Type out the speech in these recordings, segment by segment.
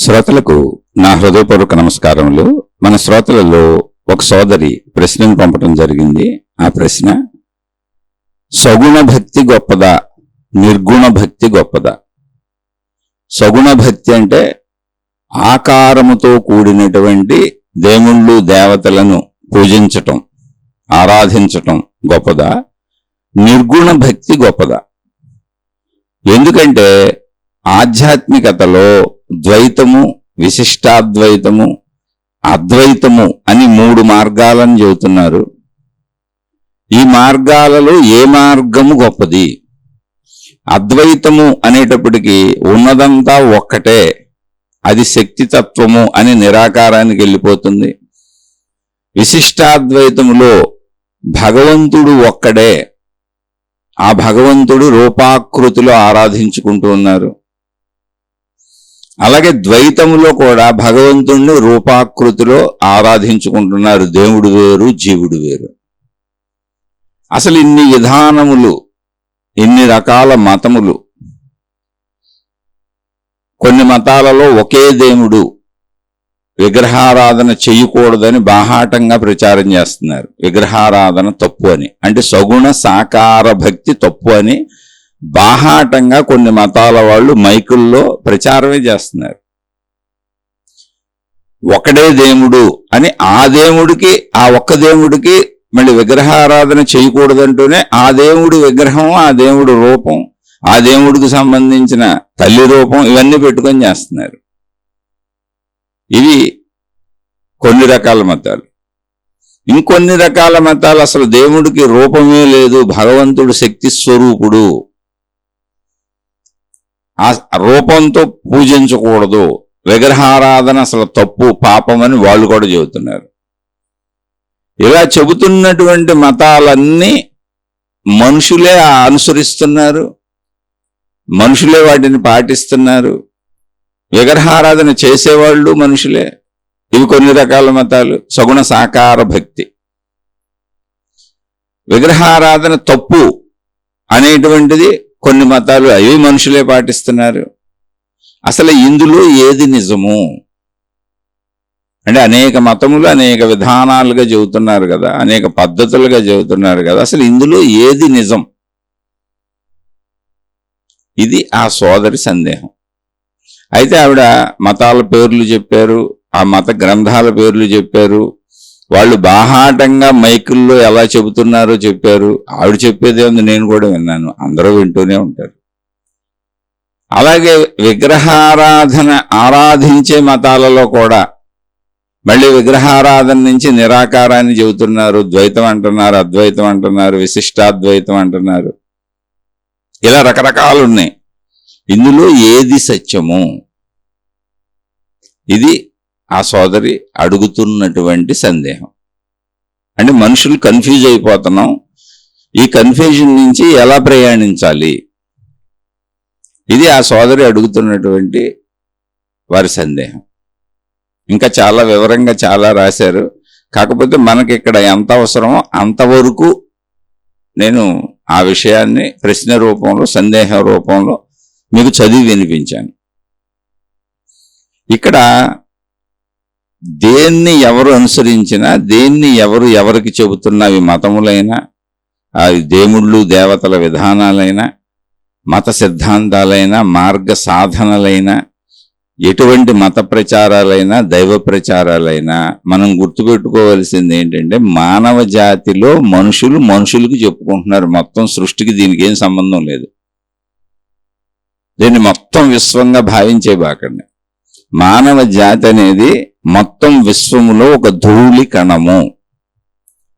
శ్రోతలకు నా హృదయపూర్వక నమస్కారములు. మన శ్రోతలలో ఒక సోదరి ప్రశ్నను పంపడం జరిగింది. ఆ ప్రశ్న, సగుణ భక్తి గొప్పదా, నిర్గుణ భక్తి గొప్పదా? సగుణ భక్తి అంటే ఆకారముతో కూడినటువంటి దేవుళ్ళు దేవతలను పూజించటం, ఆరాధించటం గొప్పదా, నిర్గుణ భక్తి గొప్పదా? ఎందుకంటే ఆధ్యాత్మికతలో ద్వైతము, విశిష్టాద్వైతము, అద్వైతము అని 3 మార్గాలను చెబుతున్నారు. ఈ మార్గాలలో ఏ మార్గము గొప్పది? అద్వైతము అనేటప్పటికీ ఉన్నదంతా ఒక్కటే, అది శక్తితత్వము అని నిరాకారానికి వెళ్ళిపోతుంది. విశిష్టాద్వైతములో భగవంతుడు ఒక్కడే, ఆ భగవంతుడు రూపాకృతిలో ఆరాధించుకుంటూ ఉన్నారు. అలాగే ద్వైతములో కూడా భగవంతుణ్ణి రూపాకృతిలో ఆరాధించుకుంటున్నారు. దేవుడు వేరు, జీవుడు వేరు. అసలు ఇన్ని విధానములు, ఇన్ని రకాల మతములు, కొన్ని మతాలలో ఒకే దేవుడు, విగ్రహారాధన చెయ్యకూడదని బాహాటంగా ప్రచారం చేస్తున్నారు. విగ్రహారాధన తప్పు అని, అంటే సగుణ సాకార భక్తి తప్పు అని బాహాటంగా కొన్ని మతాల వాళ్ళు మైకుల్లో ప్రచారమే చేస్తున్నారు. ఒకడే దేవుడు అని, ఆ దేవుడికి, ఆ ఒక్క దేవుడికి మళ్ళీ విగ్రహారాధన చేయకూడదంటూనే ఆ దేవుడి విగ్రహం, ఆ దేవుడి రూపం, ఆ దేవుడికి సంబంధించిన తల్లి రూపం ఇవన్నీ పెట్టుకొని చేస్తున్నారు. ఇవి కొన్ని రకాల మతాలు. ఇంకొన్ని రకాల మతాలు అసలు దేవుడికి రూపమే లేదు, భగవంతుడు శక్తి స్వరూపుడు, ఆ రూపంతో పూజించకూడదు, విగ్రహారాధన అసలు తప్పు, పాపం అని వాళ్ళు కూడా చెబుతున్నారు. ఇలా చెబుతున్నటువంటి మతాలన్నీ మనుషులే అనుసరిస్తున్నారు, మనుషులే వాటిని పాటిస్తున్నారు. విగ్రహారాధన చేసేవాళ్ళు మనుషులే. ఇవి కొన్ని రకాల మతాలు. సగుణ సాకార భక్తి, విగ్రహారాధన తప్పు అనేటువంటిది కొన్ని మతాలు, అవి మనుషులే పాటిస్తున్నారు. అసలు ఇందులో ఏది నిజము అంటే అనేక మతములు అనేక విధానాలుగా చెబుతున్నారు కదా, అనేక పద్ధతులుగా చెబుతున్నారు కదా, అసలు ఇందులో ఏది నిజం? ఇది ఆ సోదరి సందేహం. అయితే ఆవిడ మతాల పేర్లు చెప్పారు, ఆ మత గ్రంథాల పేర్లు చెప్పారు, వాళ్ళు బాహాటంగా మైకుల్లో ఎలా చెబుతున్నారో చెప్పారు. ఆవిడ చెప్పేదే ఉంది, నేను కూడా విన్నాను, అందరూ వింటూనే ఉంటారు. అలాగే విగ్రహారాధన ఆరాధించే మతాలలో కూడా మళ్ళీ విగ్రహారాధన నుంచి నిరాకారాన్ని చెబుతున్నారు, ద్వైతం అంటున్నారు, అద్వైతం అంటున్నారు, విశిష్టాద్వైతం అంటున్నారు. ఇలా రకరకాలు ఉన్నాయి. ఇందులో ఏది సత్యము? ఇది ఆ సోదరి అడుగుతున్నటువంటి సందేహం. అంటే మనుషులు కన్ఫ్యూజ్ అయిపోతున్నాం, ఈ కన్ఫ్యూజన్ నుంచి ఎలా ప్రయాణించాలి? ఇది ఆ సోదరి అడుగుతున్నటువంటి వారి సందేహం. ఇంకా చాలా వివరంగా చాలా రాశారు. కాకపోతే మనకి ఇక్కడ ఎంత అవసరమో అంతవరకు నేను ఆ విషయాన్ని ప్రశ్న రూపంలో, సందేహ రూపంలో మీకు చదివి వినిపించాను. ఇక్కడ దేన్ని ఎవరు అనుసరించినా, దేన్ని ఎవరికి చెబుతున్నా, అవి మతములైనా, అవి దేవుళ్ళు దేవతల విధానాలైనా, మత సిద్ధాంతాలైనా, మార్గ సాధనలైనా, ఎటువంటి మత ప్రచారాలైనా, దైవ ప్రచారాలైనా, మనం గుర్తుపెట్టుకోవాల్సింది ఏంటంటే మానవ జాతిలో మనుషులకు చెప్పుకుంటున్నారు. మొత్తం సృష్టికి దీనికి ఏం సంబంధం లేదు. దీన్ని మొత్తం విశ్వంగా భావించే బాకండి. మానవ జాతి అనేది మొత్తం విశ్వములో ఒక ధూళి కణము.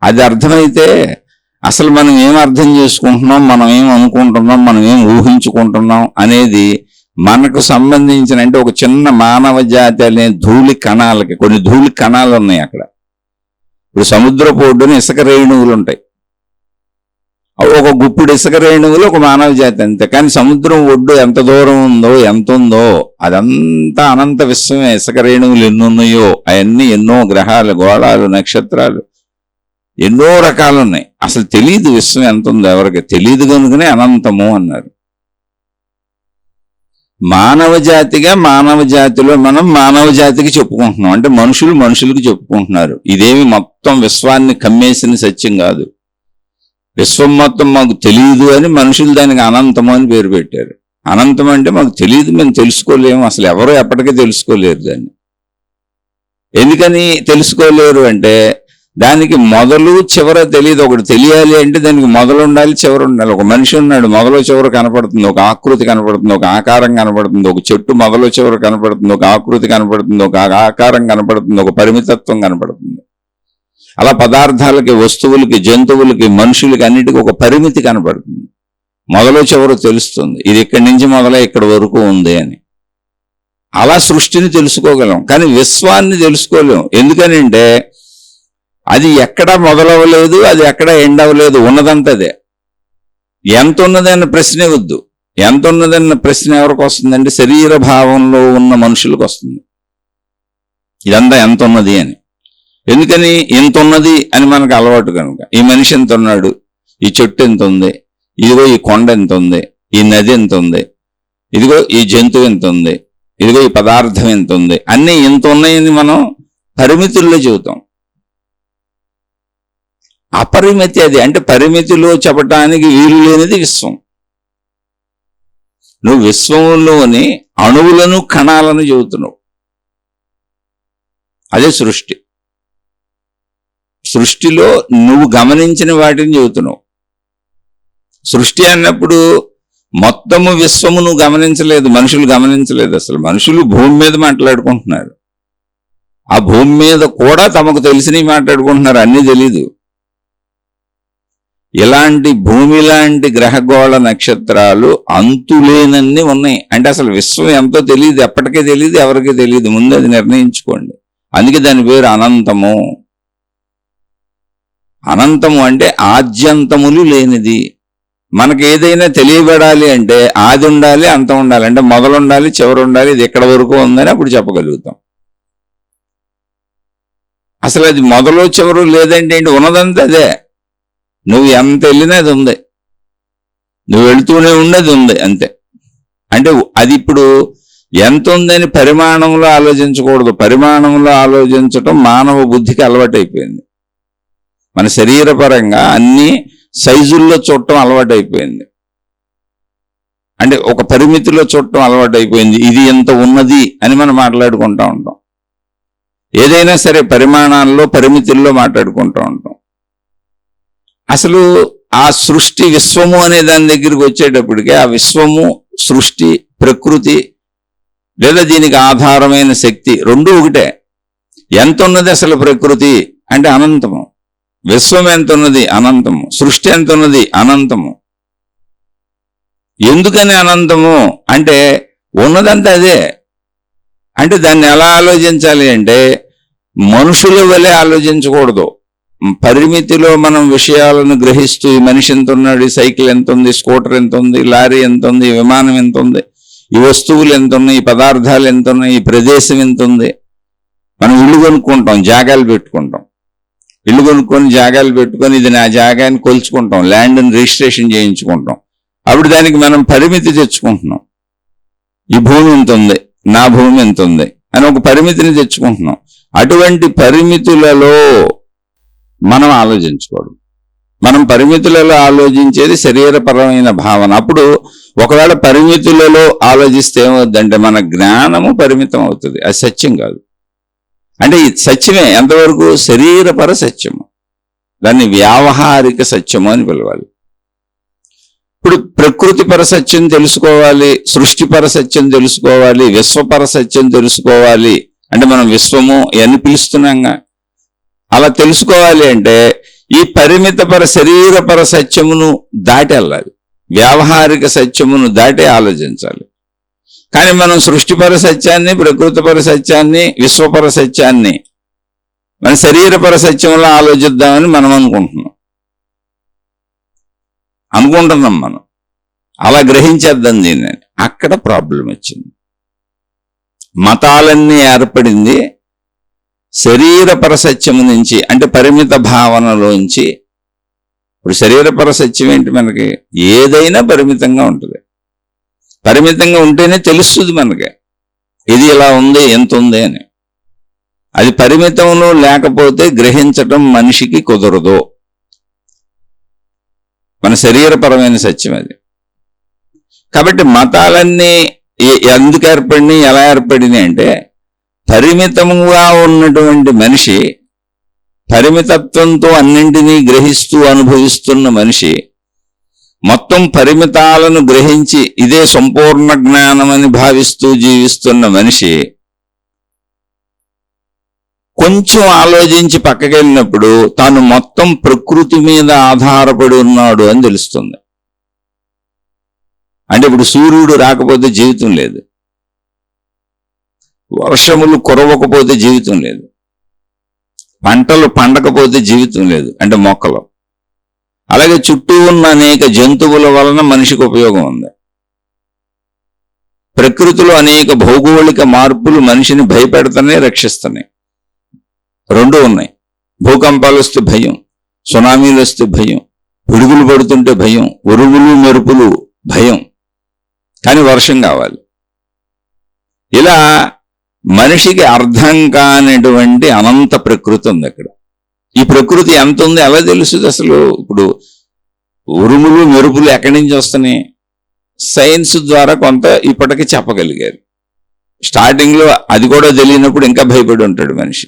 అది అర్థమైతే అసలు మనం ఏం అర్థం చేసుకుంటున్నాం, మనం ఏం అనుకుంటున్నాం, మనం ఏం ఊహించుకుంటున్నాం అనేది మనకు సంబంధించిన, అంటే ఒక చిన్న మానవ జాతి అనే ధూళి కణాలకి, కొన్ని ధూళి కణాలు ఉన్నాయి అక్కడ. ఇప్పుడు సముద్రపు ఒడ్డున ఇసుక రేణువులు ఉంటాయి. ఒక గుప్పుడు ఇసుక రేణువులు ఒక మానవ జాతి అంతే. కానీ సముద్రం ఒడ్డు ఎంత దూరం ఉందో, ఎంత ఉందో, అదంతా అనంత విశ్వమే. ఇసుక రేణువులు ఎన్ని ఉన్నాయో అవన్నీ ఎన్నో గ్రహాలు, గోళాలు, నక్షత్రాలు, ఎన్నో రకాలు ఉన్నాయి. అసలు తెలియదు విశ్వం ఎంత ఉందో, ఎవరికి తెలియదు కనుకనే అనంతము అన్నారు. మానవ జాతిగా మానవ జాతిలో మనం మానవ జాతికి చెప్పుకుంటున్నాం, అంటే మనుషులు మనుషులకి చెప్పుకుంటున్నారు. ఇదేమి మొత్తం విశ్వాన్ని కమ్మేసిన సత్యం కాదు. విశ్వం మొత్తం మాకు తెలియదు అని మనుషులు దానికి అనంతము అని పేరు పెట్టారు. అనంతం అంటే మాకు తెలియదు, మేము తెలుసుకోలేము, అసలు ఎవరో ఎప్పటికీ తెలుసుకోలేరు దాన్ని. ఎందుకని తెలుసుకోలేరు అంటే దానికి మొదలు చివర తెలియదు. ఒకటి తెలియాలి అంటే దానికి మొదలు ఉండాలి, చివర ఉండాలి. ఒక మనిషి ఉన్నాడు, మొదలు చివర కనపడుతుంది, ఒక ఆకృతి కనపడుతుంది, ఒక ఆకారం కనపడుతుంది. ఒక చెట్టు మొదలు చివర కనపడుతుంది, ఒక ఆకృతి కనపడుతుంది, ఒక ఆకారం కనపడుతుంది, ఒక పరిమితత్వం కనపడుతుంది. అలా పదార్థాలకి, వస్తువులకి, జంతువులకి, మనుషులకి అన్నిటికీ ఒక పరిమితి కనపడుతుంది. మొదలు చివర తెలుస్తుంది, ఇది ఇక్కడి నుంచి మొదలై ఇక్కడి వరకు ఉంది అని. అలా సృష్టిని తెలుసుకోగలం, కానీ విశ్వాన్ని తెలుసుకోలేం. ఎందుకనంటే అది ఎక్కడ మొదలవ్వలేదు, అది ఎక్కడ ఎండ్ అవ్వలేదు, ఉన్నదంతదే. ఎంత ఉన్నదన్న ప్రశ్నే వద్దు. ఎంత ఉన్నదన్న ప్రశ్న ఎవరికి వస్తుందంటే శరీర భావంలో ఉన్న మనుషులకు వస్తుంది, ఇదంతా ఎంత ఉన్నది అని. ఎందుకని ఎంత ఉన్నది అని మనకు అలవాటు కనుక. ఈ మనిషి ఎంత ఉన్నాడు, ఈ చెట్టు ఎంత ఉంది, ఇదిగో ఈ కొండ ఎంత ఉంది, ఈ నది ఎంత ఉంది, ఇదిగో ఈ జంతువు ఎంత ఉంది, ఇదిగో ఈ పదార్థం ఎంత ఉంది, అన్నీ ఎంత ఉన్నాయని మనం పరిమితుల్లో చెబుతాం. అపరిమితి అది, అంటే పరిమితిలో చెప్పటానికి వీలు లేనిది విశ్వం. నువ్వు విశ్వంలోని అణువులను కణాలను చెబుతున్నావు, అదే సృష్టి. సృష్టిలో నువ్వు గమనించిన వాటిని చెబుతున్నావు. సృష్టి అన్నప్పుడు మొత్తము విశ్వము నువ్వు గమనించలేదు, మనుషులు గమనించలేదు. అసలు మనుషులు భూమి మీద మాట్లాడుకుంటున్నారు, ఆ భూమి మీద కూడా తమకు తెలిసినవి మాట్లాడుకుంటున్నారు, అన్నీ తెలీదు. ఇలాంటి భూమి లాంటి గ్రహగోళ నక్షత్రాలు అంతులేనన్ని ఉన్నాయి. అంటే అసలు విశ్వం ఎంతో తెలియదు, ఎప్పటికీ తెలియదు, ఎవరికీ తెలియదు. ముందు అది నిర్ణయించుకోండి. అందుకే దాని పేరు అనంతము. అనంతము అంటే ఆద్యంతములు లేనిది. మనకు ఏదైనా తెలియబడాలి అంటే ఆది ఉండాలి, అంతం ఉండాలి, అంటే మొదలు ఉండాలి, చివరి ఉండాలి, ఇది ఎక్కడ వరకు ఉందని అప్పుడు చెప్పగలుగుతాం. అసలు అది మొదలు చివరు లేదంటే ఏంటి, ఉన్నదంతా అదే. నువ్వు ఎంత వెళ్ళినా అది ఉంది, నువ్వు వెళుతూనే ఉండేది ఉంది అంతే. అంటే అది ఇప్పుడు ఎంత ఉందని పరిమాణంలో ఆలోచించకూడదు. పరిమాణంలో ఆలోచించటం మానవ బుద్ధికి అలవాటైపోయింది. మన శరీరపరంగా అన్ని సైజుల్లో చూడటం అలవాటైపోయింది, అంటే ఒక పరిమితిలో చూడటం అలవాటైపోయింది. ఇది ఎంత ఉన్నది అని మనం మాట్లాడుకుంటూ ఉంటాం. ఏదైనా సరే పరిమాణాల్లో, పరిమితుల్లో మాట్లాడుకుంటూ ఉంటాం. అసలు ఆ సృష్టి విశ్వము అనే దాని దగ్గరికి వచ్చేటప్పటికే ఆ విశ్వము, సృష్టి, ప్రకృతి లేదా దీనికి ఆధారమైన శక్తి రెండూ ఒకటే. ఎంత ఉన్నది అసలు ప్రకృతి అంటే అనంతము. విశ్వం ఎంత ఉన్నది, అనంతము. సృష్టి ఎంత ఉన్నది, అనంతము. ఎందుకని అనంతము అంటే ఉన్నదంతా అదే. అంటే దాన్ని ఎలా ఆలోచించాలి అంటే మనుషుల వలె ఆలోచించకూడదు. పరిమితిలో మనం విషయాలను గ్రహిస్తూ ఈ మనిషి ఎంత ఉన్నాడు, ఈ సైకిల్ ఎంత ఉంది, స్కూటర్ ఎంత ఉంది, లారీ ఎంత ఉంది, విమానం ఎంత ఉంది, ఈ వస్తువులు ఎంత ఉన్నాయి, ఈ పదార్థాలు ఎంత ఉన్నాయి, ఈ ప్రదేశం ఎంత ఉంది. మనం ఇల్లు కొనుక్కుంటాం, జాగాలు పెట్టుకుంటాం. ఇల్లు కొనుక్కొని జాగాలు పెట్టుకొని ఇది నా జాగాని కొలుచుకుంటాం, ల్యాండ్ని రిజిస్ట్రేషన్ చేయించుకుంటాం. అప్పుడు దానికి మనం పరిమితి తెచ్చుకుంటున్నాం. ఈ భూమి ఎంత ఉంది, నా భూమి ఎంత ఉంది అని ఒక పరిమితిని తెచ్చుకుంటున్నాం. అటువంటి పరిమితులలో మనం ఆలోచించుకోవడం. మనం పరిమితులలో ఆలోచించేది శరీరపరమైన భావన. అప్పుడు ఒకవేళ పరిమితులలో ఆలోచిస్తే ఏమవుద్దంటే మన జ్ఞానము పరిమితం అవుతుంది, అది సత్యం కాదు. అంటే ఈ సత్యమే ఎంతవరకు, శరీరపర సత్యము. దాన్ని వ్యావహారిక సత్యము అని పిలవాలి. ఇప్పుడు ప్రకృతిపర సత్యం తెలుసుకోవాలి, సృష్టిపర సత్యం తెలుసుకోవాలి, విశ్వపర సత్యం తెలుసుకోవాలి. అంటే మనం విశ్వము అని పిలుస్తున్నాంగా. అలా తెలుసుకోవాలి అంటే ఈ పరిమితపర శరీరపర సత్యమును దాటి వెళ్ళాలి, వ్యావహారిక సత్యమును దాటి ఆలోచించాలి. కానీ మనం సృష్టిపర సత్యాన్ని, ప్రకృతిపర సత్యాన్ని, విశ్వపర సత్యాన్ని మన శరీరపర సత్యంలో ఆలోచిద్దామని మనం అనుకుంటున్నాం. మనం అలా గ్రహించేద్దాం దీన్ని. అక్కడ ప్రాబ్లం వచ్చింది. మతాలన్నీ ఏర్పడింది శరీరపర సత్యము నుంచి, అంటే పరిమిత భావనలోంచి. ఇప్పుడు శరీరపర సత్యం ఏంటి, మనకి ఏదైనా పరిమితంగా ఉంటుంది. పరిమితంగా ఉంటేనే తెలుస్తుంది మనకి ఇది ఇలా ఉంది ఎంత ఉంది అని. అది పరిమితంలో లేకపోతే గ్రహించటం మనిషికి కుదరదు. మన శరీరపరమైన సత్యం అది. కాబట్టి మతాలన్నీ ఎందుకు ఏర్పడినాయి, ఎలా ఏర్పడినాయి అంటే పరిమితంగా ఉన్నటువంటి మనిషి, పరిమితత్వంతో అన్నింటినీ గ్రహిస్తూ అనుభవిస్తున్న మనిషి, మొత్తం పరిమితాలను గ్రహించి ఇదే సంపూర్ణ జ్ఞానమని భావిస్తూ జీవిస్తున్న మనిషి కొంచెం ఆలోచించి పక్కకెళ్ళినప్పుడు తాను మొత్తం ప్రకృతి మీద ఆధారపడి ఉన్నాడు అని తెలుస్తుంది. అంటే ఇప్పుడు సూర్యుడు రాకపోతే జీవితం లేదు, వర్షములు కురవకపోతే జీవితం లేదు, పంటలు పండకపోతే జీవితం లేదు అంటే మొక్కలు. అలాగే చుట్టూ ఉన్న అనేక జంతువుల వలన మనిషికి ఉపయోగం ఉంది. ప్రకృతిలో అనేక భౌగోళిక మార్పులు మనిషిని భయపెడుతున్నాయి, రక్షిస్తున్నాయి. రెండు ఉన్నాయి. భూకంపాలు వస్తే భయం, సునామీలు వస్తే భయం, పిడుగులు పడుతుంటే భయం, ఉరుములు మెరుపులు భయం, కానీ వర్షం కావాలి. ఇలా మనిషికి అర్థం కానిటువంటి అనంత ప్రకృతి ఉంది అక్కడ. ఈ ప్రకృతి ఎంత ఉంది ఎలా తెలుస్తుంది అసలు? ఇప్పుడు ఉరుములు మెరుపులు ఎక్కడి నుంచి వస్తున్నాయి? సైన్స్ ద్వారా కొంత ఇప్పటికీ చెప్పగలిగారు. స్టార్టింగ్లో అది కూడా తెలియనప్పుడు ఇంకా భయపడి ఉంటాడు మనిషి.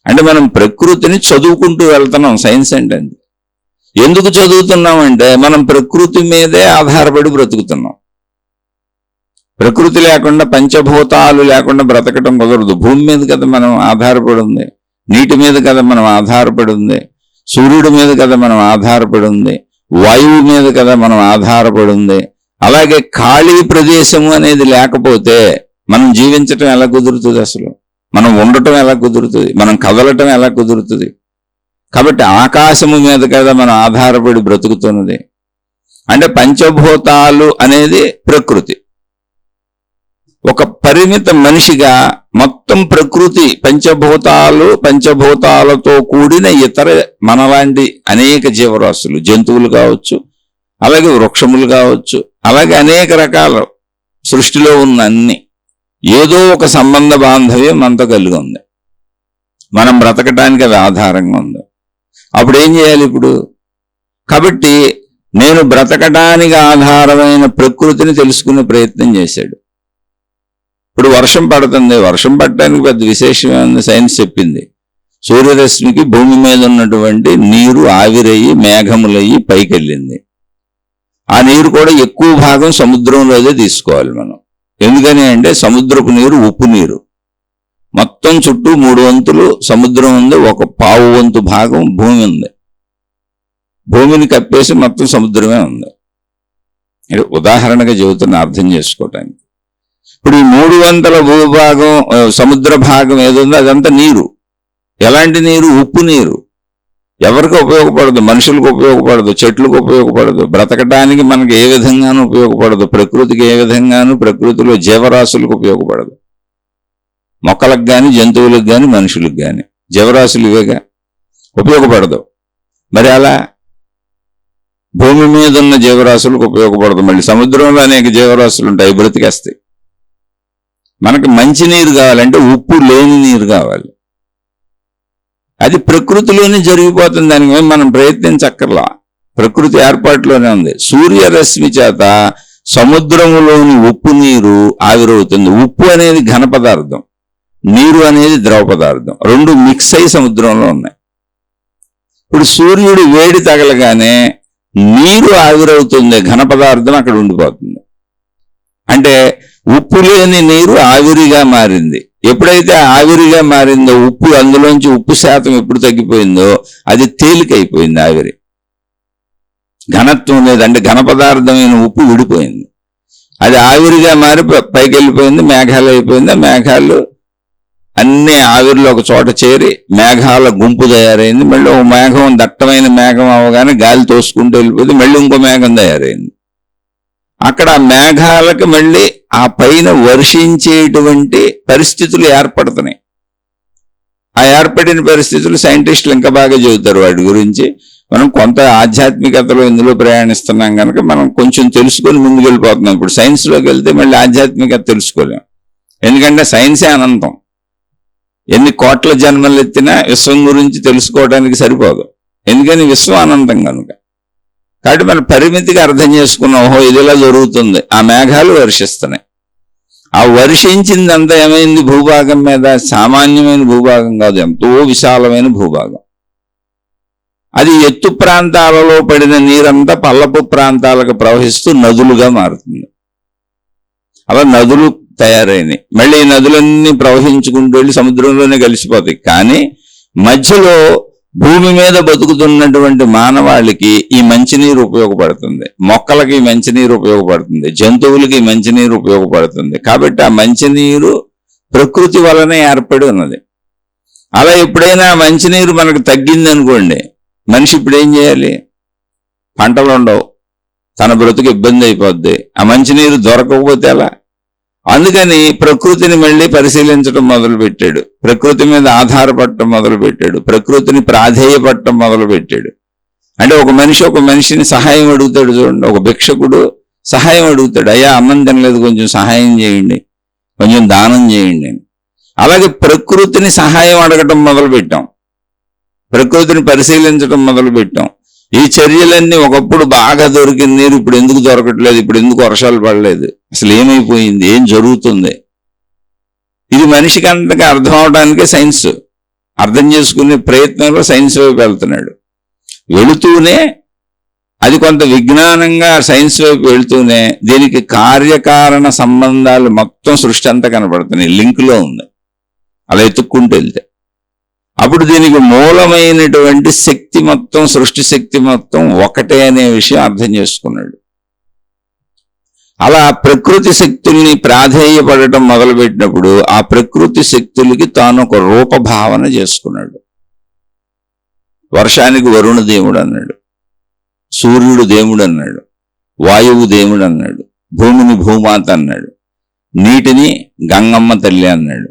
అంటే మనం ప్రకృతిని చదువుకుంటూ వెళ్తున్నాం. సైన్స్ ఏంటండి, ఎందుకు చదువుతున్నామంటే మనం ప్రకృతి మీదే ఆధారపడి బ్రతుకుతున్నాం. ప్రకృతి లేకుండా, పంచభూతాలు లేకుండా బ్రతకటం కుదరదు. భూమి మీద కదా మనం ఆధారపడి ఉంది, నీటి మీద కదా మనం ఆధారపడి ఉంది, సూర్యుడి మీద కదా మనం ఆధారపడి ఉంది, వాయువు మీద కదా మనం ఆధారపడి ఉంది. అలాగే ఖాళీ ప్రదేశము అనేది లేకపోతే మనం జీవించటం ఎలా కుదురుతుంది అసలు? మనం ఉండటం ఎలా కుదురుతుంది? మనం కదలటం ఎలా కుదురుతుంది? కాబట్టి ఆకాశము మీద కదా మనం ఆధారపడి బ్రతుకుతున్నది. అంటే పంచభూతాలు అనేది ప్రకృతి. ఒక పరిమిత మనిషిగా మొత్తం ప్రకృతి, పంచభూతాలతో కూడిన ఇతర మనలాంటి అనేక జీవరాశులు, జంతువులు కావచ్చు, అలాగే వృక్షములు కావచ్చు, అలాగే అనేక రకాల సృష్టిలో ఉన్న అన్ని ఏదో ఒక సంబంధ బాంధవ్యం మనతో కలిగి ఉంది. మనం బ్రతకటానికి అవి ఆధారంగా ఉంది. అప్పుడు ఏం చేయాలి ఇప్పుడు? కాబట్టి నేను బ్రతకటానికి ఆధారమైన ప్రకృతిని తెలుసుకునే ప్రయత్నం చేశాడు. ఇప్పుడు వర్షం పడుతుంది, వర్షం పడటానికి పెద్ద విశేషమైన సైన్స్ చెప్పింది. సూర్యరశ్మికి భూమి మీద ఉన్నటువంటి నీరు ఆవిరయ్యి మేఘములయ్యి పైకి వెళ్ళింది. ఆ నీరు కూడా ఎక్కువ భాగం సముద్రంలోదే తీసుకోవాలి మనం. ఎందుకని అంటే సముద్రపు నీరు ఉప్పు నీరు. మొత్తం చుట్టూ 3 వంతులు సముద్రం ఉంది, 1/4 వంతు భాగం భూమి ఉంది. భూమిని కప్పేసి మొత్తం సముద్రమే ఉంది. ఉదాహరణగా చెబుతున్న అర్థం చేసుకోవటానికి. ఇప్పుడు ఈ 300 భూభాగం సముద్ర భాగం ఏదుందో అదంతా నీరు. ఎలాంటి నీరు? ఉప్పు నీరు. ఎవరికి ఉపయోగపడదు? మనుషులకు ఉపయోగపడదు, చెట్లకు ఉపయోగపడదు, బ్రతకడానికి మనకి ఏ విధంగానూ ఉపయోగపడదు, ప్రకృతికి ఏ విధంగానూ, ప్రకృతిలో జీవరాశులకు ఉపయోగపడదు. మొక్కలకు కానీ, జంతువులకు కానీ, మనుషులకు కానీ. జీవరాశులు ఇవేగా, ఉపయోగపడదు. మరి అలా భూమి మీద ఉన్న జీవరాశులకు ఉపయోగపడదు. మళ్ళీ సముద్రంలో అనేక జీవరాశులు ఉంటాయి, బ్రతికేస్తాయి. మనకి మంచి నీరు కావాలంటే ఉప్పు లేని నీరు కావాలి. అది ప్రకృతిలోనే జరిగిపోతుంది. దానికి మనం ప్రయత్నించక్కర్లా, ప్రకృతి ఏర్పాటులోనే ఉంది. సూర్యరశ్మి చేత సముద్రములోని ఉప్పు నీరు ఆవిరవుతుంది. ఉప్పు అనేది ఘన పదార్థం, నీరు అనేది ద్రవ పదార్థం, రెండు మిక్స్ అయి సముద్రంలో ఉన్నాయి. ఇప్పుడు సూర్యుడు వేడి తగలగానే నీరు ఆవిరవుతుంది, ఘన పదార్థం అక్కడ ఉండిపోతుంది. అంటే ఉప్పు లేని నీరు ఆవిరిగా మారింది. ఎప్పుడైతే ఆవిరిగా మారిందో, ఉప్పు అందులోంచి ఉప్పు శాతం ఎప్పుడు తగ్గిపోయిందో అది తేలికైపోయింది. ఆవిరి ఘనత్వం లేదు, అంటే ఘన పదార్థమైన ఉప్పు విడిపోయింది. అది ఆవిరిగా మారి పైకి వెళ్ళిపోయింది, మేఘాలు అయిపోయింది. ఆ మేఘాలు అన్ని ఆవిరిలో ఒక చోట చేరి మేఘాల గుంపు తయారైంది. మళ్ళీ ఒక మేఘం, దట్టమైన మేఘం అవగానే గాలి తోసుకుంటూ వెళ్ళిపోయింది, మళ్ళీ ఇంకో మేఘం తయారైంది. అక్కడ ఆ మేఘాలకు మళ్ళీ ఆ పైన వర్షించేటువంటి పరిస్థితులు ఏర్పడుతున్నాయి. ఆ ఏర్పడిన పరిస్థితులు సైంటిస్టులు ఇంకా బాగా చెబుతారు వాటి గురించి. మనం కొంత ఆధ్యాత్మికతలో ఇందులో ప్రయాణిస్తున్నాం కనుక మనం కొంచెం తెలుసుకొని ముందుకు వెళ్ళిపోతున్నాం. ఇప్పుడు సైన్స్లోకి వెళ్తే మళ్ళీ ఆధ్యాత్మికత తెలుసుకోలేం, ఎందుకంటే సైన్సే అనంతం. ఎన్ని కోట్ల జన్మలు ఎత్తినా విశ్వం గురించి తెలుసుకోవడానికి సరిపోదు, ఎందుకని విశ్వం అనంతం కనుక. కాబట్టి మనం పరిమితిగా అర్థం చేసుకున్నాం, ఓహో ఇది ఇలా జరుగుతుంది. ఆ మేఘాలు వర్షిస్తున్నాయి, ఆ వర్షించిందంతా ఏమైంది భూభాగం మీద, సామాన్యమైన భూభాగం కాదు, ఎంతో విశాలమైన భూభాగం. అది ఎత్తు ప్రాంతాలలో పడిన నీరంతా పల్లపు ప్రాంతాలకు ప్రవహిస్తూ నదులుగా మారుతుంది. అలా నదులు తయారైనాయి. మళ్ళీ ఈ నదులన్నీ ప్రవహించుకుంటూ వెళ్ళి సముద్రంలోనే కలిసిపోతాయి. కానీ మధ్యలో భూమి మీద బతుకుతున్నటువంటి మానవాళికి ఈ మంచినీరు ఉపయోగపడుతుంది, మొక్కలకి మంచినీరు ఉపయోగపడుతుంది, జంతువులకి మంచినీరు ఉపయోగపడుతుంది. కాబట్టి ఆ మంచినీరు ప్రకృతి వలనే ఏర్పడి ఉన్నది. అలా ఎప్పుడైనా మంచినీరు మనకు తగ్గింది అనుకోండి, మనిషి ఇప్పుడు ఏం చేయాలి? పంటలు ఉండవు, తన బ్రతుకు ఇబ్బంది అయిపోద్ది. ఆ మంచినీరు దొరకకపోతే ఎలా? అందుకని ప్రకృతిని మళ్ళీ పరిశీలించడం మొదలుపెట్టాడు, ప్రకృతి మీద ఆధారపడటం మొదలుపెట్టాడు, ప్రకృతిని ప్రాధేయపడటం మొదలుపెట్టాడు. అంటే ఒక మనిషిని సహాయం అడుగుతాడు చూడండి, ఒక భిక్షకుడు సహాయం అడుగుతాడు, అయ్యా అన్నం తినలేదు కొంచెం సహాయం చేయండి, కొంచెం దానం చేయండి. అలాగే ప్రకృతిని సహాయం అడగటం మొదలుపెట్టాం, ప్రకృతిని పరిశీలించడం మొదలుపెట్టాం. ఈ చర్యలన్నీ ఒకప్పుడు బాగా దొరికిన నీరు ఇప్పుడు ఎందుకు దొరకట్లేదు, ఇప్పుడు ఎందుకు వర్షాలు పడలేదు, అసలు ఏమైపోయింది, ఏం జరుగుతుంది? ఇది మనిషికి అంతగా అర్థం అవడానికే సైన్స్, అర్థం చేసుకునే ప్రయత్నంలో సైన్స్ వైపు వెళ్తున్నాడు. వెళుతూనే అది కొంత విజ్ఞానంగా సైన్స్ వైపు వెళుతూనే దీనికి కార్యకారణ సంబంధాలు మొత్తం సృష్టి అంతా కనపడుతున్నాయి, లింక్లో ఉంది. అలా ఎత్తుక్కుంటూ వెళ్తే అప్పుడు దీనికి మూలమైనటువంటి శక్తి మొత్తం, సృష్టి శక్తి మొత్తం ఒకటే అనే విషయం అర్థం చేసుకున్నాడు. అలా ప్రకృతి శక్తుల్ని ప్రాధేయపడటం మొదలుపెట్టినప్పుడు ఆ ప్రకృతి శక్తులకి తాను ఒక రూపభావన చేసుకున్నాడు. వర్షానికి వరుణ దేవుడు అన్నాడు, సూర్యుడు దేవుడు అన్నాడు, వాయువు దేవుడు అన్నాడు, భూమిని భూమాత అన్నాడు, నీటిని గంగమ్మ తల్లి అన్నాడు.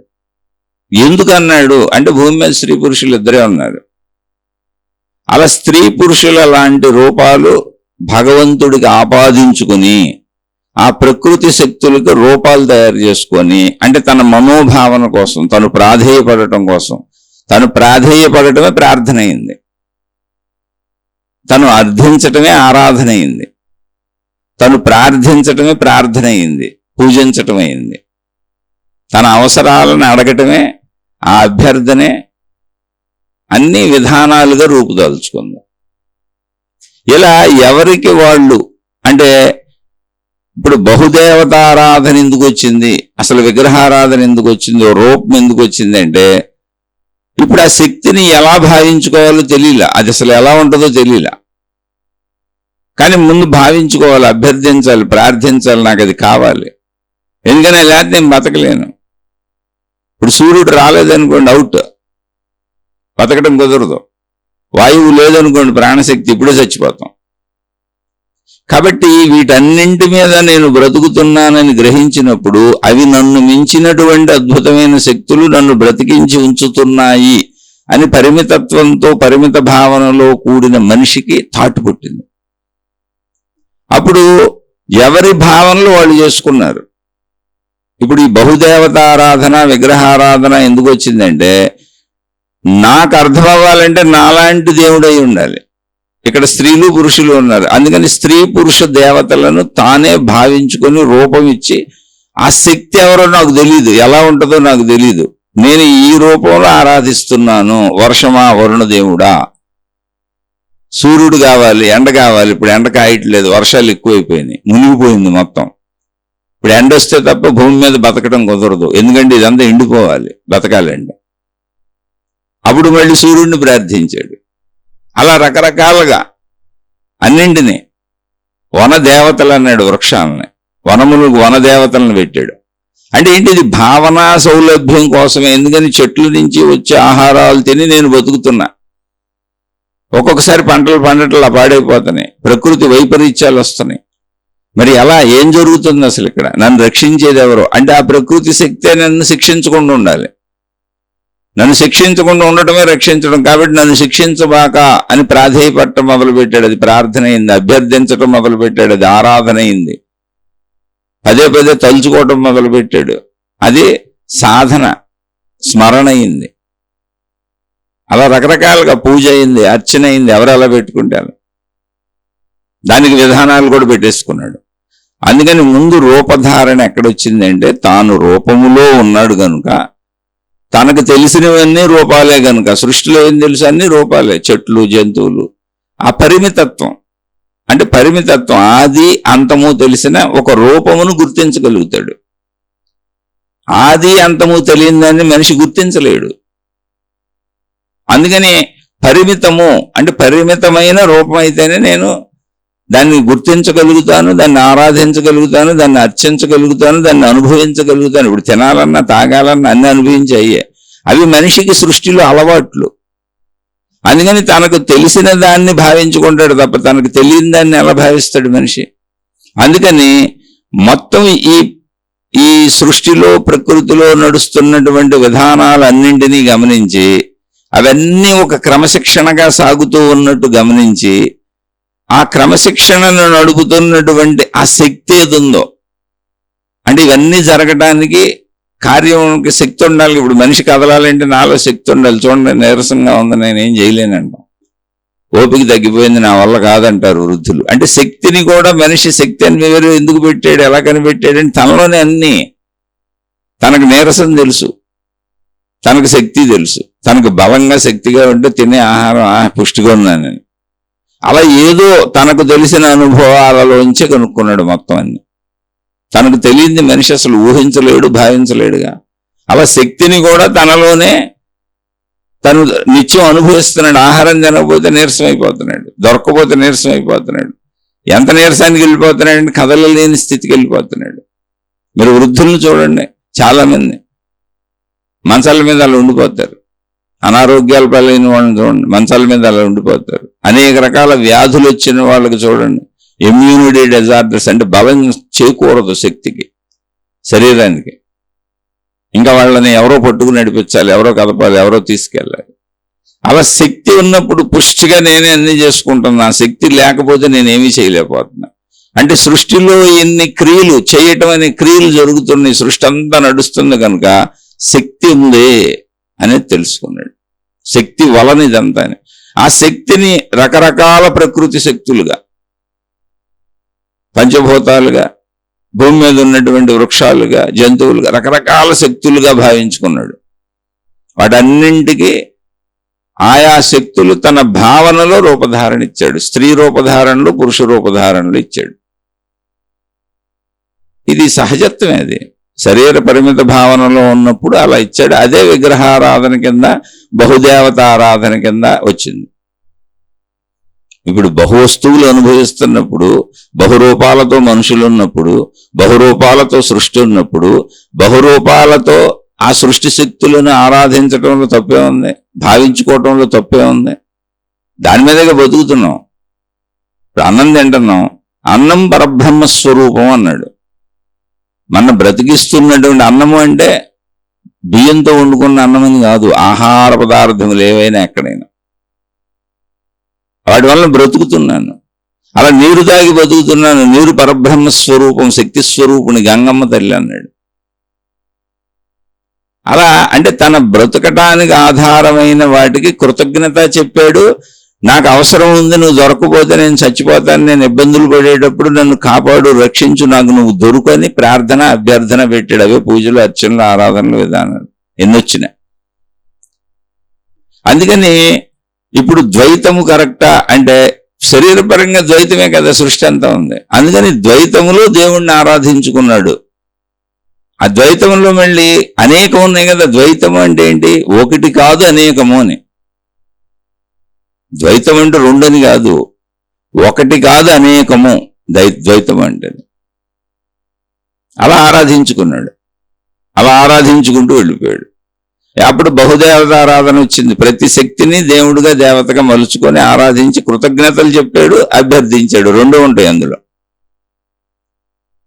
ఎందుకన్నాడు అంటే భూమి మీద స్త్రీ పురుషులు ఇద్దరే ఉన్నారు. అలా స్త్రీ పురుషుల లాంటి రూపాలు భగవంతుడికి ఆపాదించుకుని ఆ ప్రకృతి శక్తులకు రూపాలు తయారు చేసుకొని, అంటే తన మనోభావన కోసం, తను ప్రాధేయపడటం కోసం, తను ప్రాధేయపడటమే ప్రార్థన అయింది, తను అర్థించటమే ఆరాధన అయింది, తను ప్రార్థించటమే ప్రార్థన అయింది, పూజించటం అయింది, తన అవసరాలను అడగటమే ఆ అభ్యర్థనే అన్ని విధానాలుగా రూపుదాల్చుకుంది. ఇలా ఎవరికి వాళ్ళు, అంటే ఇప్పుడు బహుదేవతారాధన ఎందుకు వచ్చింది, అసలు విగ్రహారాధన ఎందుకు వచ్చింది, రూపం ఎందుకు వచ్చింది అంటే ఇప్పుడు ఆ శక్తిని ఎలా భావించుకోవాలో తెలియలే, అది అసలు ఎలా ఉంటుందో తెలియలే. కానీ ముందు భావించుకోవాలి, అభ్యర్థించాలి, ప్రార్థించాలి, నాకు అది కావాలి, ఎందుకని లేకపోతే నేను బతకలేను. ఇప్పుడు సూర్యుడు రాలేదనుకోండి అవుట్, బతకడం కుదరదు. వాయువు లేదనుకోండి ప్రాణశక్తి, ఇప్పుడే చచ్చిపోతాం. కాబట్టి వీటన్నింటి మీద నేను బ్రతుకుతున్నానని గ్రహించినప్పుడు అవి నన్ను మించినటువంటి అద్భుతమైన శక్తులు నన్ను బ్రతికించి ఉంచుతున్నాయి అని పరిమితత్వంతో, పరిమిత భావనలో కూడిన మనిషికి థాట్ పుట్టింది. అప్పుడు ఎవరి భావనలు వాళ్ళు చేసుకున్నారు. ఇప్పుడు ఈ బహుదేవతారాధన, విగ్రహారాధన ఎందుకు వచ్చిందంటే నాకు అర్థం అవ్వాలంటే నాలాంటి దేవుడై ఉండాలి. ఇక్కడ స్త్రీలు పురుషులు ఉన్నారు, అందుకని స్త్రీ పురుష దేవతలను తానే భావించుకొని రూపం ఇచ్చి, ఆ శక్తి ఎవరో నాకు తెలియదు, ఎలా ఉంటుందో నాకు తెలియదు, నేను ఈ రూపంలో ఆరాధిస్తున్నాను. వర్షమా వరుణ దేవుడా, సూర్యుడు కావాలి, ఎండ కావాలి, ఇప్పుడు ఎండ కాయట్లేదు, వర్షాలు ఎక్కువైపోయినాయి, మునిగిపోయింది మొత్తం. ఇప్పుడు ఎండ వస్తే తప్ప భూమి మీద బతకడం కుదరదు, ఎందుకంటే ఇదంతా ఎండిపోవాలి బతకాలండి. అప్పుడు మళ్ళీ సూర్యుడిని ప్రార్థించాడు. అలా రకరకాలుగా అన్నింటినీ వన దేవతలు అన్నాడు, వృక్షాలని, వనములకు వన దేవతలను పెట్టాడు. అంటే ఏంటి, ఇది భావనా సౌలభ్యం కోసమే. ఎందుకని చెట్ల నుంచి వచ్చే ఆహారాలు తిని నేను బతుకుతున్నా. ఒక్కొక్కసారి పంటలు పండటలా పాడైపోతున్నాయి, ప్రకృతి వైపరీత్యాలు వస్తున్నాయి. మరి ఎలా, ఏం జరుగుతుంది అసలు ఇక్కడ, నన్ను రక్షించేది ఎవరో అంటే ఆ ప్రకృతి శక్తే నన్ను శిక్షించకుండా ఉండాలి. నన్ను శిక్షించకుండా ఉండటమే రక్షించడం, కాబట్టి నన్ను శిక్షించబాక అని ప్రాధేయపడటం మొదలుపెట్టాడు. అది ప్రార్థన అయింది. అభ్యర్థించడం మొదలుపెట్టాడు. అది ఆరాధన అయింది. పదే పదే తలుచుకోవటం మొదలుపెట్టాడు. అది సాధన, స్మరణ అయింది. అలా రకరకాలుగా పూజ అయింది, అర్చన అయింది. ఎవరు అలా పెట్టుకుంటారు? దానికి విధానాలు కూడా పెట్టేసుకున్నాడు. అందుకని ముందు రూపధారణ ఎక్కడొచ్చిందంటే, తాను రూపములో ఉన్నాడు గనుక, తనకు తెలిసినవన్నీ రూపాలే గనుక, సృష్టిలో ఏం తెలుసు అన్ని రూపాలే, చెట్లు జంతువులు. ఆ పరిమితత్వం అంటే పరిమితత్వం, ఆది అంతము తెలిసిన ఒక రూపమును గుర్తించగలుగుతాడు. ఆది అంతము తెలియని మనిషి గుర్తించలేడు. అందుకని పరిమితము అంటే పరిమితమైన రూపం అయితేనే నేను దాన్ని గుర్తించగలుగుతాను, దాన్ని ఆరాధించగలుగుతాను, దాన్ని అర్చించగలుగుతాను, దాన్ని అనుభవించగలుగుతాను. ఇప్పుడు తినాలన్నా తాగాలన్నా అన్ని అనుభవించి అయ్యే. అవి మనిషికి సృష్టిలో అలవాట్లు. అందుకని తనకు తెలిసిన దాన్ని భావించుకుంటాడు తప్ప తనకు తెలియని దాన్ని ఎలా భావిస్తాడు మనిషి? అందుకని మొత్తం ఈ సృష్టిలో ప్రకృతిలో నడుస్తున్నటువంటి విధానాలన్నింటినీ గమనించి అవన్నీ ఒక క్రమశిక్షణగా సాగుతూ ఉన్నట్టు గమనించి ఆ క్రమశిక్షణను నడుపుతున్నటువంటి ఆ శక్తి ఏదుందో, అంటే ఇవన్నీ జరగడానికి కార్యంకి శక్తి ఉండాలి. ఇప్పుడు మనిషి కదలాలంటే నాలో శక్తి ఉండాలి. చూడండి, నీరసంగా ఉంది, నేనేం చేయలేనంటాం. ఓపిక తగ్గిపోయింది, నా వల్ల కాదంటారు వృద్ధులు. అంటే శక్తిని కూడా మనిషి శక్తి అని వివరి ఎందుకు పెట్టాడు, ఎలా కనిపెట్టాడని తనలోనే అన్నీ. తనకు నీరసం తెలుసు, తనకు శక్తి తెలుసు, తనకు బలంగా శక్తిగా ఉంటే తినే ఆహారం పుష్టిగా ఉందని. అలా ఏదో తనకు తెలిసిన అనుభవాలలోంచి కనుక్కున్నాడు మొత్తం అన్ని. తనకు తెలియంది మనిషి అసలు ఊహించలేడు, భావించలేడుగా. అలా శక్తిని కూడా తనలోనే తను నిత్యం అనుభవిస్తున్నాడు. ఆహారం తినకపోతే నీరసం అయిపోతున్నాడు, దొరకపోతే నీరసం అయిపోతున్నాడు. ఎంత నీరసానికి వెళ్ళిపోతున్నాడంటే కదలలేని స్థితికి వెళ్ళిపోతున్నాడు. మీరు వృద్ధులను చూడండి, చాలా మంది మంచాల మీద అలా ఉండిపోతారు. అనారోగ్యాలు పాలైన వాళ్ళని చూడండి, మంచాల మీద అలా ఉండిపోతారు. అనేక రకాల వ్యాధులు వచ్చిన వాళ్ళకి చూడండి, ఇమ్యూనిటీ డిజార్డర్స్, అంటే బలం చేకూరదు శక్తికి, శరీరానికి. ఇంకా వాళ్ళని ఎవరో పట్టుకుని నడిపించాలి, ఎవరో కదపాలి, ఎవరో తీసుకెళ్ళాలి. అలా శక్తి ఉన్నప్పుడు పుష్టిగా నేనే అన్ని చేసుకుంటున్నా, శక్తి లేకపోతే నేనేమీ చేయలేకపోతున్నా. అంటే సృష్టిలో ఎన్ని క్రియలు చేయటం అనే క్రియలు జరుగుతున్నాయి, సృష్టి అంతా నడుస్తుంది కనుక శక్తి ఉంది అనేది తెలుసుకున్నాడు. శక్తి వలన ఇదంతా. ఆ శక్తిని రకరకాల ప్రకృతి శక్తులుగా, పంచభూతాలుగా, భూమి మీద ఉన్నటువంటి వృక్షాలుగా, జంతువులుగా, రకరకాల శక్తులుగా భావించుకున్నాడు. వాటన్నింటికి ఆయా శక్తులు తన భావనలో రూపధారణ ఇచ్చాడు. స్త్రీ రూపధారణలు, పురుష రూపధారణలు ఇచ్చాడు. ఇది సహజత్వమే. అది శరీర పరిమిత భావనలో ఉన్నప్పుడు అలా ఇచ్చాడు. అదే విగ్రహారాధన కింద, బహుదేవత ఆరాధన కింద వచ్చింది. ఇప్పుడు బహువస్తువులు అనుభవిస్తున్నప్పుడు, బహురూపాలతో మనుషులు ఉన్నప్పుడు, బహురూపాలతో సృష్టి ఉన్నప్పుడు, బహురూపాలతో ఆ సృష్టి శక్తులను ఆరాధించడంలో తప్పే ఉంది, భావించుకోవటంలో తప్పే ఉంది. దాని మీదగా బతుకుతున్నాం. ఇప్పుడు అన్నం తింటున్నాం, అన్నం పరబ్రహ్మస్వరూపం అన్నాడు. మన బ్రతికిస్తున్నటువంటి అన్నము అంటే బియ్యంతో వండుకున్న అన్నమని కాదు, ఆహార పదార్థములు ఏవైనా ఎక్కడైనా వాటి వల్ల బ్రతుకుతున్నాను. అలా నీరు తాగి బతుకుతున్నాను. నీరు పరబ్రహ్మస్వరూపం, శక్తి స్వరూపుని గంగమ్మ తల్లి అన్నాడు. అలా అంటే తన బ్రతకటానికి ఆధారమైన వాటికి కృతజ్ఞత చెప్పాడు. నాకు అవసరం ఉంది, నువ్వు దొరకపోతే నేను చచ్చిపోతాను, నేను ఇబ్బందులు పడేటప్పుడు నన్ను కాపాడు, రక్షించు, నాకు నువ్వు దొరుకని ప్రార్థన అభ్యర్థన పెట్టాడు. అవే పూజలు, అర్చనలు, ఆరాధనలు, విధానాలు ఎన్నొచ్చినాయి. అందుకని ఇప్పుడు ద్వైతము కరెక్టా అంటే శరీరపరంగా ద్వైతమే కదా సృష్టి అంతా ఉంది. అందుకని ద్వైతములో దేవుణ్ణి ఆరాధించుకున్నాడు. ఆ ద్వైతంలో మళ్ళీ అనేకం ఉన్నాయి కదా. ద్వైతము అంటే ఏంటి? ఒకటి కాదు, అనేకము అని. ద్వైతం అంటే రెండని కాదు, ఒకటి కాదు, అనేకము ద్వైతం అంటే. అలా ఆరాధించుకున్నాడు. అలా ఆరాధించుకుంటూ వెళ్ళిపోయాడు. అప్పుడు బహుదేవత ఆరాధన వచ్చింది. ప్రతి శక్తిని దేవుడిగా, దేవతగా మలుచుకొని ఆరాధించి కృతజ్ఞతలు చెప్పాడు, అభ్యర్థించాడు. రెండు ఉంటాయి అందులో.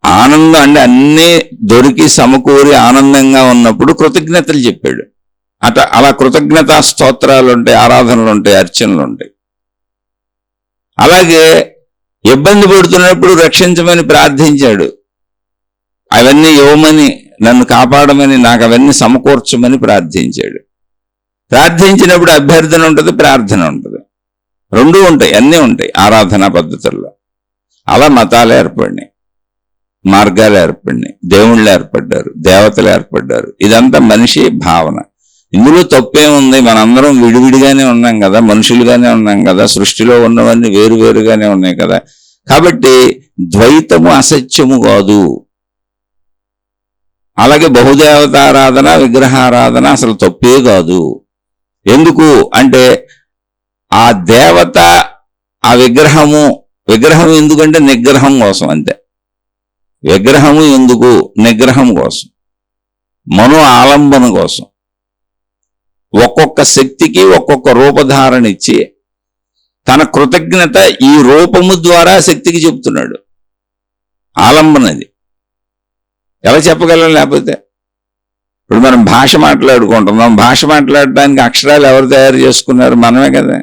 ఆనందం అంటే అన్నీ దొరికి సమకూరి ఆనందంగా ఉన్నప్పుడు కృతజ్ఞతలు చెప్పాడు. అలా కృతజ్ఞతా స్తోత్రాలు ఉంటాయి, ఆరాధనలు ఉంటాయి, అర్చనలు ఉంటాయి. అలాగే ఇబ్బంది పడుతున్నప్పుడు రక్షించమని ప్రార్థించాడు. అవన్నీ ఇవ్వమని, నన్ను కాపాడమని, నాకు అవన్నీ సమకూర్చమని ప్రార్థించాడు. ప్రార్థించినప్పుడు అభ్యర్థన ఉంటుంది, ప్రార్థన ఉంటుంది, రెండూ ఉంటాయి, అన్నీ ఉంటాయి ఆరాధనా పద్ధతుల్లో. అలా మతాలు ఏర్పడినాయి, మార్గాలు ఏర్పడినాయి, దేవుళ్ళు ఏర్పడ్డారు, దేవతలు ఏర్పడ్డారు. ఇదంతా మనిషి భావన. ఇందులో తప్పేముంది? మనందరం విడివిడిగానే ఉన్నాం కదా, మనుషులుగానే ఉన్నాం కదా, సృష్టిలో ఉన్నవన్నీ వేరువేరుగానే ఉన్నాయి కదా. కాబట్టి ద్వైతము అసత్యము కాదు. అలాగే బహుదేవతారాధన, విగ్రహారాధన అసలు తప్పే కాదు. ఎందుకు అంటే ఆ దేవత, ఆ విగ్రహం ఎందుకంటే నిగ్రహం కోసం, అంతే. విగ్రహము ఎందుకు? నిగ్రహం కోసం, మనో ఆలంబన కోసం. ఒక్కొక్క శక్తికి ఒక్కొక్క రూపధారణ ఇచ్చి తన కృతజ్ఞత ఈ రూపము ద్వారా శక్తికి చెప్తున్నాడు. ఆలంబనది ఎలా చెప్పగలం? లేకపోతే ఇప్పుడు మనం భాష మాట్లాడుకుంటున్నాం, భాష మాట్లాడడానికి అక్షరాలు ఎవరు తయారు చేసుకున్నారు? మనమే కదా.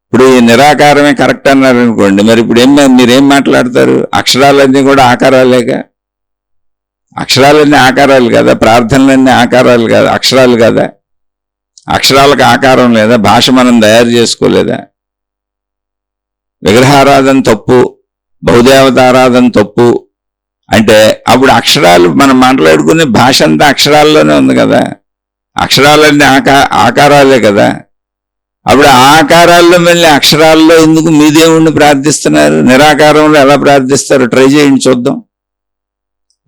ఇప్పుడు ఈ నిరాకారమే కరెక్ట్ అన్నారు అనుకోండి, మరి ఇప్పుడు మీరేం మాట్లాడతారు? అక్షరాలన్నీ కూడా ఆకారాలేగా. అక్షరాలన్నీ ఆకారాలు కదా, ప్రార్థనలన్నీ ఆకారాలు కదా, అక్షరాలు కదా. అక్షరాలకు ఆకారం లేదా? భాష మనం తయారు చేసుకోలేదా? విగ్రహారాధన తప్పు, బహుదేవతారాధన తప్పు అంటే అప్పుడు అక్షరాలు మనం మాట్లాడుకునే భాష అంతా అక్షరాల్లోనే ఉంది కదా. అక్షరాలన్నీ ఆకారాలే కదా. అప్పుడు ఆ ఆకారాల్లో మళ్ళీ అక్షరాల్లో ఎందుకు మీ దేవుణ్ణి ప్రార్థిస్తున్నారు? నిరాకారంలో ఎలా ప్రార్థిస్తారు? ట్రై చేయండి, చూద్దాం.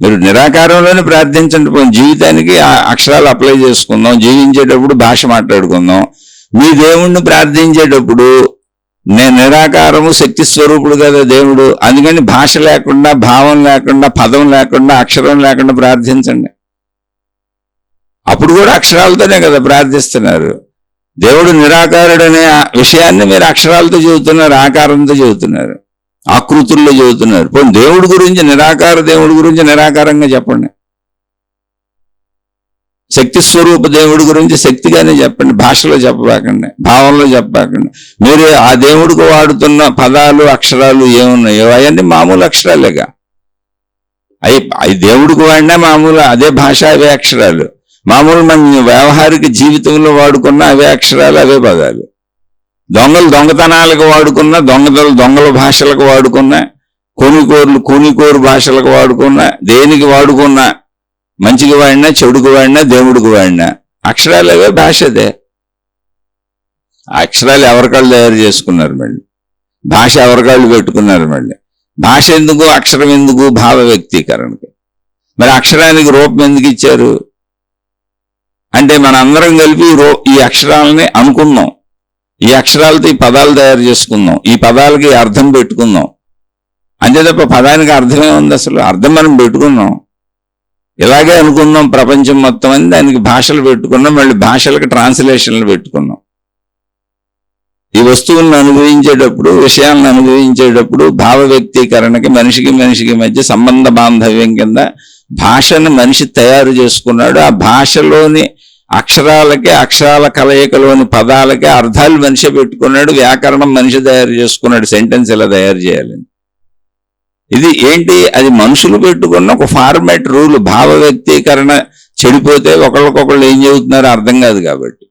మీరు నిరాకారంలోనే ప్రార్థించండి. జీవితానికి అక్షరాలు అప్లై చేసుకుందాం, జీవించేటప్పుడు భాష మాట్లాడుకుందాం. మీ దేవుణ్ణి ప్రార్థించేటప్పుడు నేను నిరాకారము, శక్తి స్వరూపుడు కదా దేవుడు. అందుకని భాష లేకుండా, భావం లేకుండా, పదం లేకుండా, అక్షరం లేకుండా ప్రార్థించండి. అప్పుడు కూడా అక్షరాలతోనే కదా ప్రార్థిస్తున్నారు. దేవుడు నిరాకారుడనే విషయాన్ని మీరు అక్షరాలతో చెబుతున్నారు, ఆకారంతో చెబుతున్నారు, ఆకృతుల్లో చెబుతున్నారు. పోనీ దేవుడి గురించి, నిరాకార దేవుడి గురించి నిరాకారంగా చెప్పండి. శక్తి స్వరూప దేవుడి గురించి శక్తిగానే చెప్పండి, భాషలో చెప్పబాకండి, భావంలో చెప్పబాకండి. మీరు ఆ దేవుడికి వాడుతున్న పదాలు, అక్షరాలు ఏమున్నాయో అవన్నీ మామూలు అక్షరాలేగా. అవి దేవుడికి వాడినా మామూలు అదే భాష, అవే అక్షరాలు. మామూలు మన వ్యవహారిక జీవితంలో వాడుకున్న అవే అక్షరాలు, అవే పదాలు. దొంగతనాలకు వాడుకున్న, దొంగల భాషలకు వాడుకున్న, కూనికోరు భాషలకు వాడుకున్న, దేనికి వాడుకున్నా, మంచికి వాడినా, చెడుకు వాడినా, దేవుడికి వాడినా అక్షరాలు అవే, భాష అదే. అక్షరాలు ఎవరికాళ్ళు తయారు చేసుకున్నారు, మళ్ళీ భాష ఎవరికాళ్ళు పెట్టుకున్నారు. మళ్ళీ భాష ఎందుకు, అక్షరం ఎందుకు? భావ వ్యక్తీకరణకు. మరి అక్షరానికి రూపం ఎందుకు ఇచ్చారు అంటే మన అందరం కలిపి ఈ అక్షరాలని అనుకున్నాం, ఈ అక్షరాలతో ఈ పదాలు తయారు చేసుకుందాం, ఈ పదాలకి అర్థం పెట్టుకుందాం. అంతే తప్ప పదానికి అర్థమే ఉంది? అసలు అర్థం మనం పెట్టుకున్నాం, ఇలాగే అనుకున్నాం ప్రపంచం మొత్తం అని. దానికి భాషలు పెట్టుకున్నాం, మళ్ళీ భాషలకు ట్రాన్స్లేషన్లు పెట్టుకున్నాం. ఈ వస్తువులను అనుభవించేటప్పుడు, విషయాలను అనుభవించేటప్పుడు భావ వ్యక్తీకరణకి మనిషికి మధ్య సంబంధ బాంధవ్యం కింద భాషను మనిషి తయారు చేసుకున్నాడు. ఆ భాషలోని అక్షరాలకి, అక్షరాల కలయికలోని పదాలకి అర్థాలు మనిషి పెట్టుకున్నాడు. వ్యాకరణం మనిషి తయారు చేసుకున్నాడు, సెంటెన్స్ ఎలా తయారు చేయాలని. ఇది ఏంటి? అది మనుషులు పెట్టుకున్న ఒక ఫార్మాట్ రూల్. భావ వ్యక్తీకరణ చెడిపోతే ఒకళ్ళకొకళ్ళు ఏం చెబుతున్నారో అర్థం కాదు కాబట్టి.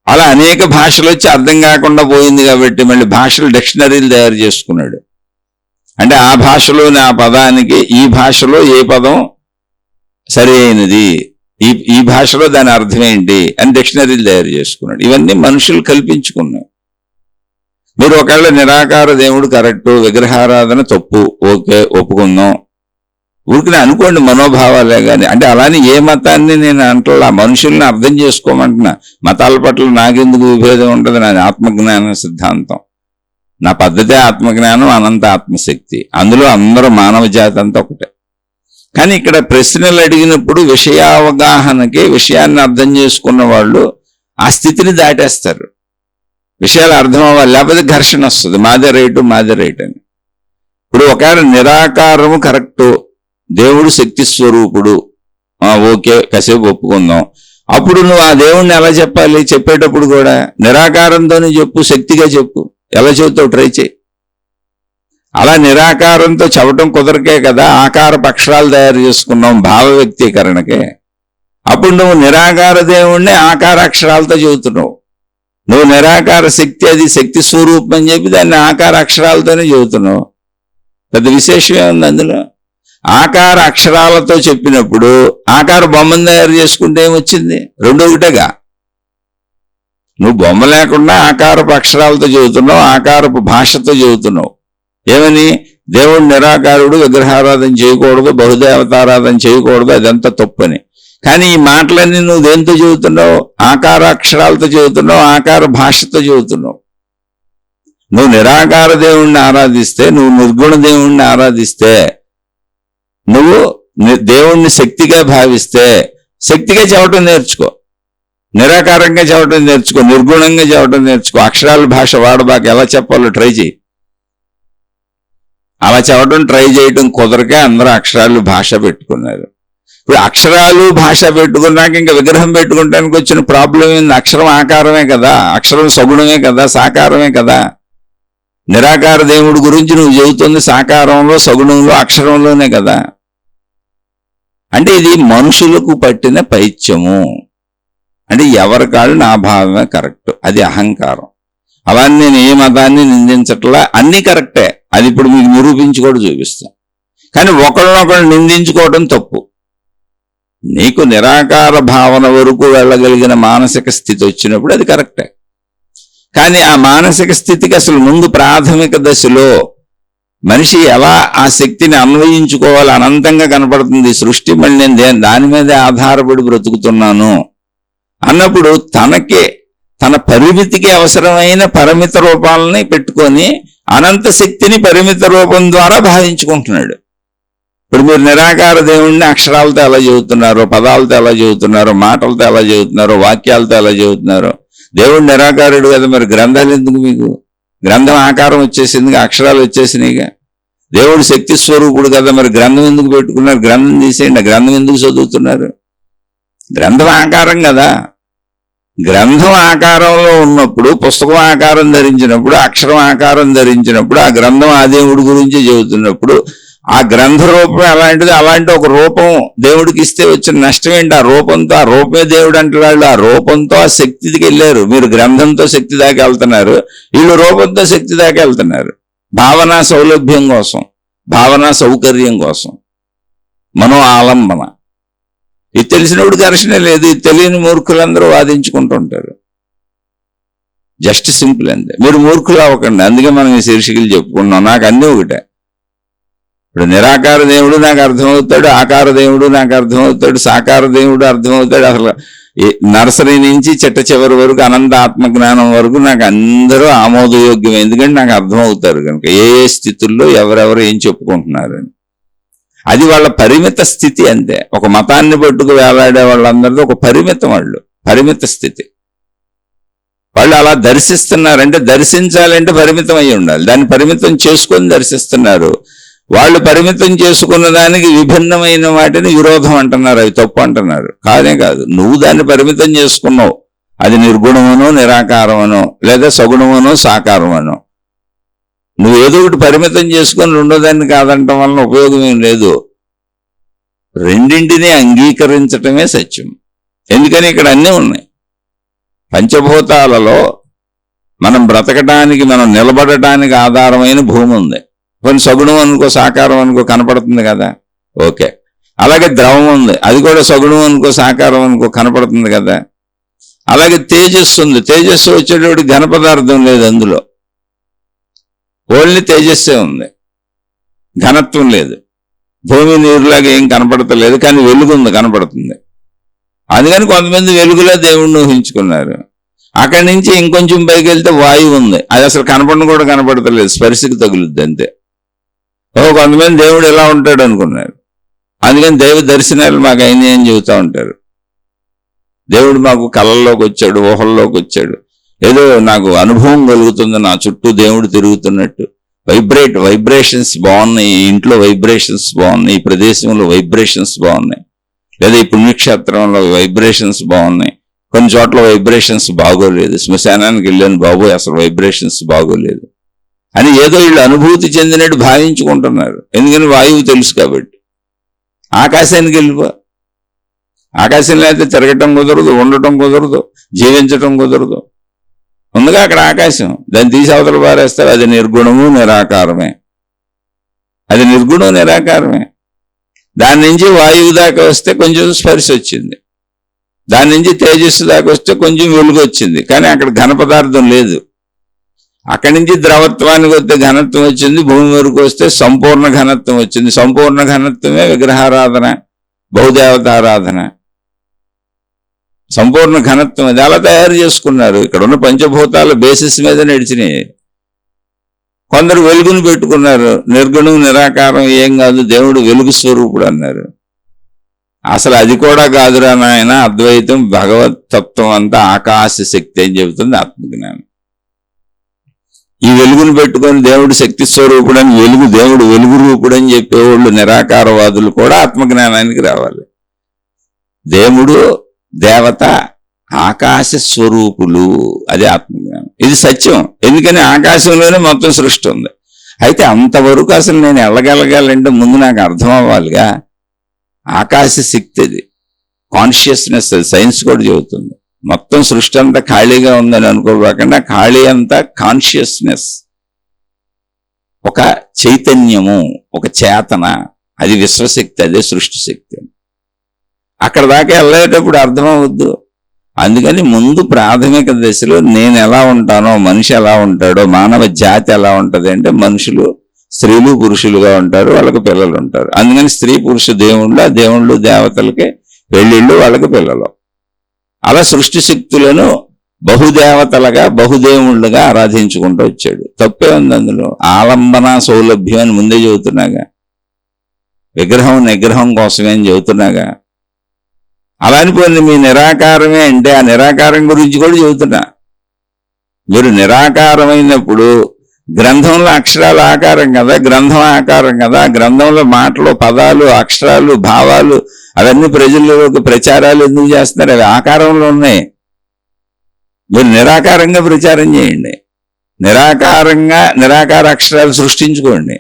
అలా అనేక భాషలు వచ్చి అర్థం కాకుండా పోయింది కాబట్టి మళ్ళీ భాషలు డిక్షనరీలు తయారు చేసుకున్నాడు. అంటే ఆ భాషలోని ఆ పదానికి ఈ భాషలో ఏ పదం సరి అయినది, ఈ భాషలో దాని అర్థం ఏంటి అని డిక్షనరీలు తయారు చేసుకున్నాడు. ఇవన్నీ మనుషులు కల్పించుకున్నాయి. మీరు ఒకవేళ నిరాకార దేవుడు కరెక్టు, విగ్రహారాధన తప్పు, ఓకే ఒప్పుకుందాం, ఊరికనే అనుకోండి, మనోభావాలే కానీ. అంటే అలానే ఏ మతాన్ని నేను అంటలా, మనుషుల్ని అర్థం చేసుకోమంటున్నా. మతాల పట్ల నాకెందుకు విభేదం ఉంటుంది? నాది ఆత్మజ్ఞాన సిద్ధాంతం, నా పద్ధతే ఆత్మజ్ఞానం, అనంత ఆత్మశక్తి. అందులో అందరూ మానవ జాతి అంతా ఒకటే. కానీ ఇక్కడ ప్రశ్నలు అడిగినప్పుడు విషయావగాహనకి, విషయాన్ని అర్థం చేసుకున్న వాళ్ళు ఆ స్థితిని దాటేస్తారు. విషయాలు అర్థం అవ్వాలి, లేకపోతే ఘర్షణ వస్తుంది, మాదే రైటు అని. ఇప్పుడు ఒకవేళ నిరాకారము కరెక్టు, దేవుడు శక్తి స్వరూపుడు ఓకే కాసేపు ఒప్పుకుందాం. అప్పుడు నువ్వు ఆ దేవుణ్ణి ఎలా చెప్పాలి? చెప్పేటప్పుడు కూడా నిరాకారంతోనే చెప్పు, శక్తిగా చెప్పు. ఎలా చెబుతావు? ట్రై చేయి. అలా నిరాకారంతో చెప్పటం కుదరకే కదా ఆకారపు అక్షరాలు తయారు చేసుకున్నాం భావ వ్యక్తీకరణకే. అప్పుడు నువ్వు నిరాకార దేవుణ్ణి ఆకార అక్షరాలతో చెబుతున్నావు. నువ్వు నిరాకార శక్తి, అది శక్తి స్వరూపం అని చెప్పి దాన్ని ఆకార అక్షరాలతోనే చెబుతున్నావు. పెద్ద విశేషమే ఉంది అందులో. ఆకార అక్షరాలతో చెప్పినప్పుడు ఆకార బొమ్మను తయారు చేసుకుంటే ఏమొచ్చింది? రెండు ఒకటేగా. నువ్వు బొమ్మ లేకుండా ఆకారపు అక్షరాలతో చెబుతున్నావు, ఆకారపు భాషతో చెబుతున్నావు. ఏమని? దేవుడు నిరాకారుడు, విగ్రహారాధన చేయకూడదు, బహుదేవతారాధన చేయకూడదు, అదంతా తప్పని. కానీ ఈ మాటలన్నీ నువ్వు దేంతో చెబుతున్నావు? ఆకార అక్షరాలతో చెబుతున్నావు, ఆకార భాషతో చెబుతున్నావు. నువ్వు నిరాకార దేవుణ్ణి ఆరాధిస్తే, నువ్వు నిర్గుణ దేవుణ్ణి ఆరాధిస్తే, నువ్వు దేవుణ్ణి శక్తిగా భావిస్తే శక్తిగా చెప్పటం నేర్చుకో, నిరాకారంగా చెప్పటం నేర్చుకో, నిర్గుణంగా చెప్పటం నేర్చుకో. అక్షరాల భాష వాడబాక, ఎలా చెప్పాలో ట్రై చేయి. అలా చెప్పడం ట్రై చేయటం కుదరకే అందరూ అక్షరాలు భాష పెట్టుకున్నారు. ఇప్పుడు అక్షరాలు భాష పెట్టుకున్నాక ఇంకా విగ్రహం పెట్టుకోవడానికి వచ్చిన ప్రాబ్లం ఏంది? అక్షరం ఆకారమే కదా, అక్షరం సగుణమే కదా, సాకారమే కదా. నిరాకార దేవుడి గురించి నువ్వు చెబుతుంది సాకారంలో, సగుణంలో, అక్షరంలోనే కదా. అంటే ఇది మనుషులకు పట్టిన పైత్యము. అంటే ఎవరి కాళ్ళు నా భావమే కరెక్ట్, అది అహంకారం. అలా నేను ఏ మతాన్ని నిందించట్లా, అన్నీ కరెక్టే. అది ఇప్పుడు మీకు నిరూపించి కూడా చూపిస్తా. కానీ ఒకళ్ళనొకళ్ళు నిందించుకోవడం తప్పు. నీకు నిరాకార భావన వరకు వెళ్ళగలిగిన మానసిక స్థితి వచ్చినప్పుడు అది కరెక్టే. కానీ ఆ మానసిక స్థితికి అసలు ముందు ప్రాథమిక దశలో మనిషి ఎలా ఆ శక్తిని అన్వయించుకోవాలి, అనంతంగా కనపడుతుంది సృష్టి, మళ్ళీ నేను దాని మీదే ఆధారపడి బ్రతుకుతున్నాను అన్నప్పుడు తనకే తన పరిమితికి అవసరమైన పరిమిత రూపాలని పెట్టుకొని అనంత శక్తిని పరిమిత రూపం ద్వారా భావించుకుంటున్నాడు. ఇప్పుడు మీరు నిరాకార దేవుణ్ణి అక్షరాలతో ఎలా చెబుతున్నారో, పదాలతో ఎలా చెబుతున్నారో, మాటలతో ఎలా చెబుతున్నారో, వాక్యాలతో ఎలా చెబుతున్నారో. దేవుడు నిరాకారుడు కదా, మరి గ్రంథాలు ఎందుకు మీకు? గ్రంథం ఆకారం వచ్చేసింది, అక్షరాలు వచ్చేసినాయిగా. దేవుడు శక్తి స్వరూపుడు కదా, మరి గ్రంథం ఎందుకు పెట్టుకున్నారు? గ్రంథం తీసేయండి. ఆ గ్రంథం ఎందుకు చదువుతున్నారు? గ్రంథం ఆకారం కదా. గ్రంథం ఆకారంలో ఉన్నప్పుడు, పుస్తకం ఆకారం ధరించినప్పుడు, అక్షరం ఆకారం ధరించినప్పుడు, ఆ గ్రంథం ఆ దేవుడి గురించి చెబుతున్నప్పుడు ఆ గ్రంథ రూపం ఎలాంటిది, అలాంటి ఒక రూపం దేవుడికి ఇస్తే వచ్చిన నష్టం ఏంటి? ఆ రూపంతో, ఆ రూపమే దేవుడు అంటున్నాడు, ఆ రూపంతో ఆ శక్తికి వెళ్ళారు. మీరు గ్రంథంతో శక్తి దాకా వెళ్తున్నారు, వీళ్ళు రూపంతో శక్తి దాకా వెళ్తున్నారు. భావనా సౌలభ్యం కోసం, భావనా సౌకర్యం కోసం, మనో ఆలంబన. ఇది తెలిసినప్పుడు ఘర్షణ లేదు, ఇది తెలియని మూర్ఖులందరూ వాదించుకుంటుంటారు. జస్ట్ సింపుల్ అంతే. మీరు మూర్ఖులు అవ్వకండి, అందుకే మనం ఈ శీర్షికలు చెప్పుకున్నాం. నాకు అన్నీ ఒకటే. ఇప్పుడు నిరాకార దేవుడు నాకు అర్థమవుతాడు, ఆకార దేవుడు నాకు అర్థమవుతాడు, సాకార దేవుడు అర్థమవుతాడు. అసలు నర్సరీ నుంచి చిట్ట చివరి వరకు అనంత ఆత్మజ్ఞానం వరకు నాకు అందరూ ఆమోదయోగ్యం. ఎందుకంటే నాకు అర్థమవుతారు కనుక ఏ ఏ స్థితుల్లో ఎవరెవరు ఏం చెప్పుకుంటున్నారని. అది వాళ్ళ పరిమిత స్థితి అంతే. ఒక మతాన్ని పట్టుకు వేలాడే వాళ్ళందరితో ఒక పరిమితం, వాళ్ళు పరిమిత స్థితి. వాళ్ళు అలా దర్శిస్తున్నారంటే, దర్శించాలంటే పరిమితం అయి ఉండాలి. దాన్ని పరిమితం చేసుకొని దర్శిస్తున్నారు. వాళ్ళు పరిమితం చేసుకున్న దానికి విభిన్నమైన వాటిని విరోధం అంటున్నారు, అవి తప్పు అంటున్నారు. కాదే కాదు, నువ్వు దాన్ని పరిమితం చేసుకున్నావు. అది నిర్గుణమనో, నిరాకారమనో, లేదా సగుణమనో, సాకారమనో. నువ్వు ఏదో ఒకటి పరిమితం చేసుకొని రెండో దాన్ని కాదంటం వలన ఉపయోగం ఏం లేదు. రెండింటినీ అంగీకరించటమే సత్యం. ఎందుకని ఇక్కడ అన్నీ ఉన్నాయి. పంచభూతాలలో మనం బ్రతకటానికి, మనం నిలబడటానికి ఆధారమైన భూమి ఉంది. కొన్ని సగుణం అనుకో, సాకారం అనుకో, కనపడుతుంది కదా, ఓకే. అలాగే ద్రవం ఉంది, అది కూడా సగుణం అనుకో, సాకారం అనుకో, కనపడుతుంది కదా. అలాగే తేజస్సు ఉంది, తేజస్సు వచ్చేటప్పుడు ఘన పదార్థం లేదు, అందులో ఓన్లీ తేజస్సే ఉంది, ఘనత్వం లేదు. భూమి నీరులాగా ఏం కనపడతలేదు, కానీ వెలుగు ఉంది, కనపడుతుంది. అందుకని కొంతమంది వెలుగులో దేవుణ్ణి ఊహించుకున్నారు. అక్కడి నుంచి ఇంకొంచెం పైకి వెళ్తే వాయువు ఉంది, అది అసలు కనపడను కూడా కనపడతలేదు, స్పర్శకి తగులుద్ది అంతే. కొంతమంది దేవుడు ఎలా ఉంటాడు అనుకున్నారు. అందుకని దైవ దర్శనాలు మాకు అయినాయి అని చెబుతూ ఉంటారు. దేవుడు మాకు కళల్లోకి వచ్చాడు, ఊహల్లోకి వచ్చాడు, ఏదో నాకు అనుభవం కలుగుతుంది, నా చుట్టూ దేవుడు తిరుగుతున్నట్టు. వైబ్రేషన్స్ బాగున్నాయి, ఈ ఇంట్లో వైబ్రేషన్స్ బాగున్నాయి, ఈ ప్రదేశంలో వైబ్రేషన్స్ బాగున్నాయి. లేదా ఈ పుణ్యక్షేత్రంలో వైబ్రేషన్స్ బాగున్నాయి, కొన్ని చోట్ల వైబ్రేషన్స్ బాగోలేదు, శ్మశానానికి వెళ్ళాను బాబు అసలు వైబ్రేషన్స్ బాగోలేదు అని ఏదో వీళ్ళు అనుభూతి చెందినట్టు భావించుకుంటున్నారు. ఎందుకని వాయువు తెలుసు కాబట్టి. ఆకాశానికి వెళ్ళిపో, ఆకాశంలో అయితే తిరగటం కుదరదు, ఉండటం కుదరదు, జీవించటం కుదరదు. ముందుగా అక్కడ ఆకాశం, దాన్ని తీసి అవతల పారేస్తారు. అది నిర్గుణము నిరాకారమే, అది నిర్గుణం నిరాకారమే. దాని నుంచి వాయువు దాకా వస్తే కొంచెం స్పర్శ వచ్చింది, దాని నుంచి తేజస్సు దాకా వస్తే కొంచెం వెలుగు వచ్చింది, కానీ అక్కడ ఘన పదార్థం లేదు. అక్కడి నుంచి ద్రవత్వానికి వస్తే ఘనత్వం వచ్చింది, భూమి వరకు వస్తే సంపూర్ణ ఘనత్వం వచ్చింది. సంపూర్ణ ఘనత్వమే విగ్రహారాధన, బహుదేవతారాధన. సంపూర్ణ ఘనత్వం అది అలా తయారు చేసుకున్నారు. ఇక్కడ ఉన్న పంచభూతాల బేసిస్ మీద నడిచినాయి. కొందరు వెలుగును పెట్టుకున్నారు, నిర్గుణం నిరాకారం ఏం కాదు, దేవుడు వెలుగు స్వరూపుడు అన్నారు. అసలు అది కూడా కాదురా నాయన, అద్వైతం భగవత్ తత్వం అంతా ఆకాశ శక్తి అని చెబుతుంది ఆత్మజ్ఞానం. ఈ వెలుగును పెట్టుకొని దేవుడు శక్తి స్వరూపుడు అని, దేవుడు వెలుగు రూపుడు అని చెప్పేవాళ్ళు నిరాకారవాదులు కూడా ఆత్మజ్ఞానానికి రావాలి. దేవుడు దేవత ఆకాశ స్వరూపులు, అదే ఆత్మజ్ఞానం. ఇది సత్యం. ఎందుకని ఆకాశంలోనే మొత్తం సృష్టి ఉంది. అయితే అంతవరకు అసలు నేను వెళ్ళగలగాలంటే ముందు నాకు అర్థం అవ్వాలిగా. ఆకాశ శక్తి అది, కాన్షియస్నెస్, అది సైన్స్ కూడా చెబుతుంది. మొత్తం సృష్టి అంతా ఖాళీగా ఉందని అనుకోకుండా ఖాళీ అంతా కాన్షియస్నెస్, ఒక చైతన్యము, ఒక చేతన, అది విశ్వశక్తి, అదే సృష్టి శక్తి. అక్కడ దాకా వెళ్ళేటప్పుడు అర్థమవద్దు. అందుకని ముందు ప్రాథమిక దశలో నేను ఎలా ఉంటానో, మనిషి ఎలా ఉంటాడో, మానవ జాతి ఎలా ఉంటుంది అంటే, మనుషులు స్త్రీలు పురుషులుగా ఉంటారు, వాళ్ళకి పిల్లలు ఉంటారు. అందుకని స్త్రీ పురుష దేవుళ్ళు, దేవుళ్ళు దేవతలకి పెళ్ళిళ్ళు, వాళ్ళకి పిల్లలు. అలా సృష్టి శక్తులను బహుదేవతలుగా బహుదేవుళ్ళుగా ఆరాధించుకుంటూ వచ్చాడు. తప్పే ఉంది అందులో. ఆలంబన సౌలభ్యం అని ముందే చెబుతున్నాగా, విగ్రహం నిగ్రహం కోసమే అని చెబుతున్నాగా. అలా అనిపోయింది మీ నిరాకారమే అంటే ఆ నిరాకారం గురించి కూడా చెబుతున్నా. మీరు నిరాకారమైనప్పుడు గ్రంథంలో అక్షరాలు ఆకారం కదా, గ్రంథం ఆకారం కదా, గ్రంథంలో మాటలు, పదాలు, అక్షరాలు, భావాలు అవన్నీ ప్రజల్లోకి ప్రచారాలు ఎందుకు చేస్తున్నారు? అవి ఆకారంలో ఉన్నాయి. మీరు నిరాకారంగా ప్రచారం చేయండి, నిరాకార అక్షరాలు సృష్టించుకోండి.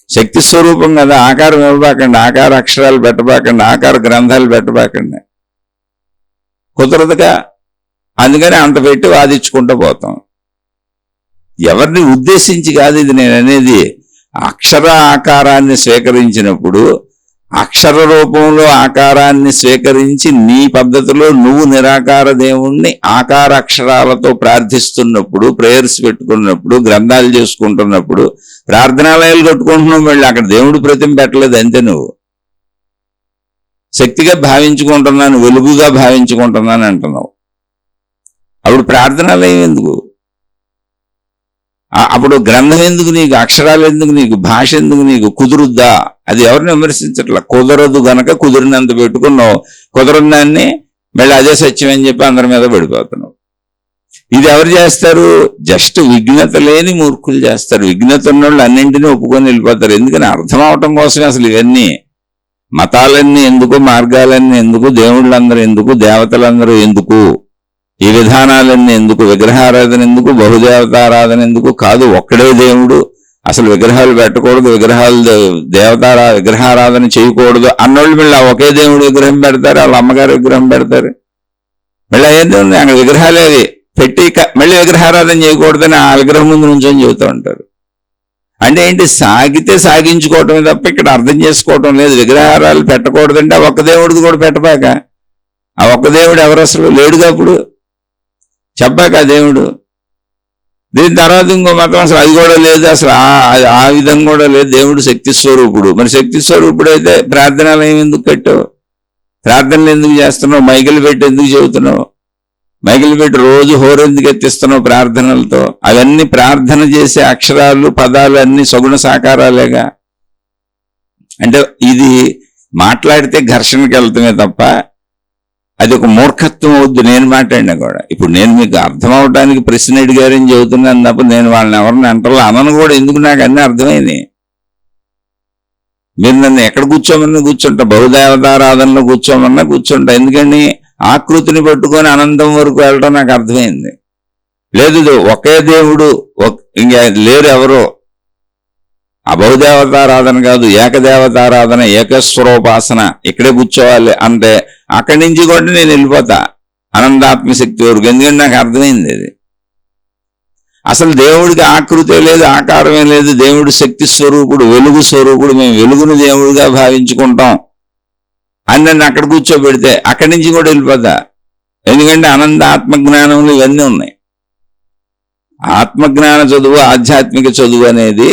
శక్తి స్వరూపం కదా, ఆకారం ఇవ్వబాకండి, ఆకార అక్షరాలు పెట్టబాకండి, ఆకార గ్రంథాలు పెట్టబాకండి. కుదరదుగా. అందుకని అంత పెట్టి వాదించుకుంటూ పోతాం. ఎవరిని ఉద్దేశించి కాదు ఇది నేను అనేది. అక్షర ఆకారాన్ని స్వీకరించినప్పుడు, అక్షర రూపంలో ఆకారాన్ని స్వీకరించి నీ పద్ధతిలో నువ్వు నిరాకార దేవుణ్ణి ఆకార అక్షరాలతో ప్రార్థిస్తున్నప్పుడు, ప్రేయర్స్ పెట్టుకున్నప్పుడు, గ్రంథాలు చేసుకుంటున్నప్పుడు, ప్రార్థనాలయాలు కట్టుకుంటున్నావు, మళ్ళీ అక్కడ దేవుడు ప్రతిమ పెట్టలేదు అంతే. నువ్వు శక్తిగా భావించుకుంటున్నాను, వెలుగుగా భావించుకుంటున్నాను అంటున్నావు. అప్పుడు ప్రార్థనాలయం ఎందుకు? అప్పుడు గ్రంథం ఎందుకు నీకు? అక్షరాలు ఎందుకు నీకు? భాష ఎందుకు నీకు? కుదురుద్దా? అది ఎవరిని విమర్శించట్లా. కుదరదు గనక కుదిరినంత పెట్టుకున్నావు, కుదరని దాన్ని మళ్ళీ అదే సత్యం అని చెప్పి అందరి మీద పడిపోతున్నావు. ఇది ఎవరు చేస్తారు? జస్ట్ విఘ్నత లేని మూర్ఖులు చేస్తారు. విఘ్నత ఉన్న వాళ్ళు అన్నింటినీ ఒప్పుకొని వెళ్ళిపోతారు. ఎందుకని? అర్థం అవటం కోసమే అసలు ఇవన్నీ. మతాలన్నీ ఎందుకు, మార్గాలన్నీ ఎందుకు, దేవుళ్ళందరూ ఎందుకు, దేవతలందరూ ఎందుకు, ఈ విధానాలన్నీ ఎందుకు, విగ్రహారాధన ఎందుకు, బహుదేవతారాధన ఎందుకు? కాదు, ఒక్కడే దేవుడు, అసలు విగ్రహాలు పెట్టకూడదు, విగ్రహారాధన చేయకూడదు అన్నోళ్ళు మళ్ళీ ఒకే దేవుడు విగ్రహం పెడతారు, వాళ్ళ అమ్మగారు విగ్రహం పెడతారు. మళ్ళీ ఏంటి ఉంది అక్కడ విగ్రహాలే అవి పెట్టి మళ్ళీ విగ్రహారాధన చేయకూడదని ఆ విగ్రహం ముందు నుంచొని చెబుతూ ఉంటారు. అంటే ఏంటి? సాగితే సాగించుకోవటమే తప్ప ఇక్కడ అర్థం చేసుకోవటం లేదు. విగ్రహారాలు పెట్టకూడదంటే ఆ ఒక్క దేవుడిది కూడా పెట్టబాక. ఆ ఒక్క దేవుడు ఎవరు అసలు లేడుగా అప్పుడు చెప్పాక ఆ దేవుడు. దీని తర్వాత ఇంకో మతం అసలు అది కూడా లేదు, అసలు ఆ విధంగా కూడా లేదు. దేవుడు శక్తి స్వరూపుడు. మరి శక్తి స్వరూపుడు అయితే ప్రార్థనలు ఎందుకు కట్టావు? ప్రార్థనలు ఎందుకు చేస్తున్నావు? మైకులు పెట్టి ఎందుకు చెబుతున్నావు? మైకులు పెట్టి రోజు హోరెందుకు ఎత్తిస్తున్నావు ప్రార్థనలతో? అవన్నీ ప్రార్థన చేసే అక్షరాలు, పదాలు అన్ని సగుణ సాకారాలేగా. అంటే ఇది మాట్లాడితే ఘర్షణకి వెళ్తామే తప్ప అది ఒక మూర్ఖత్వం అవుద్దు. నేను మాట్లాడినా కూడా ఇప్పుడు నేను మీకు అర్థం అవడానికి ప్రశ్న అడిగారని చెబుతున్నాను తప్ప నేను వాళ్ళని ఎవరిని అంటారో అనను కూడా. ఎందుకు? నాకు అన్నీ అర్థమైంది. మీరు నన్ను ఎక్కడ కూర్చోమన్నా కూర్చుంటా, బహుదేవతారాధనలో కూర్చోమన్నా కూర్చుంటా. ఎందుకని ఆకృతిని పట్టుకొని అనంతం వరకు వెళ్ళడం నాకు అర్థమైంది. లేదు ఒకే దేవుడు, ఇంకా లేరు ఎవరో. ఆ బహుదేవతారాధన కాదు, ఏకదేవతారాధన, ఏకస్వరూపాసన, ఇక్కడే కూర్చోవాలి అంటే అక్కడి నుంచి కూడా నేను వెళ్ళిపోతా అనంతాత్మశక్తి వరకు. ఎందుకంటే నాకు అర్థమైంది అది. అసలు దేవుడికి ఆకృతే లేదు, ఆకారమే లేదు. దేవుడు శక్తి స్వరూపుడు, వెలుగు స్వరూపుడు. మేము వెలుగును దేవుడిగా భావించుకుంటాం అని నన్ను అక్కడ కూర్చోబెడితే అక్కడి నుంచి కూడా వెళ్ళిపోతా. ఎందుకంటే అనంత ఆత్మజ్ఞానములు ఇవన్నీ ఉన్నాయి. ఆత్మజ్ఞాన చదువు, ఆధ్యాత్మిక చదువు అనేది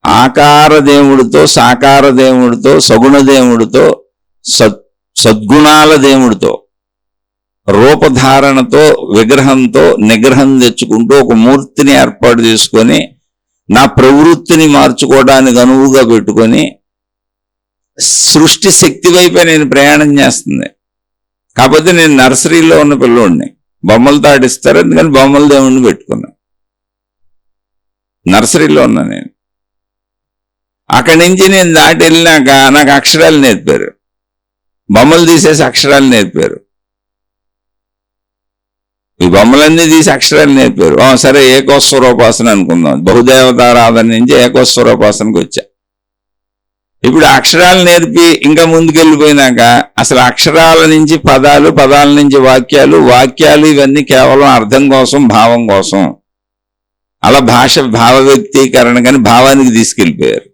ఆకార దేవుడితో, సాకార దేవుడితో, సగుణ దేవుడితో, సద్గుణాల దేవుడితో, రూపధారణతో, విగ్రహంతో నిగ్రహం తెచ్చుకుంటూ ఒక మూర్తిని ఏర్పాటు చేసుకొని నా ప్రవృత్తిని మార్చుకోవడానికి అనువుగా పెట్టుకొని సృష్టి శక్తి వైపే నేను ప్రయాణం చేస్తుంది. కాకపోతే నేను నర్సరీలో ఉన్న పిల్లోడిని, బొమ్మలతో ఆడిస్తారు, అందుకని బొమ్మల దేవుడిని పెట్టుకున్నా. నర్సరీలో ఉన్నా నేను. అక్కడి నుంచి నేను దాటి వెళ్ళినాక నాకు అక్షరాలు నేర్పారు, బొమ్మలు తీసేసి అక్షరాలు నేర్పారు. ఈ బొమ్మలన్నీ తీసి అక్షరాలు నేర్పారు. సరే ఏకోస్వరూపాసన అనుకుందాం. బహుదేవతారాధన నుంచి ఏకోస్వరూపాసనకు వచ్చా. ఇప్పుడు అక్షరాలు నేర్పి ఇంకా ముందుకెళ్ళిపోయినాక అసలు అక్షరాల నుంచి పదాలు, పదాల నుంచి వాక్యాలు, వాక్యాలు ఇవన్నీ కేవలం అర్థం కోసం, భావం కోసం. అలా భాష భావ వ్యక్తీకరణ కానీ భావానికి తీసుకెళ్ళిపోయారు.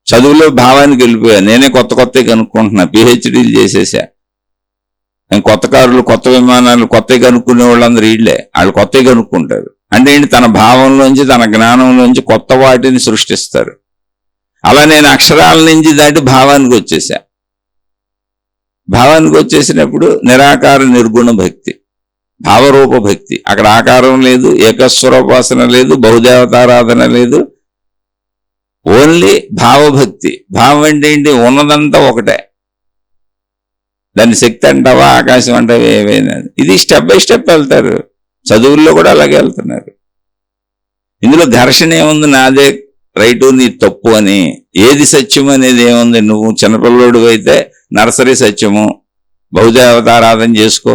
చదువులో భావానికి వెళ్ళిపోయాను. నేనే కొత్త కొత్తవి కనుక్కుంటున్నా, పిహెచ్డీలు చేసేసా. కొత్త కారులు, కొత్త విమానాలు, కొత్తవి కనుక్కునే వాళ్ళందరూ వీళ్ళే. వాళ్ళు కొత్తవి కనుక్కుంటారు. అంటే ఏంటి, తన భావంలోంచి, తన జ్ఞానంలోంచి కొత్త వాటిని సృష్టిస్తారు. అలా నేను అక్షరాల నుంచి దాటి భావానికి వచ్చేసా. భావానికి వచ్చేసినప్పుడు నిరాకార నిర్గుణ భక్తి, భావరూప భక్తి. అక్కడ ఆకారం లేదు, ఏకస్వరూపాసన లేదు, బహుదేవతారాధన లేదు, ఓన్లీ భావభక్తి. భావం అంటే ఏంటి, ఉన్నదంతా ఒకటే. దాన్ని శక్తి అంటావా, ఆకాశం అంటావా, ఏవైనా. ఇది స్టెప్ బై స్టెప్ వెళ్తారు. చదువుల్లో కూడా అలాగే వెళ్తున్నారు. ఇందులో ఘర్షణ ఏముంది, నాదే రైటు నీ తప్పు అని. ఏది సత్యం అనేది ఏముంది. నువ్వు చిన్నపిల్లడు అయితే నర్సరీ సత్యము, బహుదేవతారాధన చేసుకో.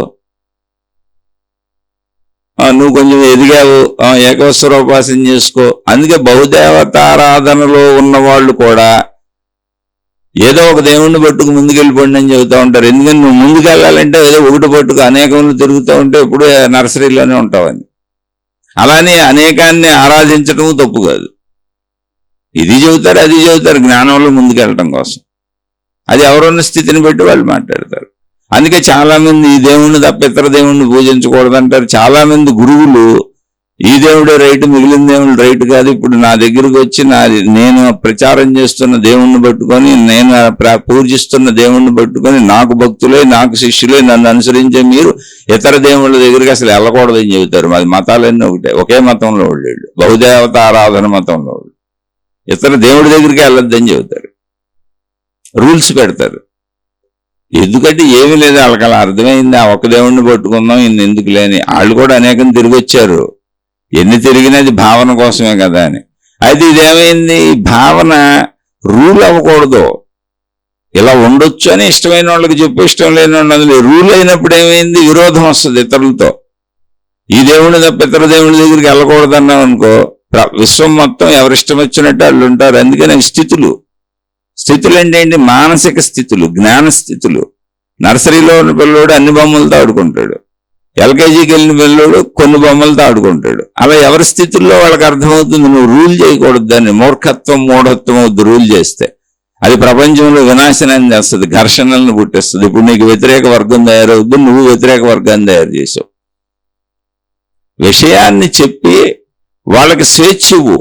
నువ్వు కొంచెం ఎదిగావు, ఏకస్వరూపాసన చేసుకో. అందుకే బహుదేవతారాధనలో ఉన్నవాళ్ళు కూడా ఏదో ఒక దేవుణ్ణి పట్టుకు ముందుకెళ్ళిపోండి అని చెబుతూ ఉంటారు. ఎందుకని నువ్వు ముందుకెళ్ళాలంటే ఏదో ఒకటి పట్టుకు అనేకంలో తిరుగుతూ ఉంటే ఎప్పుడు నర్సరీలోనే ఉంటావని. అలానే అనేకాన్ని ఆరాధించడం తప్పు కాదు. ఇది చెబుతారు, అది చెబుతారు, జ్ఞానంలో ముందుకెళ్ళటం కోసం. అది ఎవరున్న స్థితిని బట్టి వాళ్ళు మాట్లాడతారు. అందుకే చాలా మంది ఈ దేవుణ్ణి తప్ప ఇతర దేవుణ్ణి పూజించకూడదంటారు. చాలా మంది గురువులు ఈ దేవుడే రైట్, మిగిలిన దేవుడు రైట్ కాదు. ఇప్పుడు నా దగ్గరకు వచ్చి నేను ప్రచారం చేస్తున్న దేవుణ్ణి పట్టుకొని, నేను పూజిస్తున్న దేవుణ్ణి పట్టుకొని, నాకు భక్తులే, నాకు శిష్యులే, నన్ను అనుసరించే మీరు ఇతర దేవుళ్ళ దగ్గరికి అసలు వెళ్ళకూడదని చెబుతారు. మాది మతాలన్నీ ఒకటే, ఒకే మతంలో వాళ్ళు, బహుదేవత ఆరాధన మతంలో వాళ్ళు. ఇతర దేవుడి దగ్గరికి వెళ్ళొద్దని చెబుతారు, రూల్స్ పెడతారు. ఎందుకంటే ఏమీ లేదు, వాళ్ళకి అలా అర్థమైంది. ఆ ఒక్క దేవుడిని పట్టుకుందాం, ఇన్ని ఎందుకు లేని. వాళ్ళు కూడా అనేకం తిరిగి వచ్చారు. ఎన్ని తిరిగినది భావన కోసమే కదా అని. అయితే ఇదేమైంది, భావన రూల్ అవ్వకూడదు. ఇలా ఉండొచ్చు అని ఇష్టమైన వాళ్ళకి చెప్పు, ఇష్టం లేని వాళ్ళు రూల్ అయినప్పుడు ఏమైంది, విరోధం వస్తుంది ఇతరులతో. ఈ దేవుడిని తప్ప ఇతర దేవుడి దగ్గరికి వెళ్ళకూడదు అన్నాం అనుకో, విశ్వం మొత్తం ఎవరిష్టం వచ్చినట్టు వాళ్ళు ఉంటారు. అందుకని స్థితులు అంటే ఏంటి, మానసిక స్థితులు, జ్ఞాన స్థితులు. నర్సరీలో ఉన్న పిల్లోడు అన్ని బొమ్మలతో ఆడుకుంటాడు, ఎల్కేజీకి వెళ్ళిన పిల్లోడు కొన్ని బొమ్మలతో ఆడుకుంటాడు. అలా ఎవరి స్థితుల్లో వాళ్ళకి అర్థమవుతుంది. నువ్వు రూల్ చేయకూడదు దాన్ని. మూర్ఖత్వం, మూఢత్వం అవుద్ది రూల్ చేస్తే. అది ప్రపంచంలో వినాశనాన్ని చేస్తుంది, ఘర్షణలను పుట్టిస్తుంది. ఇప్పుడు నీకు వ్యతిరేక వర్గం తయారవుద్ది, నువ్వు వ్యతిరేక వర్గాన్ని తయారు చేసావు. విషయాన్ని చెప్పి వాళ్ళకి స్వేచ్ఛ ఇవ్వు.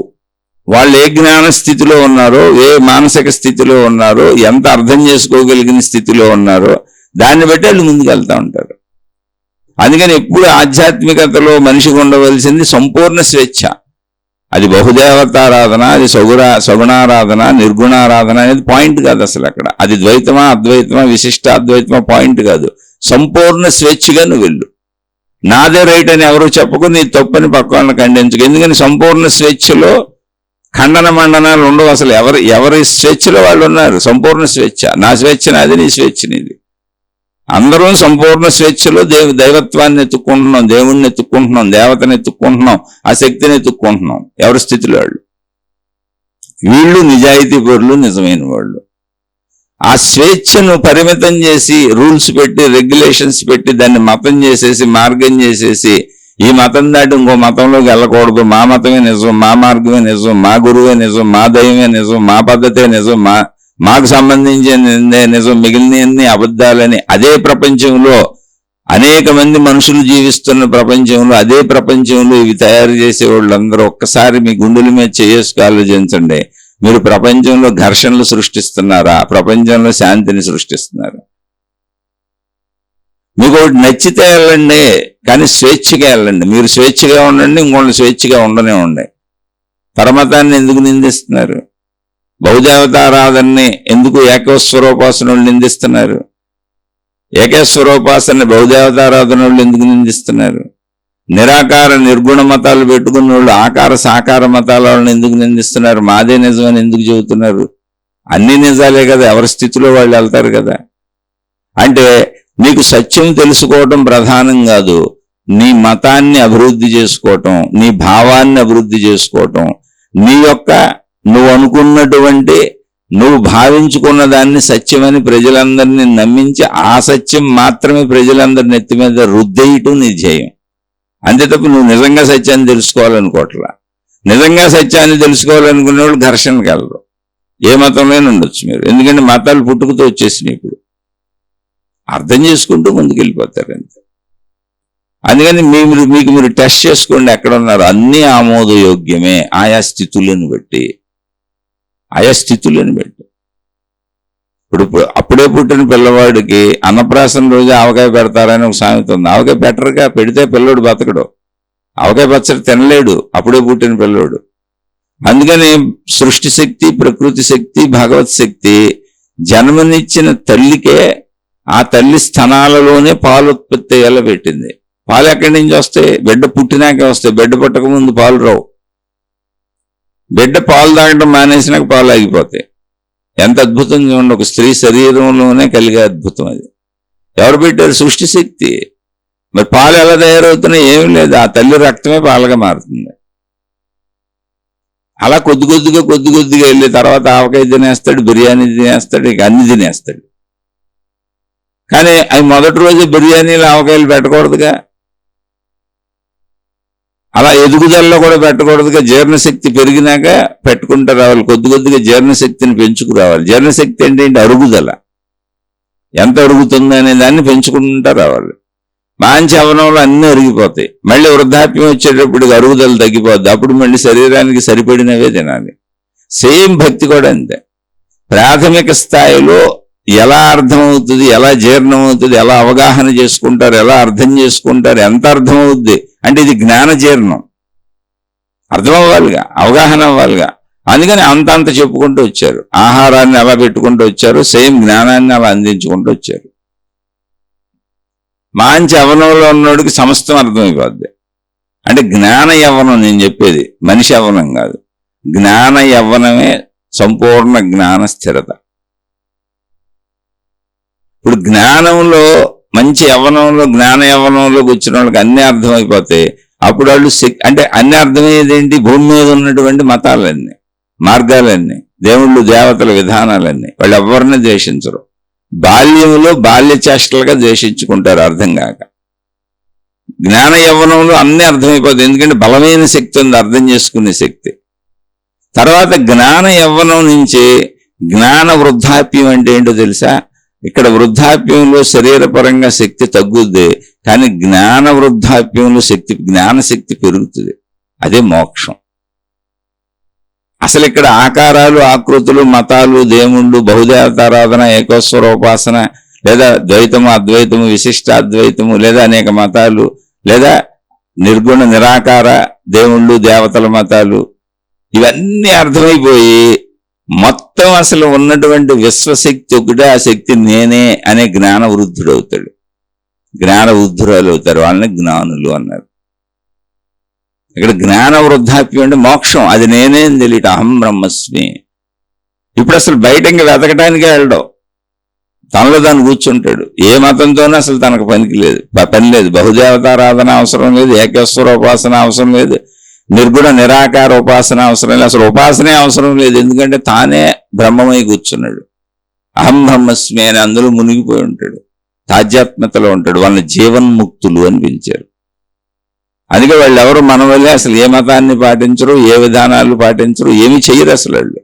వాళ్ళు ఏ జ్ఞాన స్థితిలో ఉన్నారో, ఏ మానసిక స్థితిలో ఉన్నారో, ఎంత అర్థం చేసుకోగలిగిన స్థితిలో ఉన్నారో దాన్ని బట్టి వాళ్ళు ముందుకు వెళ్తూ ఉంటారు. అందుకని ఎప్పుడు ఆధ్యాత్మికతలో మనిషికి ఉండవలసింది సంపూర్ణ స్వేచ్ఛ. అది బహుదేవతారాధన, అది సగుణారాధన, నిర్గుణారాధన అనేది పాయింట్ కాదు అసలు అక్కడ. అది ద్వైతమా, అద్వైతమా, విశిష్టాద్వైతమా పాయింట్ కాదు. సంపూర్ణ స్వేచ్ఛగా నువ్వు వెళ్ళు. నాదే రైట్ అని ఎవరు చెప్పుకుని నీ తప్పని పక్క వాళ్ళని ఖండించు. ఎందుకని సంపూర్ణ స్వేచ్ఛలో ఖండన మండనాలు ఉండవు అసలు. ఎవరి స్వేచ్ఛలో వాళ్ళు ఉన్నారు. సంపూర్ణ స్వేచ్ఛ. నా స్వేచ్ఛ నాది, నీ స్వేచ్ఛ నీది. అందరం సంపూర్ణ స్వేచ్ఛలో దైవత్వాన్ని ఎత్తుక్కుంటున్నాం, దేవుణ్ణి ఎత్తుక్కుంటున్నాం, దేవతని ఎత్తుక్కుంటున్నాం, ఆ శక్తిని ఎత్తుక్కుంటున్నాం. ఎవరి స్థితిలో వాళ్ళు. వీళ్ళు నిజాయితీ పరులు, నిజమైన వాళ్ళు. ఆ స్వేచ్ఛను పరిమితం చేసి రూల్స్ పెట్టి, రెగ్యులేషన్స్ పెట్టి, దాన్ని మతం చేసేసి, మార్గం చేసేసి, ఈ మతం దాటి ఇంకో మతంలోకి వెళ్ళకూడదు, మా మతమే నిజం, మా మార్గమే నిజం, మా గురువే నిజం, మా దైవమే నిజం, మా పద్ధతే నిజం, మాకు సంబంధించిన నిజం, మిగిలినన్ని అబద్ధాలని, అదే ప్రపంచంలో అనేక మంది మనుషులు జీవిస్తున్న ప్రపంచంలో, అదే ప్రపంచంలో ఇవి తయారు చేసే వాళ్ళందరూ ఒక్కసారి మీ గుండెల మీద చేసుకు ఆలోచించండి. మీరు ప్రపంచంలో ఘర్షణలు సృష్టిస్తున్నారా? ప్రపంచంలో శాంతిని సృష్టిస్తున్నారా? మీకు ఒకటి నచ్చితే వెళ్ళండి, కానీ స్వేచ్ఛగా వెళ్ళండి. మీరు స్వేచ్ఛగా ఉండండి, ఇంకోళ్ళు స్వేచ్ఛగా ఉండనే ఉండే. పరమతాన్ని ఎందుకు నిందిస్తున్నారు? బహుదేవతారాధనని ఎందుకు ఏకస్వరూపాసన నిందిస్తున్నారు? ఏకేశ్వరోపాసన బహుదేవతారాధన వాళ్ళు ఎందుకు నిందిస్తున్నారు? నిరాకార నిర్గుణ మతాలు పెట్టుకున్న వాళ్ళు ఆకార సాకార మతాల వాళ్ళని ఎందుకు నిందిస్తున్నారు? మాదే నిజమని ఎందుకు చెబుతున్నారు? అన్ని నిజాలే కదా, ఎవరి స్థితిలో వాళ్ళు వెళ్తారు కదా. అంటే నీకు సత్యం తెలుసుకోవటం ప్రధానం కాదు, నీ మతాన్ని అభివృద్ధి చేసుకోవటం, నీ భావాన్ని అభివృద్ధి చేసుకోవటం, నీ యొక్క నువ్వు అనుకున్నటువంటి, నువ్వు భావించుకున్న దాన్ని సత్యమని ప్రజలందరినీ నమ్మించి ఆ సత్యం మాత్రమే ప్రజలందరిని ఎత్తి మీద రుద్దేయటం నీ ధ్యేయం. అంతే తప్ప నువ్వు నిజంగా సత్యాన్ని తెలుసుకోవాలనుకోవట్లా. నిజంగా సత్యాన్ని తెలుసుకోవాలనుకునే వాళ్ళు ఘర్షణకు వెళ్ళరు. ఏ మతంలోనే ఉండొచ్చు మీరు, ఎందుకంటే మతాలు పుట్టుకతో వచ్చేసినాయి. ఇప్పుడు అర్థం చేసుకుంటూ ముందుకెళ్ళిపోతారు అంతే. అందుకని మీకు మీరు టెస్ట్ చేసుకోండి ఎక్కడ ఉన్నారు. అన్నీ ఆమోదయోగ్యమే ఆయా స్థితులను బట్టి. ఇప్పుడు అప్పుడే పుట్టిన పిల్లవాడికి అన్నప్రాసన రోజు ఆవకాయ పెడతారని ఒక సామెత ఉంది. ఆవకాయ పెట్టరుగా, పెడితే పిల్లోడు బతకడు. ఆవకాయ పచ్చడి తినలేడు అప్పుడే పుట్టిన పిల్లోడు. అందుకని సృష్టి శక్తి, ప్రకృతి శక్తి, భగవత్ శక్తి జన్మనిచ్చిన తల్లికే ఆ తల్లి స్థనాలలోనే పాలు ఉత్పత్తి అయ్యేలా పెట్టింది. పాలు ఎక్కడి నుంచి వస్తాయి? బిడ్డ పుట్టినాకే వస్తాయి. బిడ్డ పుట్టక ముందు పాలు రావు. బిడ్డ పాలు తాగడం మానేసినాక పాలు ఆగిపోతాయి. ఎంత అద్భుతం చూడండి. ఒక స్త్రీ శరీరంలోనే కలిగే అద్భుతం అది. ఎవరు పెట్టారు? సృష్టి శక్తి. మరి పాలు ఎలా తయారవుతున్నాయి? ఏమీ లేదు, ఆ తల్లి రక్తమే పాలుగా మారుతుంది. అలా కొద్ది కొద్దిగా వెళ్ళి తర్వాత ఆవకాయ తినేస్తాడు, బిర్యానీ తినేస్తాడు, ఇక అన్ని తినేస్తాడు. కానీ అవి మొదటి రోజు బిర్యానీలు ఆవకాయలు పెట్టకూడదుగా. అలా ఎదుగుదలలో కూడా పెట్టకూడదుగా. జీర్ణశక్తి పెరిగినాక పెట్టుకుంటూ రావాలి. కొద్దిగా జీర్ణశక్తిని పెంచుకురావాలి. జీర్ణశక్తి ఏంటంటే అరుగుదల. ఎంత అరుగుతుంది అనే దాన్ని పెంచుకుంటూ రావాలి. మంచి అవనంలో అన్నీ అరిగిపోతాయి. మళ్ళీ వృద్ధాప్యం వచ్చేటప్పటికి అరుగుదల తగ్గిపోద్ది. అప్పుడు మళ్ళీ శరీరానికి సరిపడినవే తినాలి. సేమ్ భక్తి కూడా అంతే. ప్రాథమిక స్థాయిలో ఎలా అర్థమవుతుంది, ఎలా జీర్ణమవుతుంది, ఎలా అవగాహన చేసుకుంటారు, ఎలా అర్థం చేసుకుంటారు, ఎంత అర్థమవుద్ది అంటే ఇది జ్ఞాన జీర్ణం. అర్థమవ్వాలిగా, అవగాహన అవ్వాలిగా. అందుకని అంత చెప్పుకుంటూ వచ్చారు. ఆహారాన్ని అలా పెట్టుకుంటూ వచ్చారు, సేమ్ జ్ఞానాన్ని అలా అందించుకుంటూ వచ్చారు. మంచి యవ్వనంలో ఉన్నోడికి సమస్తం అర్థమైపోద్ది. అంటే జ్ఞాన యవ్వనం నేను చెప్పేది, మనిషి యవ్వనం కాదు. జ్ఞాన యవ్వనమే సంపూర్ణ జ్ఞాన స్థిరత. ఇప్పుడు జ్ఞానంలో మంచి యవ్వనంలో, జ్ఞాన యవ్వనంలోకి వచ్చిన వాళ్ళకి అన్నీ అర్థమైపోతాయి. అప్పుడు వాళ్ళు అంటే అన్ని అర్థమయ్యేది ఏంటి? భూమి మీద ఉన్నటువంటి మతాలన్నీ, మార్గాలన్నీ, దేవుళ్ళు దేవతల విధానాలన్నీ. వాళ్ళు ఎవరిని ద్వేషించరు. బాల్యంలో బాల్య చేష్టలుగా ద్వేషించుకుంటారు అర్థం కాక. జ్ఞాన యవ్వనంలో అన్నీ అర్థమైపోతాయి. ఎందుకంటే బలమైన శక్తి ఉంది, అర్థం చేసుకునే శక్తి. తర్వాత జ్ఞాన యవ్వనం నుంచి జ్ఞాన వృద్ధాప్యం అంటే ఏంటో తెలుసా? ఇక్కడ వృద్ధాప్యంలో శరీరపరంగా శక్తి తగ్గుద్ది, కానీ జ్ఞాన వృద్ధాప్యంలో జ్ఞానశక్తి పెరుగుతుంది. అదే మోక్షం. అసలు ఇక్కడ ఆకారాలు, ఆకృతులు, మతాలు, దేవుళ్ళు, బహుదేవతారాధన, ఏకోస్వరోపాసన, లేదా ద్వైతము, అద్వైతము, విశిష్టాద్వైతము, లేదా అనేక మతాలు, లేదా నిర్గుణ నిరాకార దేవుళ్ళు, దేవతల మతాలు, ఇవన్నీ అర్థమైపోయి మొత్తం అసలు ఉన్నటువంటి విశ్వశక్తి ఒకటే, ఆ శక్తి నేనే అనే జ్ఞాన వృద్ధుడు అవుతాడు. జ్ఞాన వృద్ధురాలు అవుతారు. వాళ్ళని జ్ఞానులు అన్నారు. ఇక్కడ జ్ఞాన వృద్ధాప్యం అంటే మోక్షం, అది నేనే అని తెలియట, అహం బ్రహ్మస్మి. ఇప్పుడు అసలు బయట ఇంకా వెతకటానికే వెళ్ళడం, తనలో తాను కూర్చుంటాడు. ఏ మతంతోనూ అసలు తనకు పని లేదు. బహుదేవతారాధన అవసరం లేదు, ఏకేశ్వర ఉపాసన అవసరం లేదు, నిర్గుణ నిరాకార ఉపాసన అవసరం లేదు, అసలు ఉపాసనే అవసరం లేదు. ఎందుకంటే తానే బ్రహ్మమై కూర్చున్నాడు. అహం బ్రహ్మస్మి అని అందులో మునిగిపోయి ఉంటాడు, తాధ్యాత్మతలో ఉంటాడు. వాళ్ళని జీవన్ముక్తులు అని పిలిచారు. అందుకే వాళ్ళు ఎవరు మన వల్లే అసలు ఏ మతాన్ని పాటించరు, ఏ విధానాలు పాటించరు, ఏమి చెయ్యరు అసలు వాళ్ళు.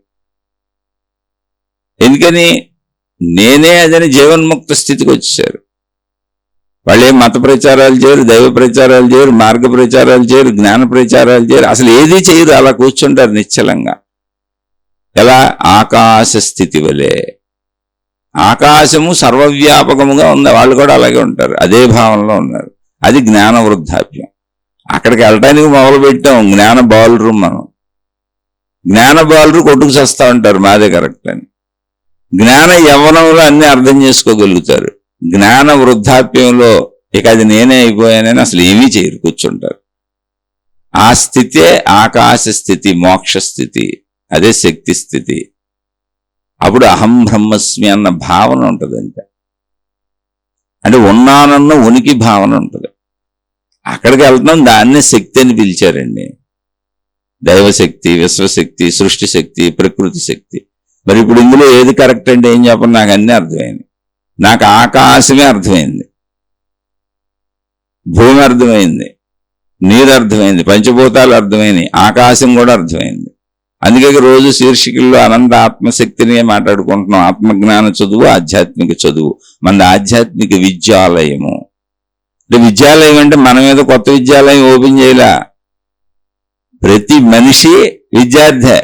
ఎందుకని? నేనే అదని జీవన్ముక్త స్థితికి వచ్చేసారు. వాళ్ళు ఏం మత ప్రచారాలు చేయరు, దైవ ప్రచారాలు చేయరు, మార్గ ప్రచారాలు చేయరు, జ్ఞాన ప్రచారాలు చేయరు, అసలు ఏదీ చేయరు. అలా కూర్చుంటారు నిశ్చలంగా. ఎలా? ఆకాశ స్థితి వలె. ఆకాశము సర్వవ్యాపకముగా ఉంది, వాళ్ళు కూడా అలాగే ఉంటారు, అదే భావంలో ఉన్నారు. అది జ్ఞాన వృద్ధాప్యం. అక్కడికి వెళ్ళటానికి మొదలు పెట్టాం జ్ఞాన బాల్ రూమ్. మనం జ్ఞాన బాల్ రూమ్ కొట్టుకు చేస్తా ఉంటారు, మాదే కరెక్ట్ అని. జ్ఞాన యవ్వనంలో అన్ని అర్థం చేసుకోగలుగుతారు. జ్ఞాన వృద్ధాప్యంలో ఇక అది నేనే అయిపోయానని అసలు ఏమీ చేయరు, కూర్చుంటారు. ఆ స్థితే ఆకాశ స్థితి, మోక్ష స్థితి, అదే శక్తి స్థితి. అప్పుడు అహం బ్రహ్మస్మి అన్న భావన ఉంటుంది. అంటే ఉన్నానన్న ఉనికి భావన ఉంటుంది. అక్కడికి వెళ్తున్నాం, దాన్నే శక్తి అని పిలిచారండి. దైవశక్తి, విశ్వశక్తి, సృష్టి శక్తి, ప్రకృతి శక్తి. మరి ఇప్పుడు ఇందులో ఏది కరెక్ట్ అంటే ఏం చెప్పండి? నాకు అన్నీ అర్థమైంది. నాకు ఆకాశమే అర్థమైంది, భూమి అర్థమైంది, నీరు అర్థమైంది, పంచభూతాలు అర్థమైంది, ఆకాశం కూడా అర్థమైంది. అందుకే రోజు శీర్షికల్లో అనంత ఆత్మశక్తిని మాట్లాడుకుంటున్నాం. ఆత్మజ్ఞాన చదువు, ఆధ్యాత్మిక చదువు. మన ఆధ్యాత్మిక విద్యాలయము. అంటే విద్యాలయం అంటే మన మీద కొత్త విద్యాలయం ఓపెన్ చేయలే. ప్రతి మనిషి విద్యార్థి.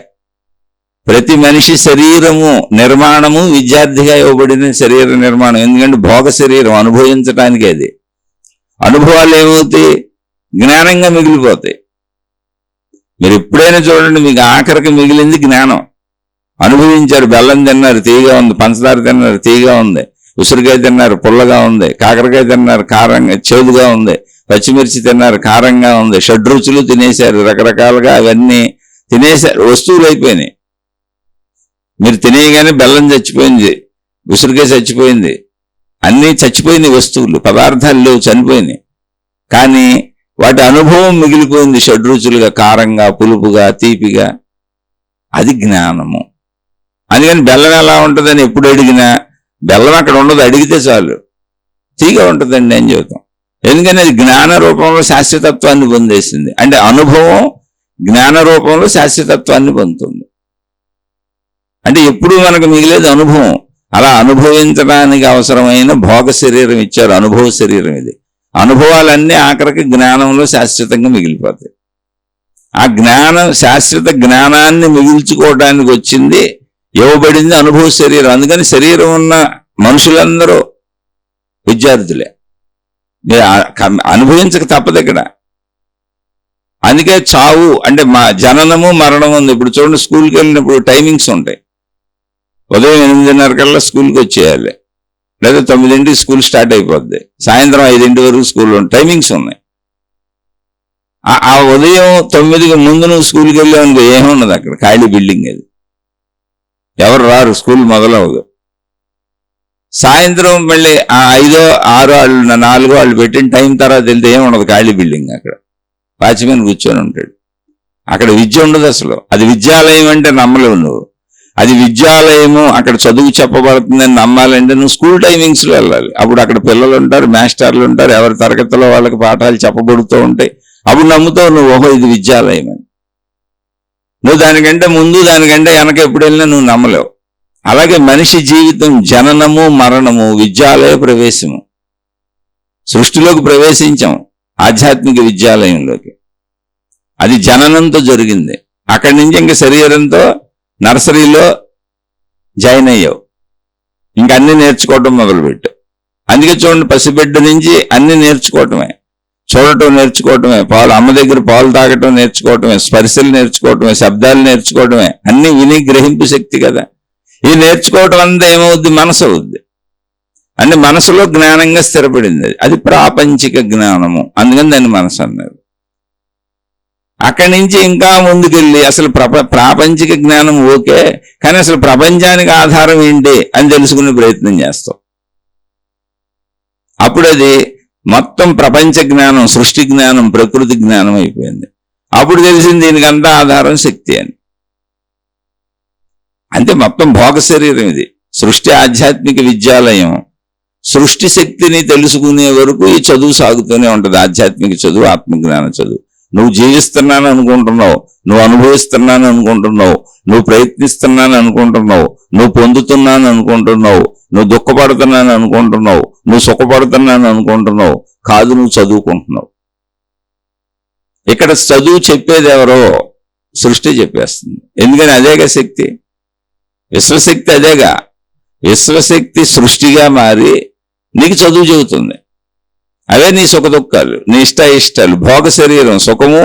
ప్రతి మనిషి శరీరము నిర్మాణము విద్యార్థిగా ఇవ్వబడిన శరీర నిర్మాణం. ఎందుకంటే భోగ శరీరం అనుభవించటానికి. అది అనుభవాలు ఏమవుతాయి? జ్ఞానంగా మిగిలిపోతాయి. మీరు ఎప్పుడైనా చూడండి, మీకు ఆఖరికి మిగిలింది జ్ఞానం. అనుభవించారు, బెల్లం తిన్నారు, తీయగా ఉంది, పంచదార తిన్నారు, తీయగా ఉంది, ఉసిరికాయ తిన్నారు, పుల్లగా ఉంది, కాకరకాయ తిన్నారు, కారంగా చేదుగా ఉంది, పచ్చిమిర్చి తిన్నారు, కారంగా ఉంది, షడ్రుచులు తినేశారు, రకరకాలుగా అవన్నీ తినేశారు, వస్తువులు అయిపోయినాయి. మీరు తినేయగానే బెల్లం చచ్చిపోయింది, ఉసిరికాయ చచ్చిపోయింది, అన్నీ చచ్చిపోయిన వస్తువులు, పదార్థాలు లేవు, చనిపోయినాయి. కానీ వాటి అనుభవం మిగిలిపోయింది, షడ్రుచులుగా, కారంగా, పులుపుగా, తీపిగా. అది జ్ఞానము. అందుకని బెల్లం ఎలా ఉంటుందని ఎప్పుడు అడిగినా, బెల్లం అక్కడ ఉండదు, అడిగితే చాలు తీగా ఉంటుందండి అని చెబుతాం. ఎందుకని అది జ్ఞాన రూపంలో శాశ్వతత్వాన్ని పొందేసింది. అంటే అనుభవం జ్ఞాన రూపంలో శాశ్వతత్వాన్ని పొందుతుంది. అంటే ఎప్పుడు మనకు మిగిలేదు అనుభవం. అలా అనుభవించడానికి అవసరమైన భోగ శరీరం ఇచ్చారు, అనుభవ శరీరం ఇది. అనుభవాలన్నీ ఆఖరికి జ్ఞానంలో శాశ్వతంగా మిగిలిపోతాయి. ఆ జ్ఞానం, శాశ్వత జ్ఞానాన్ని మిగిల్చుకోవడానికి వచ్చింది, ఇవ్వబడింది అనుభవ శరీరం. అందుకని శరీరం ఉన్న మనుషులందరూ విద్యార్థులే. మీరు అనుభవించక తప్పదు ఇక్కడ. అందుకే చావు అంటే మా జననము మరణము ఉంది. ఇప్పుడు చూడండి, స్కూల్కి వెళ్ళినప్పుడు టైమింగ్స్ ఉంటాయి. ఉదయం 8:30 కల్లా స్కూల్కి వచ్చేయాలి, లేదా 9ంటికి స్కూల్ స్టార్ట్ అయిపోద్ది, సాయంత్రం 5 వరకు స్కూల్ టైమింగ్స్ ఉన్నాయి. ఆ ఉదయం 9కి ముందు నువ్వు స్కూల్కి వెళ్ళావు, ఏమున్నది అక్కడ? ఖాళీ బిల్డింగ్. అది ఎవరు రారు, స్కూల్ మొదలవదు. సాయంత్రం మళ్ళీ 5, 6 వాళ్ళు 4 వాళ్ళు పెట్టిన టైం తర్వాత వెళ్తే ఏముండదు, ఖాళీ బిల్డింగ్. అక్కడ వాచ్మెన్ కూర్చొని ఉంటాడు. అక్కడ విద్య ఉండదు అసలు. అది విద్యాలయం అంటే నమ్మలేవు నువ్వు. అది విద్యాలయము, అక్కడ చదువు చెప్పబడుతుందని నమ్మాలంటే నువ్వు స్కూల్ టైమింగ్స్లో వెళ్ళాలి. అప్పుడు అక్కడ పిల్లలు ఉంటారు, మాస్టర్లు ఉంటారు, ఎవరి తరగతిలో వాళ్ళకి పాఠాలు చెప్పబడుతూ ఉంటాయి. అప్పుడు నమ్ముతావు నువ్వు, ఓహో ఇది విద్యాలయం అని. నువ్వు దానికంటే ముందు, దానికంటే వెనక ఎప్పుడు వెళ్ళినా నువ్వు నమ్మలేవు. అలాగే మనిషి జీవితం జననము మరణము, విద్యాలయ ప్రవేశము. సృష్టిలోకి ప్రవేశించాం ఆధ్యాత్మిక విద్యాలయంలోకి. అది జననంతో జరిగింది. అక్కడి నుంచి ఇంక శరీరంతో నర్సరీలో జాయిన్ అయ్యావు, ఇంక అన్ని నేర్చుకోవటం మొదలుపెట్టు. అందుకే చూడండి, పసిబిడ్డ నుంచి అన్ని నేర్చుకోవటమే, చూడటం నేర్చుకోవటమే, పాలు అమ్మ దగ్గర పాలు తాగటం నేర్చుకోవటమే, స్పర్శలు నేర్చుకోవటమే, శబ్దాలు నేర్చుకోవటమే, అన్ని విని గ్రహింపు శక్తి కదా. ఈ నేర్చుకోవటం అంతా ఏమవుద్ది? మనసు అవుద్ది. అంటే మనసులో జ్ఞానంగా స్థిరపడింది. అది ప్రాపంచిక జ్ఞానము, అందుకని దాన్ని మనసు అన్నారు. అక్కడి నుంచి ఇంకా ముందుకెళ్ళి అసలు ప్రాపంచిక జ్ఞానం ఓకే, కానీ అసలు ప్రపంచానికి ఆధారం ఏంటి అని తెలుసుకునే ప్రయత్నం చేస్తాం. అప్పుడు అది మొత్తం ప్రపంచ జ్ఞానం, సృష్టి జ్ఞానం, ప్రకృతి జ్ఞానం అయిపోయింది. అప్పుడు తెలిసింది దీనికంతా ఆధారం శక్తి అని. అంటే మొత్తం భోగ శరీరం ఇది. సృష్టి ఆధ్యాత్మిక విద్యాలయం. సృష్టి శక్తిని తెలుసుకునే వరకు ఈ చదువు సాగుతూనే ఉంటుంది. ఆధ్యాత్మిక చదువు, ఆత్మజ్ఞాన చదువు. నువ్వు జీవిస్తున్నాను అనుకుంటున్నావు, నువ్వు అనుభవిస్తున్నాను అనుకుంటున్నావు, నువ్వు ప్రయత్నిస్తున్నాను అనుకుంటున్నావు, నువ్వు పొందుతున్నాను అనుకుంటున్నావు, నువ్వు దుఃఖపడుతున్నాను అనుకుంటున్నావు, నువ్వు సుఖపడుతున్నాను అనుకుంటున్నావు. కాదు, నువ్వు చదువుకుంటున్నావు. ఇక్కడ చదువు చెప్పేది ఎవరో? సృష్టి చెప్పేస్తుంది. ఎందుకని అదేగా శక్తి, విశ్వశక్తి అదేగా. విశ్వశక్తి సృష్టిగా మారి నీకు చదువు చెబుతుంది. అవే నీ సుఖ దుఃఖాలు, నీ ఇష్టాలు. భోగ శరీరం, సుఖము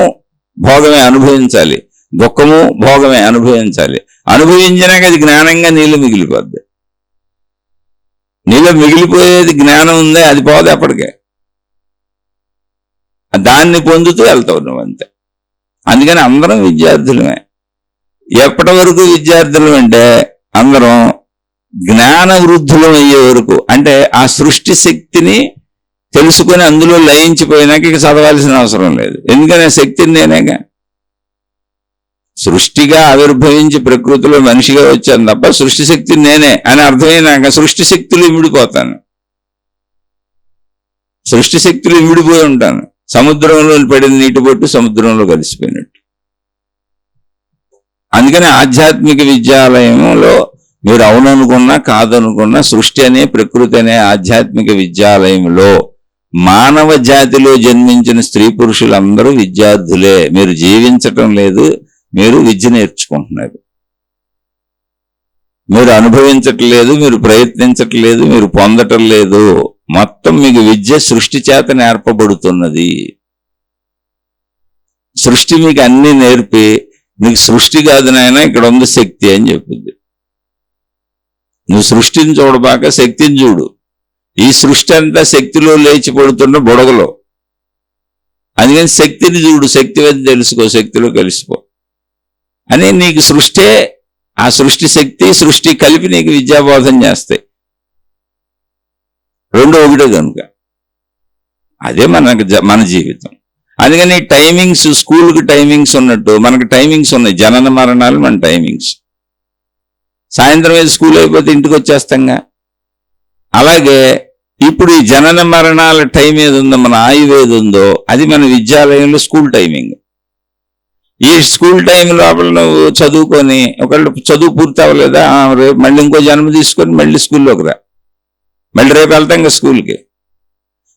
భోగమే అనుభవించాలి, దుఃఖము భోగమే అనుభవించాలి. అనుభవించినాక అది జ్ఞానంగా నీళ్ళు మిగిలిపోద్ది. నీలో మిగిలిపోయేది జ్ఞానం ఉందే, అది పోదు ఎప్పటికే. దాన్ని పొందుతూ వెళ్తావు నువ్వు, అంతే. అందుకని అందరం విద్యార్థులమే. ఎప్పటి వరకు విద్యార్థులు అంటే అందరం జ్ఞాన వృద్ధులం అయ్యే వరకు. అంటే ఆ సృష్టి శక్తిని తెలుసుకొని అందులో లయించిపోయినాక ఇక చదవాల్సిన అవసరం లేదు. ఎందుకని ఆ శక్తిని నేనేగా. సృష్టిగా ఆవిర్భవించి ప్రకృతిలో మనిషిగా వచ్చాను తప్ప సృష్టి శక్తిని నేనే అని అర్థమైనాక సృష్టి శక్తులు ఇమిడిపోతాను. సృష్టి శక్తులు ఇమిడిపోయి ఉంటాను. సముద్రంలో పడిన నీటి బొట్టు సముద్రంలో కలిసిపోయినట్టు. అందుకని ఆధ్యాత్మిక విద్యాలయంలో మీరు అవుననుకున్నా కాదనుకున్నా సృష్టి అనే ప్రకృతి అనే ఆధ్యాత్మిక విద్యాలయంలో మానవ జాతిలో జన్మించిన స్త్రీ పురుషులందరూ విద్యార్థులే. మీరు జీవించటం లేదు, మీరు విద్య నేర్చుకుంటున్నారు. మీరు అనుభవించట్లేదు, మీరు ప్రయత్నించట్లేదు, మీరు పొందటం లేదు. మొత్తం మీకు విద్య సృష్టి చేత నేర్పబడుతున్నది. సృష్టి మీకు అన్ని నేర్పి నీకు సృష్టి కాదు నాయన, ఇక్కడ ఉంది శక్తి అని చెప్పింది. నువ్వు సృష్టిని చూడబాక శక్తిని చూడు. ఈ సృష్టి అంతా శక్తిలో లేచి పడుతున్న బుడగలో. అందుకని శక్తిని చూడు, శక్తి వద్ద తెలుసుకో, శక్తిలో కలిసిపో అని. నీకు సృష్టే, ఆ సృష్టి శక్తి సృష్టి కలిపి నీకు విద్యాబోధన చేస్తాయి. రెండు ఒకటే కనుక అదే మన జీవితం. అందుకని టైమింగ్స్, స్కూల్కి టైమింగ్స్ ఉన్నట్టు మనకు టైమింగ్స్ ఉన్నాయి. జనన మరణాలు మన టైమింగ్స్. సాయంత్రం ఏది స్కూల్ అయిపోతే ఇంటికి వచ్చేస్తాంగా. అలాగే ఇప్పుడు ఈ జనన మరణాల టైం ఏది ఉందో, మన ఆయువు ఏది ఉందో, అది మన విద్యాలయంలో స్కూల్ టైమింగ్. ఈ స్కూల్ టైం లోపల నువ్వు చదువుకొని, ఒకళ్ళు చదువు పూర్తి అవ్వలేదా, రేపు మళ్ళీ ఇంకో జన్మ తీసుకొని మళ్ళీ స్కూల్లోకి రా, మళ్ళీ రేపు వెళ్తాం కదా స్కూల్కి.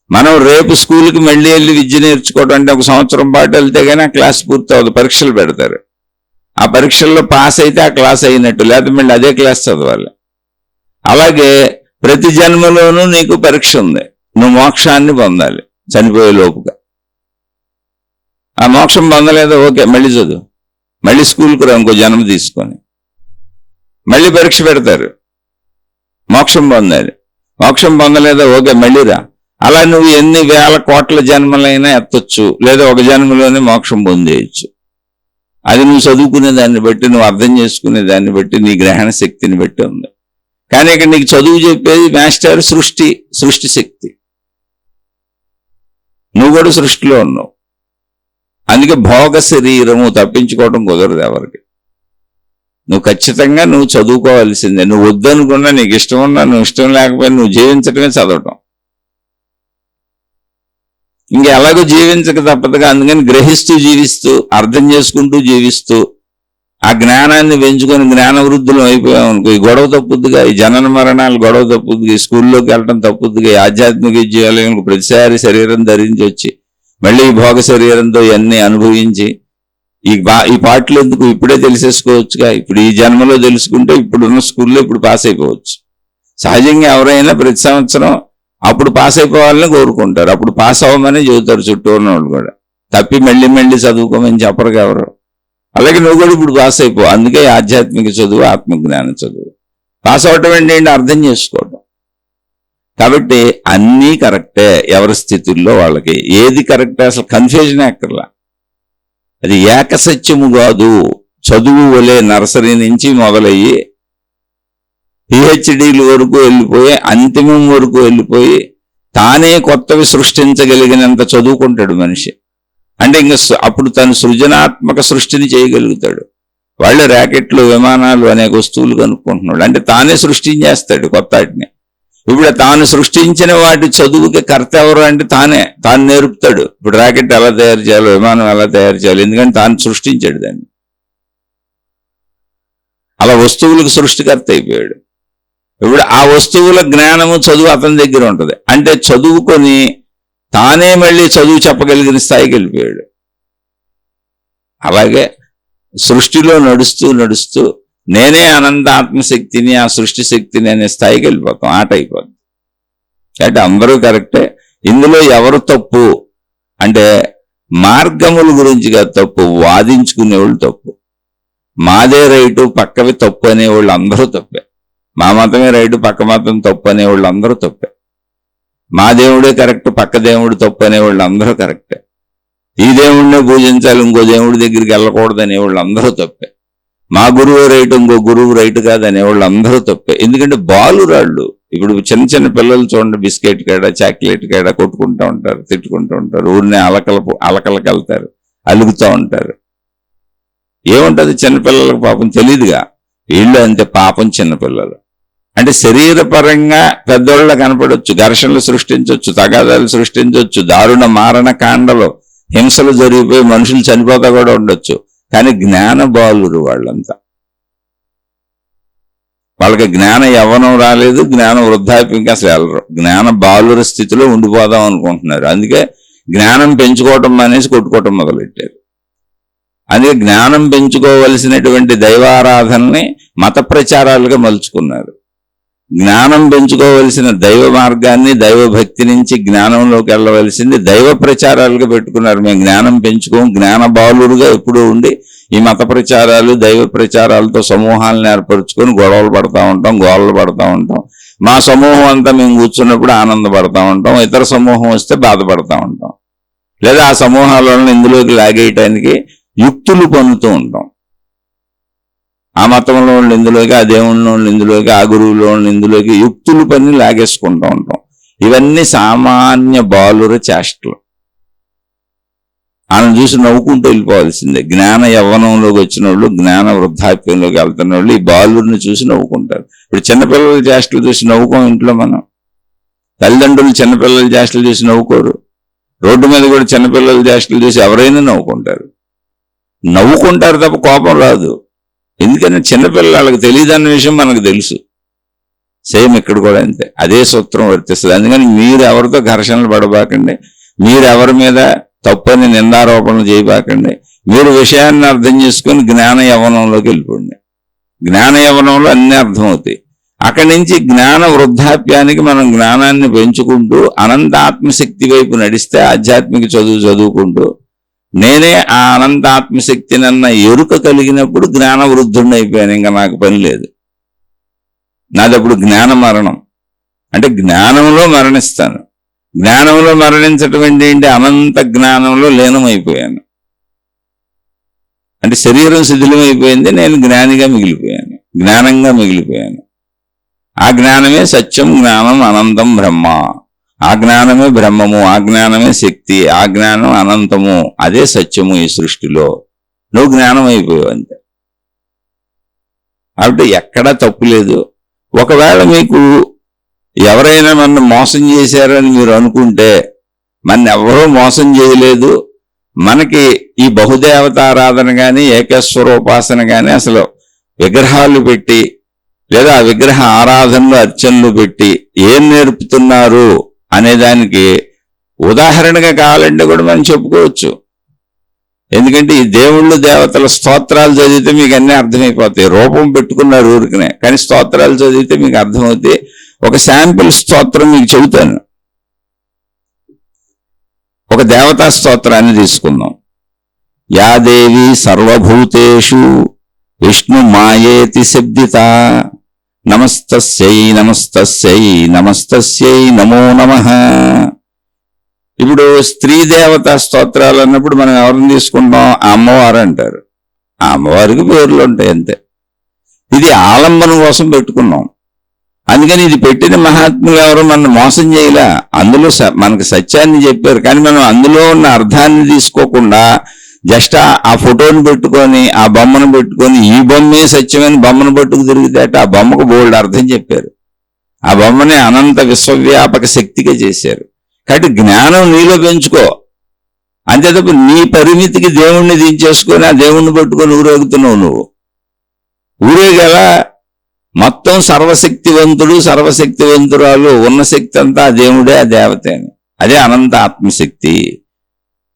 మనం రేపు స్కూల్కి మళ్ళీ వెళ్ళి విద్య నేర్చుకోవడం అంటే 1 సంవత్సరం పాటు వెళ్తే కానీ ఆ క్లాస్ పూర్తి అవ్వదు. పరీక్షలు పెడతారు. ఆ పరీక్షల్లో పాస్ అయితే ఆ క్లాస్ అయినట్టు, లేకపోతే మళ్ళీ అదే క్లాస్ చదవాలి. అలాగే ప్రతి జన్మలోనూ నీకు పరీక్ష ఉంది. నువ్వు మోక్షాన్ని పొందాలి చనిపోయే లోపుగా. ఆ మోక్షం పొందలేదా, ఓకే మళ్ళీ చదువు, మళ్ళీ స్కూల్కి రా ఇంకో జన్మ తీసుకొని. మళ్ళీ పరీక్ష పెడతారు, మోక్షం పొందాలి. మోక్షం పొందలేదా, ఓకే మళ్ళీ రా. అలా నువ్వు ఎన్ని వేల కోట్ల జన్మలైనా ఎత్తొచ్చు, లేదా ఒక జన్మలోనే మోక్షం పొందేయచ్చు. అది నువ్వు చదువుకునే దాన్ని బట్టి, నువ్వు అర్థం చేసుకునే దాన్ని బట్టి, నీ గ్రహణ శక్తిని బట్టి ఉంది. కానీ ఇక్కడ నీకు చదువు చెప్పేది మాస్టర్ సృష్టి శక్తి. నువ్వు కూడా సృష్టిలో ఉన్నావు. అందుకే భోగ శరీరము తప్పించుకోవడం కుదరదు ఎవరికి. నువ్వు ఖచ్చితంగా నువ్వు చదువుకోవాల్సిందే. నువ్వు వద్దనుకున్నా, నీకు ఇష్టం ఉన్నా, నువ్వు ఇష్టం లేకపోయినా నువ్వు జీవించడమే చదవటం. ఇంకా ఎలాగో జీవించక తప్పదుగా. అందుకని గ్రహిస్తూ జీవిస్తూ, అర్థం చేసుకుంటూ జీవిస్తూ, ఆ జ్ఞానాన్ని పెంచుకొని జ్ఞాన వృద్ధులు అయిపోయాం అనుకో, ఈ గొడవ తప్పుద్దుగా, ఈ జనన మరణాలు గొడవ తప్పుద్దుగా, ఈ స్కూల్లోకి వెళ్ళటం తప్పుద్దుగా, ఈ ఆధ్యాత్మిక విద్యాలయంలో ప్రతిసారి శరీరం ధరించి వచ్చి మళ్ళీ ఈ భోగ శరీరంతో ఇవన్నీ అనుభవించి ఈ పాటలు ఎందుకు, ఇప్పుడే తెలిసేసుకోవచ్చుగా. ఇప్పుడు ఈ జన్మలో తెలుసుకుంటే ఇప్పుడున్న స్కూల్లో ఇప్పుడు పాస్ అయిపోవచ్చు. సహజంగా ఎవరైనా ప్రతి సంవత్సరం అప్పుడు పాస్ అయిపోవాలని కోరుకుంటారు. అప్పుడు పాస్ అవ్వమని చెబుతారు చుట్టూ ఉన్న వాళ్ళు కూడా. తప్పి మళ్ళీ చదువుకోమని చెప్పరు ఎవరు. అలాగే నువ్వు కూడా ఇప్పుడు పాస్ అయిపో. అందుకే ఆధ్యాత్మిక చదువు, ఆత్మజ్ఞాన చదువు. పాస్ అవటం ఏంటి, అర్థం చేసుకోవటం. కాబట్టి అన్నీ కరెక్టే ఎవరి స్థితుల్లో వాళ్ళకి. ఏది కరెక్టే అసలు కన్ఫ్యూజన్ ఎక్కర్లా. అది ఏకసత్యము కాదు. చదువు వలె నర్సరీ నుంచి మొదలయ్యి పిహెచ్డీల వరకు వెళ్ళిపోయి అంతిమం వరకు వెళ్ళిపోయి తానే కొత్తవి సృష్టించగలిగినంత చదువుకుంటాడు మనిషి. అంటే ఇంక అప్పుడు తను సృజనాత్మక సృష్టిని చేయగలుగుతాడు. వాళ్ళు ర్యాకెట్లు, విమానాలు, అనేక వస్తువులు కనుక్కుంటున్నాడు. అంటే తానే సృష్టించేస్తాడు కొత్త వాటిని. ఇప్పుడు తాను సృష్టించిన వాటి చదువుకి కర్త ఎవరు అంటే తాను నేర్పుతాడు. ఇప్పుడు ర్యాకెట్ ఎలా తయారు చేయాలో, విమానం ఎలా తయారు చేయాలి, ఎందుకంటే తాను సృష్టించాడు దాన్ని. అలా వస్తువులకు సృష్టికర్త అయిపోయాడు. ఇప్పుడు ఆ వస్తువుల జ్ఞానము, చదువు అతని దగ్గర ఉంటుంది. అంటే చదువుకొని తానే మళ్ళీ చదువు చెప్పగలిగిన స్థాయికి వెళ్ళిపోయాడు. అలాగే సృష్టిలో నడుస్తూ నడుస్తూ నేనే అనంత ఆత్మశక్తిని, ఆ సృష్టి శక్తిని అనే స్థాయికి వెళ్ళిపోతాం. ఆట అయిపోతుంది. అంటే అందరూ కరెక్టే. ఇందులో ఎవరు తప్పు అంటే మార్గముల గురించిగా తప్పు, వాదించుకునేవాళ్ళు తప్పు. మాదే రైటు, పక్కవి తప్పు అనేవాళ్ళు అందరూ తప్పే. మా మతమే రైటు, పక్క మతం తప్పు అనేవాళ్ళు అందరూ తప్పే. మా దేవుడే కరెక్ట్, పక్క దేవుడు తప్పు అనేవాళ్ళు అందరూ కరెక్టే. ఈ దేవుడినే పూజించాలి, ఇంకో దేవుడి దగ్గరికి వెళ్ళకూడదు అనేవాళ్ళు అందరూ తప్పే. మా గురువు రైటు, ఇంకో గురువు రైటు కాదు అనేవాళ్ళు అందరూ తప్పే. ఎందుకంటే బాలురాళ్ళు. ఇప్పుడు చిన్న చిన్న పిల్లలు చూడండి, బిస్కెట్ కాడ, చాక్లెట్ కాడ కొట్టుకుంటూ ఉంటారు, తిట్టుకుంటూ ఉంటారు, ఊరినే అలకలకు వెళ్తారు, అలుగుతూ ఉంటారు. ఏముంటుంది చిన్నపిల్లలకు? పాపం తెలియదుగా. వీళ్ళు అంతే పాపం చిన్నపిల్లలు. అంటే శరీరపరంగా పెద్దోళ్ళ కనపడవచ్చు, ఘర్షణలు సృష్టించవచ్చు, తగాదాలు సృష్టించవచ్చు, దారుణ మారణ కాండలు, హింసలు జరిగిపోయి మనుషులు చనిపోతా కూడా ఉండొచ్చు. కానీ జ్ఞాన బాలురు వాళ్ళంతా. వాళ్ళకి జ్ఞాన యవ్వనం రాలేదు, జ్ఞాన వృద్ధాప్యంకి అసలు వెళ్ళరు. జ్ఞాన బాలుర స్థితిలో ఉండిపోదాం అనుకుంటున్నారు. అందుకే జ్ఞానం పెంచుకోవటం అనేసి కొట్టుకోవటం మొదలెట్టారు. అందుకే జ్ఞానం పెంచుకోవలసినటువంటి దైవారాధనని మత ప్రచారాలుగా మలుచుకున్నారు. జ్ఞానం పెంచుకోవలసిన దైవ మార్గాన్ని, దైవ భక్తి నుంచి జ్ఞానంలోకి వెళ్ళవలసింది దైవ ప్రచారాలుగా పెట్టుకున్నారు. మేము జ్ఞానం పెంచుకోం, జ్ఞాన బాలుడుగా ఎప్పుడూ ఉండి ఈ మత ప్రచారాలు, దైవ ప్రచారాలతో సమూహాలను ఏర్పరచుకొని గొడవలు పడతా ఉంటాం, గోడలు పడతా ఉంటాం. మా సమూహం అంతా మేము కూర్చున్నప్పుడు ఆనందపడతా ఉంటాం, ఇతర సమూహం వస్తే బాధపడతా ఉంటాం. లేదా ఆ సమూహాలను ఇందులోకి లాగేయటానికి యుక్తులు పన్నుతూ ఉంటాం. ఆ మతంలో వాళ్ళు ఇందులోకి, ఆ దేవుళ్ళలో వాళ్ళు ఇందులోకి, ఆ గురువులో వాళ్ళు ఇందులోకి యుక్తులు పని లాగేసుకుంటూ ఉంటాం. ఇవన్నీ సామాన్య బాలుర చేష్టలు. ఆయన చూసి నవ్వుకుంటూ వెళ్ళిపోవాల్సిందే. జ్ఞాన యవ్వనంలోకి వచ్చిన వాళ్ళు, జ్ఞాన వృద్ధాప్యంలోకి వెళ్తున్న వాళ్ళు ఈ బాలుడిని చూసి నవ్వుకుంటారు. ఇప్పుడు చిన్నపిల్లల చేష్టలు చూసి నవ్వుకోం ఇంట్లో మనం. తల్లిదండ్రులు చిన్నపిల్లల చేష్టలు చూసి నవ్వుకోరు. రోడ్డు మీద కూడా చిన్నపిల్లల చేష్టలు చూసి ఎవరైనా నవ్వుకుంటారు. నవ్వుకుంటారు తప్ప కోపం రాదు. ఎందుకంటే చిన్నపిల్లలకు తెలియదన్న విషయం మనకు తెలుసు. సేమ్ ఇక్కడ కూడా అంతే, అదే సూత్రం వర్తిస్తుంది. అందుకని మీరు ఎవరితో ఘర్షణలు పడబాకండి, మీరు ఎవరి మీద తప్పని నిందారోపణలు చేయబాకండి. మీరు విషయాన్ని అర్థం చేసుకుని జ్ఞాన యవ్వనంలోకి వెళ్ళిపోండి. జ్ఞాన యవ్వనంలో అన్నీ అర్థమవుతాయి. అక్కడి నుంచి జ్ఞాన వృద్ధాప్యానికి మనం జ్ఞానాన్ని పెంచుకుంటూ అనంత ఆత్మశక్తి వైపు నడిస్తే, ఆధ్యాత్మిక చదువుకుంటూ నేనే ఆ అనంత ఆత్మశక్తినన్న ఎరుక కలిగినప్పుడు జ్ఞాన వృద్ధుడిని అయిపోయాను. ఇంకా నాకు పని లేదు. నాదప్పుడు జ్ఞాన మరణం. అంటే జ్ఞానంలో మరణిస్తాను. జ్ఞానంలో మరణించటం ఏంటి? అనంత జ్ఞానంలో లీనమైపోయాను. అంటే శరీరం శిథిలమైపోయింది, నేను జ్ఞానిగా మిగిలిపోయాను, జ్ఞానంగా మిగిలిపోయాను. ఆ జ్ఞానమే సత్యం, జ్ఞానం అనంతం బ్రహ్మ. ఆ జ్ఞానమే బ్రహ్మము, ఆ జ్ఞానమే శక్తి, ఆ జ్ఞానం అనంతము, అదే సత్యము ఈ సృష్టిలో. నువ్వు జ్ఞానం అయిపోయావు అంతే. కాబట్టి ఎక్కడా తప్పు లేదు. ఒకవేళ మీకు ఎవరైనా నన్ను మోసం చేశారని మీరు అనుకుంటే, మన ఎవరూ మోసం చేయలేదు. మనకి ఈ బహుదేవతారాధన కానీ, ఏకేశ్వరోపాసన కానీ, అసలు విగ్రహాలు పెట్టి లేదా విగ్రహ ఆరాధనలు, అర్చనలు పెట్టి ఏం నేర్పుతున్నారు అనేదానికి ఉదాహరణగా కావాలంటే కూడా మనం చెప్పుకోవచ్చు. ఎందుకంటే ఈ దేవుళ్ళు దేవతల స్తోత్రాలు చదివితే మీకు అన్నీ అర్థమైపోతాయి. రూపం పెట్టుకున్నారు ఊరికనే, కానీ స్తోత్రాలు చదివితే మీకు అర్థమవుతాయి. ఒక శాంపిల్ స్తోత్రం మీకు చెబుతాను. ఒక దేవతా స్తోత్రాన్ని తీసుకుందాం. యా దేవి సర్వభూతేషు విష్ణు మాయేతి శబ్దిత, నమస్తస్యై నమస్తస్యై నమస్తస్యై నమో నమః. ఇప్పుడు స్త్రీ దేవత స్తోత్రాలు అన్నప్పుడు మనం ఎవరిని తీసుకుంటాం? అమ్మవారు అంటారు. ఆ అమ్మవారికి పేర్లు ఉంటాయి అంతే. ఇది ఆలంబన కోసం పెట్టుకున్నాం. అందుకని ఇది పెట్టిన మహాత్ములు ఎవరు మన మోసం చేయలే. అందులో మనకు సత్యాన్ని చెప్పారు, కానీ మనం అందులో ఉన్న అర్థాన్ని తీసుకోకుండా జస్ట్ ఆ ఫోటోని పెట్టుకొని ఆ బొమ్మను పెట్టుకొని ఈ బొమ్మే సత్యమని బొమ్మను పట్టుకు తిరిగితే ఆ బొమ్మకు బోల్డ్ అర్థం చెప్పారు. ఆ బొమ్మని అనంత విశ్వవ్యాపక శక్తిగా చేశారు. కాబట్టి జ్ఞానం నీలో పెంచుకో అంతే తప్ప నీ పరిమితికి దేవుణ్ణి దించేసుకొని ఆ దేవుణ్ణి పట్టుకొని ఊరేగుతున్నావు. నువ్వు ఊరేగల మొత్తం సర్వశక్తివంతుడు సర్వశక్తివంతురాలు ఉన్న శక్తి అంతా ఆ దేవుడే, ఆ దేవతే అని. అదే అనంత ఆత్మశక్తి.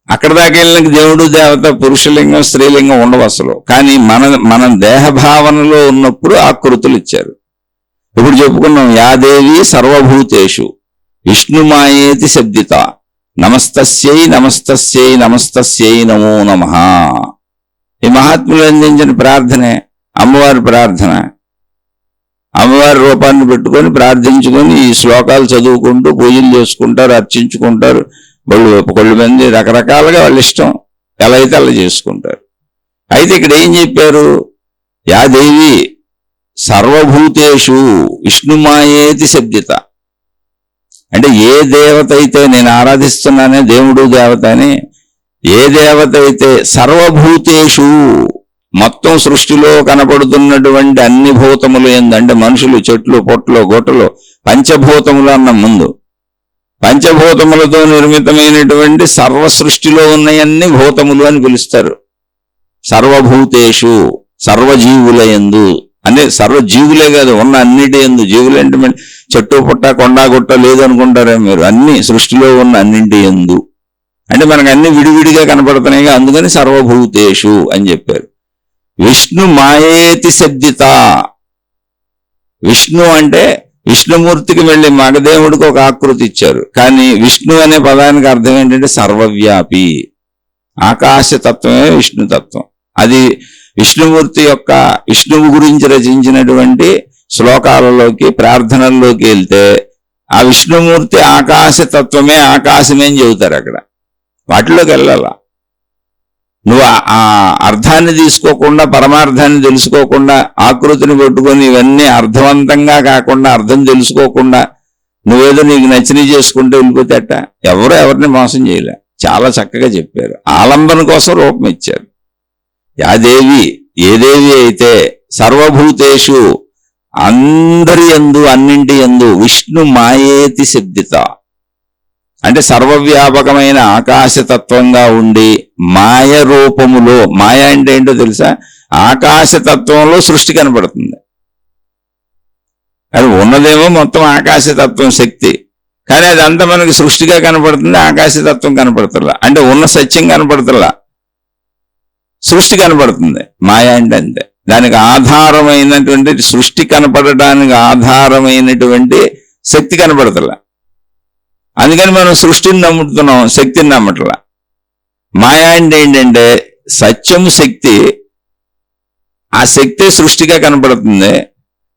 అక్కడ దాకా వెళ్ళిన దేవుడు దేవత పురుషలింగం స్త్రీలింగం ఉండవు అసలు. కానీ మన దేహభావనలో ఉన్నప్పుడు ఆకృతులు ఇచ్చారు. ఇప్పుడు చెప్పుకున్నాం, యాదేవి సర్వభూతేషు విష్ణుమాయేతి శబ్దిత నమస్తస్యై నమస్తస్యై నమస్తస్యై నమో నమః. ఈ మహాత్ములు అందించిన ప్రార్థనే అమ్మవారి ప్రార్థన. అమ్మవారి రూపాన్ని పెట్టుకొని ప్రార్థించుకొని ఈ శ్లోకాలు చదువుకుంటూ పూజలు చేసుకుంటారు, అర్చించుకుంటారు. కొళ్ళు మంది రకరకాలుగా వాళ్ళ ఇష్టం ఎలా అయితే అలా చేసుకుంటారు. అయితే ఇక్కడ ఏం చెప్పారు? యాదేవి సర్వభూతేషు విష్ణుమాయేతి శబ్దిత. అంటే ఏ దేవత అయితే నేను ఆరాధిస్తున్నానే దేవుడు దేవత అని, ఏ దేవత అయితే సర్వభూతేషు మొత్తం సృష్టిలో కనపడుతున్నటువంటి అన్ని భూతములు ఏందంటే మనుషులు, చెట్లు, పొట్లు, గొట్టలు, పంచభూతములు అన్న ముందు పంచభూతములతో నిర్మితమైనటువంటి సర్వ సృష్టిలో ఉన్నవన్నీ భూతములు అని పిలుస్తారు. సర్వభూతేషు సర్వజీవుల యందు అంటే సర్వజీవులే కాదు, ఉన్న అన్నిటి యందు. జీవులు అంటే చెట్టు పుట్ట కొండ గుట్ట లేదనుకుంటారే మీరు. అన్ని సృష్టిలో ఉన్న అన్నింటి యందు అంటే మనకు అన్ని విడివిడిగా కనపడుతున్నాయి. అందుకని సర్వభూతేషు అని చెప్పారు. విష్ణు మాయేతి శబ్దిత. విష్ణు అంటే విష్ణుమూర్తికి వెళ్ళి మగదేవుడికి ఒక ఆకృతి ఇచ్చారు. కానీ విష్ణు అనే పదానికి అర్థం ఏంటంటే సర్వవ్యాపి. ఆకాశతత్వమే విష్ణుతత్వం. అది విష్ణుమూర్తి యొక్క విష్ణువు గురించి రచించినటువంటి శ్లోకాలలోకి ప్రార్థనల్లోకి వెళ్తే ఆ విష్ణుమూర్తి ఆకాశతత్వమే, ఆకాశమే అని చెబుతారు. అక్కడ వాటిలోకి వెళ్ళాల. నువ్వు ఆ అర్థాన్ని తీసుకోకుండా పరమార్థాన్ని తెలుసుకోకుండా ఆకృతిని పెట్టుకొని ఇవన్నీ అర్థవంతంగా కాకుండా అర్థం తెలుసుకోకుండా నువ్వేదో నీకు నచ్చినవి చేసుకుంటూ వెళ్ళిపోతే అట్ట ఎవరిని మోసం చేయలే. చాలా చక్కగా చెప్పారు. ఆలంబన కోసం రూపం ఇచ్చారు. యాదేవి ఏ దేవి అయితే సర్వభూతేషు అందరి యందు అన్నింటి యందు విష్ణు మాయేతి శబ్దిత అంటే సర్వవ్యాపకమైన ఆకాశతత్వంగా ఉండి మాయ రూపములో, మాయ అంటే ఏంటో తెలుసా? ఆకాశతత్వంలో సృష్టి కనపడుతుంది. అది ఉన్నదేమో మొత్తం ఆకాశతత్వం శక్తి, కానీ అదంతా మనకి సృష్టిగా కనపడుతుంది. ఆకాశతత్వం కనపడుతుందా అంటే ఉన్న సత్యం కనపడుతుందా, సృష్టి కనపడుతుంది. మాయ అంటే అంతే. దానికి ఆధారమైనటువంటి సృష్టి కనపడటానికి ఆధారమైనటువంటి శక్తి కనపడుతుందా. అందుకని మనం సృష్టిని నమ్ముతున్నాం, శక్తిని నమ్మట్లా. మాయా అంటే ఏంటంటే సత్యము శక్తి, ఆ శక్తి సృష్టిగా కనపడుతుంది.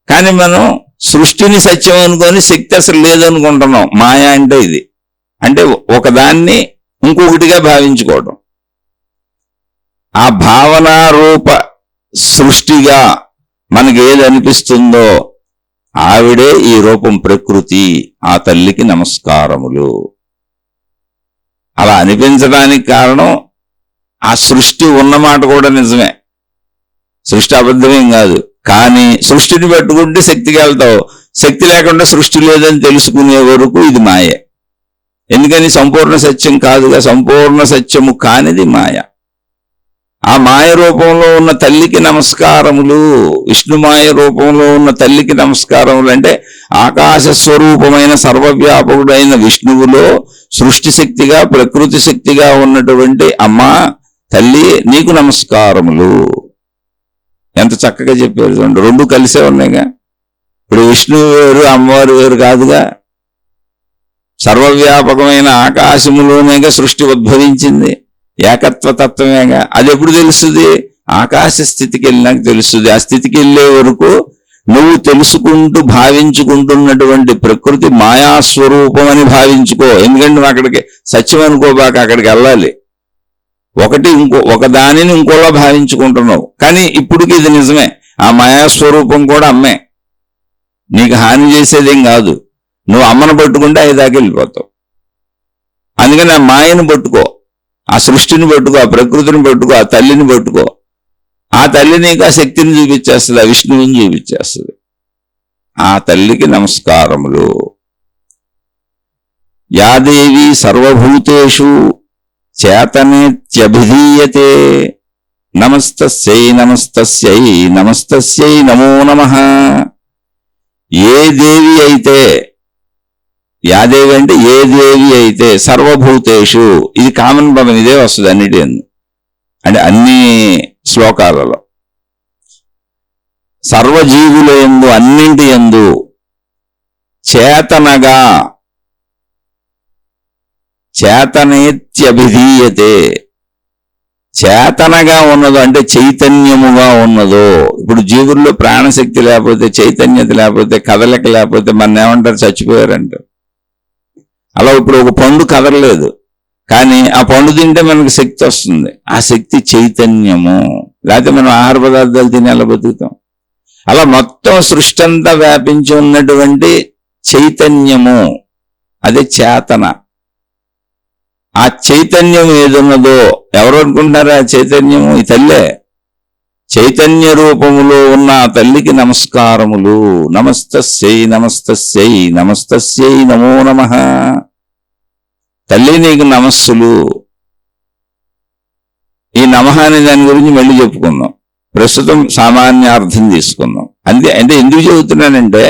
కానీ మనం సృష్టిని సత్యం అనుకొని శక్తి అసలు లేదనుకుంటున్నాం. మాయా అంటే ఇది. అంటే ఒకదాన్ని ఇంకొకటిగా భావించుకోవడం. ఆ భావనారూప సృష్టిగా మనకి ఏది అనిపిస్తుందో ఆవిడే ఈ రూపం ప్రకృతి. ఆ తల్లికి నమస్కారములు. అలా అనిపించడానికి కారణం ఆ సృష్టి ఉన్నమాట కూడా నిజమే, సృష్టి అబద్ధమేం కాదు. కానీ సృష్టిని పెట్టుకుంటే శక్తికి వెళ్తావు. శక్తి లేకుండా సృష్టి లేదని తెలుసుకునే వరకు ఇది మాయే. ఎందుకని సంపూర్ణ సత్యం కాదుగా. సంపూర్ణ సత్యము కానిది మాయ. ఆ మాయ రూపంలో ఉన్న తల్లికి నమస్కారములు. విష్ణుమాయ రూపంలో ఉన్న తల్లికి నమస్కారములు అంటే ఆకాశ స్వరూపమైన సర్వవ్యాపకుడైన విష్ణువులో సృష్టి శక్తిగా ప్రకృతి శక్తిగా ఉన్నటువంటి అమ్మా తల్లి నీకు నమస్కారములు. ఎంత చక్కగా చెప్పారు చూడండి. రెండు కలిసే ఉన్నాయిగా. ఇప్పుడు విష్ణువు వేరు అమ్మవారు వేరు కాదుగా. సర్వవ్యాపకమైన ఆకాశములోనేగా సృష్టి ఉద్భవించింది. ఏకత్వ తత్వమేగా. అది ఎప్పుడు తెలుస్తుంది? ఆకాశ స్థితికి వెళ్ళినాక తెలుస్తుంది. ఆ స్థితికి వెళ్ళే వరకు నువ్వు తెలుసుకుంటూ భావించుకుంటున్నటువంటి ప్రకృతి మాయాస్వరూపం అని భావించుకో. ఎందుకంటే నువ్వు అక్కడికి సత్యం అనుకోబాక, అక్కడికి వెళ్ళాలి. ఒక దానిని ఇంకోలా భావించుకుంటున్నావు, కానీ ఇప్పటికి ఇది నిజమే. ఆ మాయాస్వరూపం కూడా అమ్మే, నీకు హాని చేసేదేం కాదు. నువ్వు అమ్మను పట్టుకుంటే అవి దాకా వెళ్ళిపోతావు. అందుకని ఆ మాయను పట్టుకో, ఆ సృష్టిని పట్టుకో, ఆ ప్రకృతిని పట్టుకో, ఆ తల్లిని పట్టుకో. ఆ తల్లి నీకు ఆ శక్తిని చూపించేస్తుంది, ఆ విష్ణువుని చూపించేస్తుంది. ఆ తల్లికి నమస్కారములు. యాదేవి సర్వభూతేషు చేతనేత్యభిధీయతే నమస్తస్యై నమస్తస్యై నమస్తస్యై నమో నమః. ఏ దేవి అయితే, యాదేవి అంటే ఏ దేవి అయితే, సర్వభూతేషు, ఇది కామన్ పదం, ఇదే వస్తుంది అన్నిటి అంటే అన్ని శ్లోకాలలో. సర్వజీవుల యందు, అన్నింటి యందు చేతనగా, చేతనేత్యభిధీయతే, చేతనగా ఉన్నదో అంటే చైతన్యముగా ఉన్నదో. ఇప్పుడు జీవుల్లో ప్రాణశక్తి లేకపోతే, చైతన్యత లేకపోతే, కదలిక లేకపోతే మన ఏమంటారు, చచ్చిపోయారంటారు. అలా ఇప్పుడు ఒక పండు కదలలేదు, కానీ ఆ పండు తింటే మనకు శక్తి వస్తుంది. ఆ శక్తి చైతన్యము. లేకపోతే మనం ఆహార పదార్థాలు తిని ఎలా బతుకుతాం? అలా మొత్తం సృష్టి అంతా వ్యాపించి ఉన్నటువంటి చైతన్యము, అదే చేతన. ఆ చైతన్యం ఏదున్నదో, ఎవరు అనుకుంటున్నారా ఆ చైతన్యము? ఈ తల్లే. చైతన్య రూపములో ఉన్న ఆ తల్లికి నమస్కారములు. నమస్తస్యై నమస్తస్యై నమస్తస్యై నమో నమః. తల్లి నీకు నమస్సులు. ఈ నమః అనే దాని గురించి మళ్ళీ చెప్పుకుందాం. ప్రస్తుతం సామాన్య అర్థం తీసుకుందాం. అంటే ఎందుకు చెబుతున్నానంటే,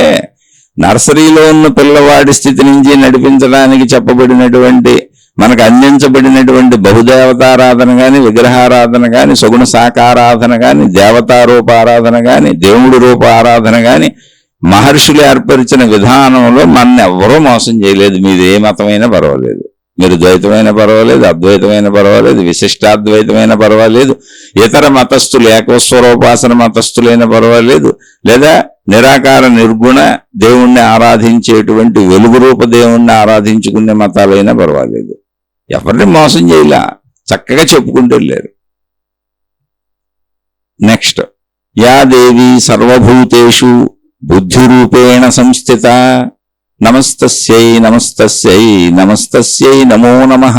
నర్సరీలో ఉన్న పిల్లవాడి స్థితి నుంచి నడిపించడానికి చెప్పబడినటువంటి, మనకు అందించబడినటువంటి బహుదేవతారాధన గాని, విగ్రహారాధన గాని, సగుణ సాకారాధన గాని, దేవతారూపారాధన గాని, దేవుడి రూప ఆరాధన గాని, మహర్షులు ఏర్పరిచిన విధానంలో మన ఎవరూ మోసం చేయలేదు. మీది ఏ మతమైనా పర్వాలేదు, మీరు ద్వైతమైన పర్వాలేదు, అద్వైతమైన పర్వాలేదు, విశిష్టాద్వైతమైన పర్వాలేదు, ఇతర మతస్థులు ఏకస్వరూపాసన మతస్థులైన పర్వాలేదు, లేదా నిరాకార నిర్గుణ దేవుణ్ణి ఆరాధించేటువంటి వెలుగు రూప దేవుణ్ణి ఆరాధించుకునే మతాలైనా పర్వాలేదు. ఎవరిని మోసం చేయలా, చక్కగా చెప్పుకుంటూ వెళ్ళారు. నెక్స్ట్, యా దేవి సర్వభూతేషు బుద్ధిరూపేణ సంస్థిత నమస్తస్యై నమస్తస్యై నమస్తస్యై నమో నమః.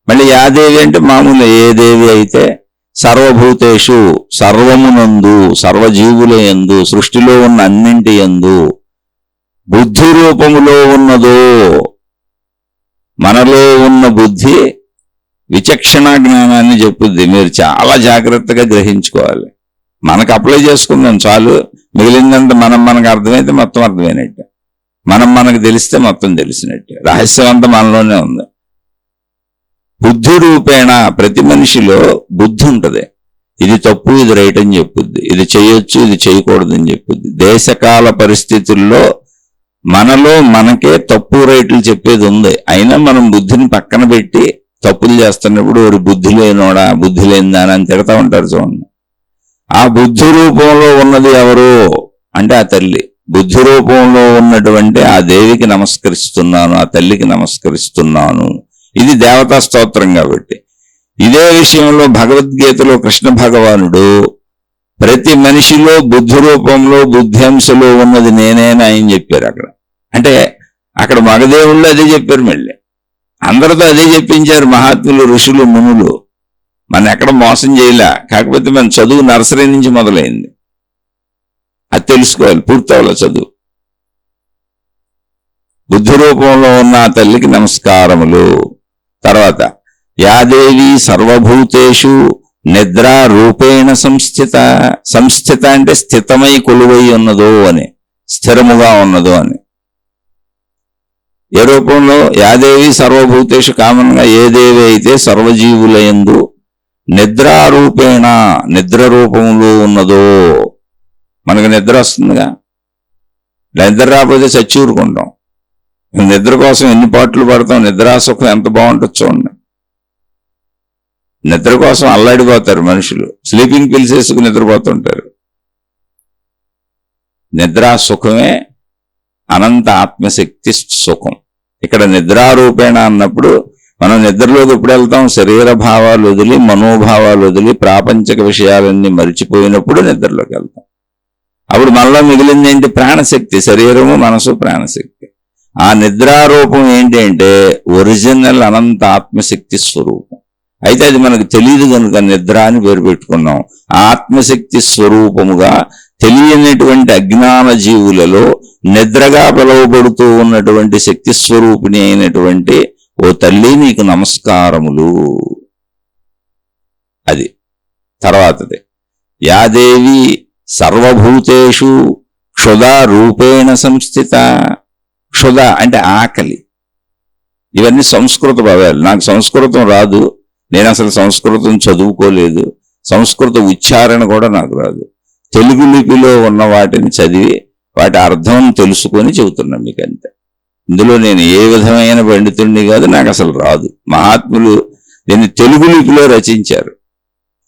మళ్ళీ యాదేవి అంటే మామూలు ఏ దేవి అయితే, సర్వభూతేషు సర్వమునందు, సర్వజీవుల యందు, సృష్టిలో ఉన్న అన్నింటి యందు బుద్ధి రూపములో ఉన్నదో. మనలో ఉన్న బుద్ధి విచక్షణ జ్ఞానాన్ని చెప్పుద్ది. మీరు చాలా జాగ్రత్తగా గ్రహించుకోవాలి. మనకు అప్లై చేసుకుందాం చాలు, మిగిలిందంతా మనకు అర్థమైతే మొత్తం అర్థమైనట్టే, మనకు తెలిస్తే మొత్తం తెలిసినట్టే. రహస్యం అంతా మనలోనే ఉంది. బుద్ధి రూపేణ, ప్రతి మనిషిలో బుద్ధి ఉంటుంది. ఇది తప్పు, ఇది రైట్ అని చెప్పుద్ది, ఇది చేయొచ్చు, ఇది చేయకూడదని చెప్పుద్ది. దేశకాల పరిస్థితుల్లో మనలో మనకే తప్పు రైట్లు చెప్పేది ఉంది. అయినా మనం బుద్ధిని పక్కన పెట్టి తప్పులు చేస్తున్నప్పుడు ఒక బుద్ధి లేనోడా, బుద్ధి లేనిదా అని తిడతా ఉంటారు చూడండి. ఆ బుద్ధి రూపంలో ఉన్నది ఎవరు అంటే ఆ తల్లి. బుద్ధి రూపంలో ఉన్నటువంటి ఆ దేవికి నమస్కరిస్తున్నాను, ఆ తల్లికి నమస్కరిస్తున్నాను. ఇది దేవతా స్తోత్రం కాబట్టి. ఇదే విషయంలో భగవద్గీతలో కృష్ణ భగవానుడు ప్రతి మనిషిలో బుద్ధి రూపంలో బుద్ధ్యాంశలో ఉన్నది నేనేనా అని చెప్పారు. అంటే అక్కడ మగదేవుళ్ళు అదే చెప్పారు, మళ్ళీ అందరితో అదే చెప్పించారు మహాత్ములు, ఋషులు, మునులు. మన ఎక్కడ మోసం చేయలే. కాకపోతే మన చదువు నర్సరీ నుంచి మొదలైంది, అది తెలుసుకోవాలి, పూర్తవల చదువు. బుద్ధి రూపంలో ఉన్న ఆ తల్లికి నమస్కారములు. తర్వాత యాదేవి సర్వభూతేషు నిద్రా రూపేణ సంస్థిత. సంస్థిత అంటే స్థితమై కొలువై ఉన్నదో అని, స్థిరముగా ఉన్నదో అని. ఏ రూపంలో? యాదేవి సర్వభూతేషు, కామన్గా ఏ దేవి అయితే సర్వజీవులయందు నిద్రారూపేణ, నిద్ర రూపంలో ఉన్నదో. మనకు నిద్ర వస్తుందిగా, నిద్ర రాకపోతే చచ్చి ఊరుకుంటాం. నిద్ర కోసం ఎన్ని పాటలు పడతాం, నిద్రాసుఖం ఎంత బాగుంటుంది చూడండి. నిద్ర కోసం అల్లాడిపోతారు మనుషులు, స్లీపింగ్ పిల్స్ వేసుకుని నిద్రపోతుంటారు. నిద్రా సుఖమే అనంత ఆత్మశక్తి సుఖం. ఇక్కడ నిద్రారూపేణ అన్నప్పుడు మనం నిద్రలోకి ఎప్పుడు వెళ్తాం? శరీర భావాలు వదిలి, మనోభావాలు వదిలి, ప్రాపంచిక విషయాలన్నీ మరిచిపోయినప్పుడు నిద్రలోకి వెళ్తాం. అప్పుడు మనలో మిగిలింది ఏంటి? ప్రాణశక్తి. శరీరము, మనసు, ప్రాణశక్తి. ఆ నిద్రారూపం ఏంటి అంటే ఒరిజినల్ అనంత ఆత్మశక్తి స్వరూపం. అయితే అది మనకు తెలియదు కనుక నిద్ర అని పేరు పెట్టుకున్నాం. ఆత్మశక్తి స్వరూపముగా తెలియనటువంటి అజ్ఞాన జీవులలో నిద్రగా పిలువబడుతూ ఉన్నటువంటి శక్తి స్వరూపిణి అయినటువంటి ఓ తల్లి నీకు నమస్కారములు. అది తర్వాతది. యాదేవి సర్వభూతేషు క్షుధా రూపేణ సంస్థిత. క్షుధ అంటే ఆకలి. ఇవన్నీ సంస్కృత పదాలు. నాకు సంస్కృతం రాదు, నేను అసలు సంస్కృతం చదువుకోలేదు, సంస్కృత ఉచ్చారణ కూడా నాకు రాదు. తెలుగు లిపిలో ఉన్న వాటిని చదివి వాటి అర్థం తెలుసుకొని చెబుతున్నాను మీకు అంతే. ఇందులో నేను ఏ విధమైన పండితుడిని కాదు, నాకు అసలు రాదు. మహాత్ములు దీన్ని తెలుగు లిపిలో రచించారు,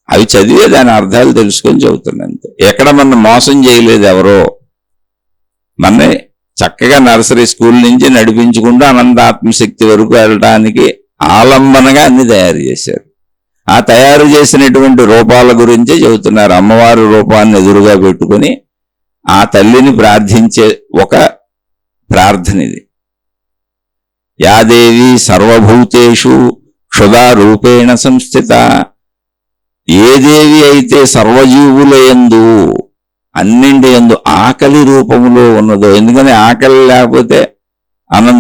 అవి చదివే దాని అర్థాలు తెలుసుకొని చెబుతున్నాను అంతే. ఎక్కడ మన మోసం చేయలేదు ఎవరో. మన చక్కగా నర్సరీ స్కూల్ నుంచి నడిపించుకుంటూ అనంతాత్మశక్తి వరకు వెళ్ళడానికి ఆలంబనగా అన్ని తయారు చేశారు. ఆ తయారు చేసినటువంటి రూపాల గురించే చెబుతున్నారు. అమ్మవారి రూపాన్ని ఎదురుగా పెట్టుకుని ఆ తల్లిని ప్రార్థించే ఒక ప్రార్థన ఇది. యాదేవి సర్వభూతేషు క్షుధా రూపేణ సంస్థిత. ఏ దేవి అయితే సర్వజీవుల యందు, అన్నింటి యందు ఆకలి రూపములో ఉన్నదో. ఎందుకని ఆకలి లేకపోతే అన్నం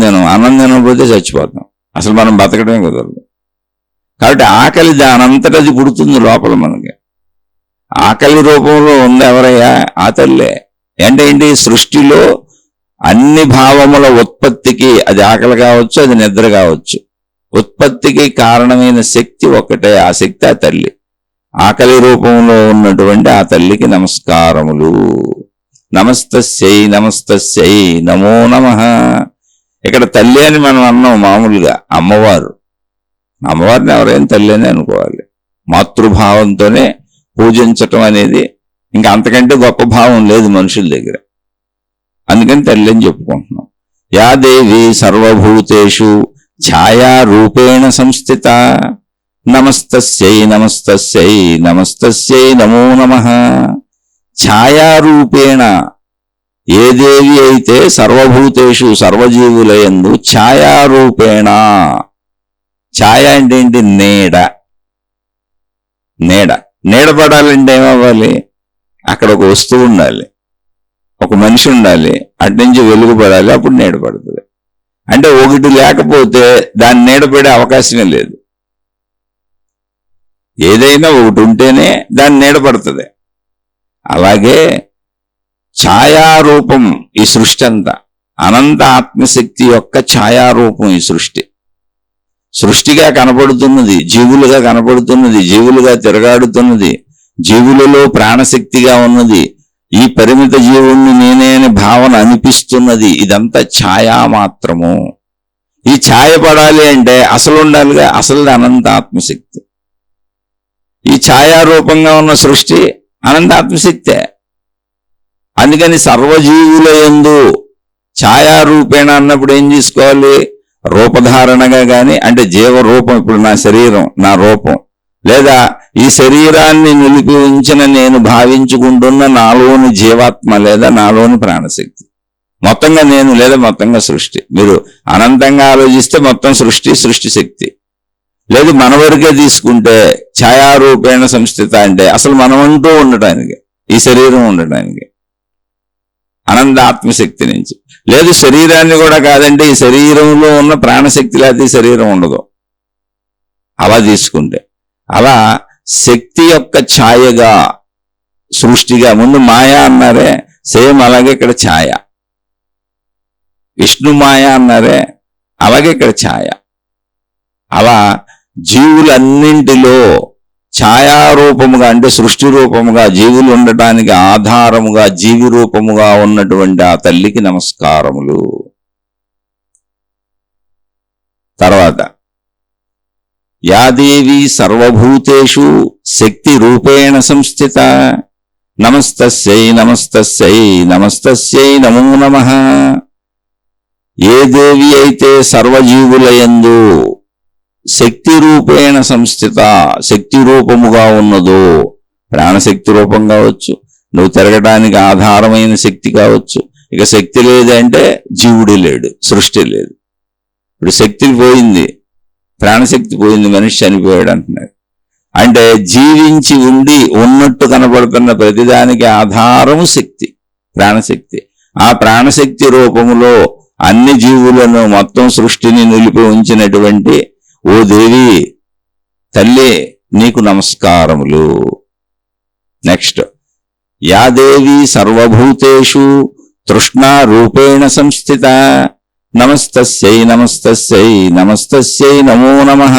తినకపోతే చచ్చిపోతాం, అసలు మనం బతకడమే కుదరదు. కాబట్టి ఆకలి దానంతటది పుడుతుంది లోపల మనకి. ఆకలి రూపంలో ఉంది ఎవరయ్యా? ఆ తల్లే. అంటే ఏంటి? సృష్టిలో అన్ని భావముల ఉత్పత్తికి, అది ఆకలి కావచ్చు, అది నిద్ర కావచ్చు, ఉత్పత్తికి కారణమైన శక్తి ఒక్కటే. ఆ శక్తి ఆ తల్లి. ఆకలి రూపంలో ఉన్నటువంటి ఆ తల్లికి నమస్కారములు. నమస్తస్యై నమస్తస్యై నమో నమః. ఇక్కడ తల్లి అని మనం అన్నాం మామూలుగా. అమ్మవారిని ఎవరైనా తల్లి అని అనుకోవాలి. మాతృభావంతోనే పూజించటం అనేది ఇంకా అంతకంటే గొప్ప భావం లేదు మనుషుల దగ్గర. అందుకని తల్లి అని చెప్పుకుంటున్నాం. యాదేవి సర్వభూతేషు ఛాయారూపేణ సంస్థిత. నమస్తస్యై నమస్తస్యై నమస్తస్యై నమో నమః. ఛాయారూపేణ, ఏ దేవి అయితే సర్వభూతేషు సర్వజీవులయందు ఛాయారూపేణ. ఛాయ అంటే ఏంటి? నీడ. నీడ పడాలంటే ఏమవ్వాలి? అక్కడ ఒక వస్తువు ఉండాలి, ఒక మనిషి ఉండాలి, అట్నుంచి వెలుగు పడాలి, అప్పుడు నీడ పడుతుంది. అంటే ఒకటి లేకపోతే దాన్ని నీడ పడే అవకాశమే లేదు. ఏదైనా ఒకటి ఉంటేనే దాన్ని నీడ పడుతుంది. అలాగే ఛాయారూపం ఈ సృష్టి అంతా. అనంత ఆత్మశక్తి యొక్క ఛాయారూపం ఈ సృష్టి. సృష్టిగా కనపడుతున్నది, జీవులుగా కనపడుతున్నది, జీవులుగా తిరగాడుతున్నది, జీవులలో ప్రాణశక్తిగా ఉన్నది. ఈ పరిమిత జీవుణ్ణి నేనే అనే భావన అనిపిస్తున్నది. ఇదంతా ఛాయా మాత్రము. ఈ ఛాయ పడాలి అంటే అసలు ఉండాలిగా, అసలు అనంత ఆత్మశక్తి. ఈ ఛాయారూపంగా ఉన్న సృష్టి అనంత ఆత్మశక్తే. అందుకని సర్వజీవుల యందు ఛాయారూపేణ అన్నప్పుడు ఏం చేసుకోవాలి? రూపధారణగా గాని, అంటే జీవరూపం. ఇప్పుడు నా శరీరం నా రూపం, లేదా ఈ శరీరాన్ని నిలిపి ఉంచిన నేను భావించుకుంటున్న నాలోని జీవాత్మ లేదా నాలోని ప్రాణశక్తి, మొత్తంగా నేను లేదా మొత్తంగా సృష్టి. మీరు అనంతంగా ఆలోచిస్తే మొత్తం సృష్టి శక్తి. లేదు మన వరకే తీసుకుంటే ఛాయారూపేణ సంస్థిత అంటే అసలు మనమంటూ ఉండటానికి, ఈ శరీరం ఉండటానికి అనంత ఆత్మశక్తి నుంచి. లేదు శరీరాన్ని కూడా కాదంటే ఈ శరీరంలో ఉన్న ప్రాణశక్తి లేకపోతే ఈ శరీరం ఉండదు. అలా తీసుకుంటే అలా శక్తి యొక్క ఛాయగా సృష్టిగా. ముందు మాయా అన్నారే, సేమ్ అలాగే ఇక్కడ ఛాయ. విష్ణు మాయ అన్నారే, అలాగే ఇక్కడ ఛాయ. అలా జీవులన్నింటిలో ఛాయారూపముగా, అంటే సృష్టి రూపముగా, జీవులు ఉండటానికి ఆధారముగా, జీవి రూపముగా ఉన్నటువంటి ఆ తల్లికి నమస్కారములు. తర్వాత యాదేవి సర్వభూతేషు శక్తి రూపేణ సంస్థిత. నమస్తస్యై నమస్తస్యై నమస్తస్యై నమో నమః. ఏ దేవి అయితే సర్వజీవులయందు శక్తి రూపేణ సంస్థిత, శక్తి రూపముగా ఉన్నదో, ప్రాణశక్తి రూపం కావచ్చు, నువ్వు తిరగడానికి ఆధారమైన శక్తి కావచ్చు. ఇక శక్తి లేదంటే జీవుడే లేడు, సృష్టి లేదు. ఇప్పుడు శక్తి పోయింది, ప్రాణశక్తి పోయింది, మనిషి చనిపోయాడు అంటున్నారు. అంటే జీవించి ఉండి ఉన్నట్టు కనబడుతున్న ప్రతిదానికి ఆధారము శక్తి, ప్రాణశక్తి. ఆ ప్రాణశక్తి రూపములో అన్ని జీవులను మొత్తం సృష్టిని నిలిపి ఉంచినటువంటి ఓ దేవి తల్లి నీకు నమస్కారములు. నెక్స్ట్, యా దేవి సర్వభూతేషు తృష్ణా రూపేణ సంస్థిత నమస్తస్యై నమస్తస్యై నమస్తస్యై నమో నమః.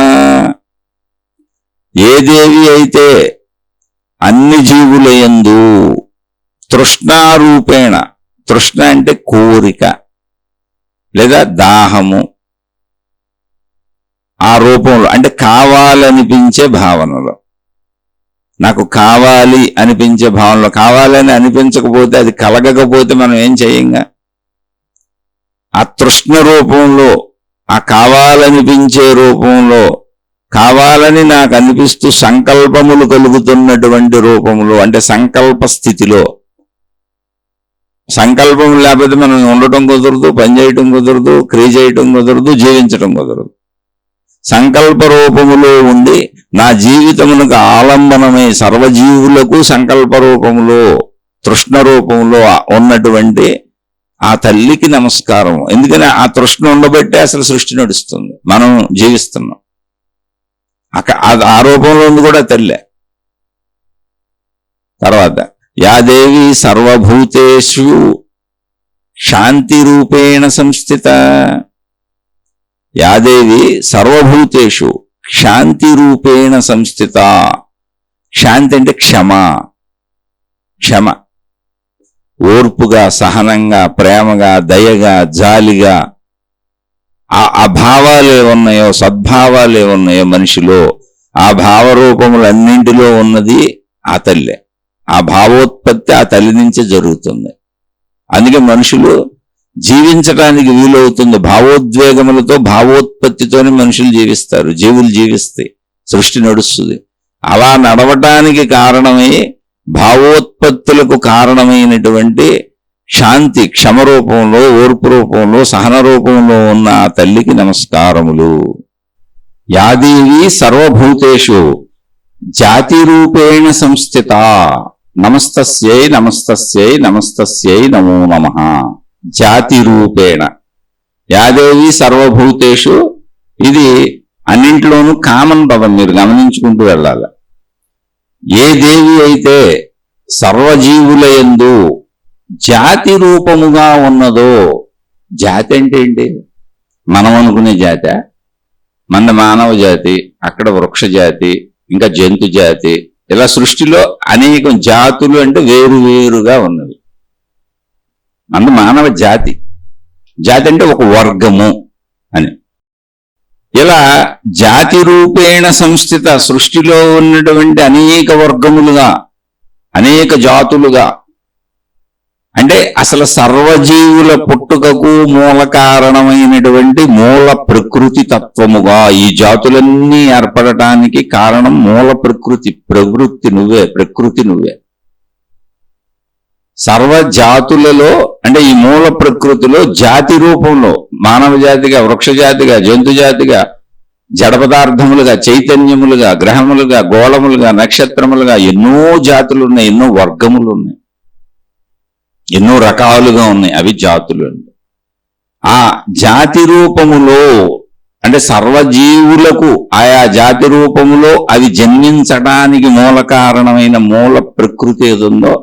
ఏ దేవి అయితే అన్ని జీవులయందు తృష్ణారూపేణ, తృష్ణ అంటే కోరిక లేదా దాహము, ఆ రూపంలో అంటే కావాలనిపించే భావనలో, నాకు కావాలి అనిపించే భావనలో, కావాలని అనిపించకపోతే అది కలగకపోతే మనం ఏం చేయంగా, ఆ తృష్ణ రూపంలో, ఆ కావాలనిపించే రూపంలో, కావాలని నాకు అనిపిస్తూ సంకల్పములు కలుగుతున్నటువంటి రూపంలో, అంటే సంకల్ప స్థితిలో. సంకల్పం లేకపోతే మనం ఉండటం కుదరదు, పనిచేయటం కుదరదు, క్రియ చేయటం కుదరదు, జీవించటం కుదరదు. సంకల్ప రూపములో ఉండి నా జీవితమునకు ఆలంబనమై సర్వజీవులకు సంకల్ప రూపములో, తృష్ణ రూపంలో ఉన్నటువంటి ఆ తల్లికి నమస్కారం. ఎందుకని ఆ తృష్ణ ఉండబట్టే అసలు సృష్టి నడుస్తుంది, మనం జీవిస్తున్నాం. ఆ రూపంలో ఉంది కూడా తల్లే. తర్వాత, యాదేవి సర్వభూతేషు శాంతి రూపేణ సంస్థిత. యాదేవి సర్వభూతేషు శాంతి రూపేణ సంస్థిత. శాంతి అంటే క్షమ, క్షమ, ఓర్పుగా, సహనంగా, ప్రేమగా, దయగా, జాలిగా, ఆ భావాలు ఏమున్నాయో, సద్భావాలు ఏమున్నాయో మనిషిలో, ఆ భావరూపములన్నింటిలో ఉన్నది ఆ తల్లే. ఆ భావోత్పత్తి ఆ తల్లి నుంచే జరుగుతుంది. అందుకే మనుషులు జీవించడానికి వీలవుతుంది. భావోద్వేగములతో, భావోత్పత్తితోనే మనుషులు జీవిస్తారు, జీవులు జీవిస్తాయి, సృష్టి నడుస్తుంది. అలా నడవటానికి కారణమై భావోత్పత్తులకు కారణమైనటువంటి శాంతి, క్షమ రూపంలో, ఓర్పు రూపంలో, సహన రూపంలో ఉన్న ఆ తల్లికి నమస్కారములు. యాదేవి సర్వభూతేషు జాతి రూపేణ సంస్థిత నమస్తస్యై నమస్తస్యై నమస్తస్యై నమో నమః. జాతి రూపేణ. యాదేవి సర్వభూతేషు, ఇది అన్నింటిలోనూ కామన్ పదం, మీరు గమనించుకుంటూ వెళ్ళాలి. ఏ దేవి అయితే సర్వజీవులయందు జాతి రూపముగా ఉన్నదో. జాతి అంటే ఏంటి? మనం అనుకునే జాతి, మన మానవ జాతి, అక్కడ వృక్ష జాతి, ఇంకా జంతు జాతి, ఇలా సృష్టిలో అనేక జాతులు అంటే వేరు వేరుగా ఉన్నవి. మన మానవ జాతి, జాతి అంటే ఒక వర్గము అని. ఇలా జాతి రూపేణ సంస్థిత, సృష్టిలో ఉన్నటువంటి అనేక వర్గములుగా, అనేక జాతులుగా, అంటే అసలు సర్వజీవుల పుట్టుకకు మూల కారణమైనటువంటి మూల ప్రకృతి తత్వముగా ఈ జాతులన్నీ ఏర్పడటానికి కారణం మూల ప్రకృతి. ప్రవృత్తి నువ్వే, ప్రకృతి నువ్వే. సర్వ జాతులలో అంటే ఈ మూల ప్రకృతిలో జాతి రూపంలో మానవ జాతిగా, వృక్ష జాతిగా, జంతు జాతిగా, జడ పదార్థములుగా, చైతన్యములుగా, గ్రహములుగా, గోళములుగా, నక్షత్రములుగా ఎన్నో జాతులు ఉన్నాయి, ఎన్నో వర్గములు ఉన్నాయి, ఎన్నో రకాలుగా ఉన్నాయి. అవి జాతులు అండి. ఆ జాతి రూపములో అంటే సర్వజీవులకు ఆయా జాతి రూపములో అవి జన్మించడానికి మూల కారణమైన మూల ప్రకృతి ఏదుందో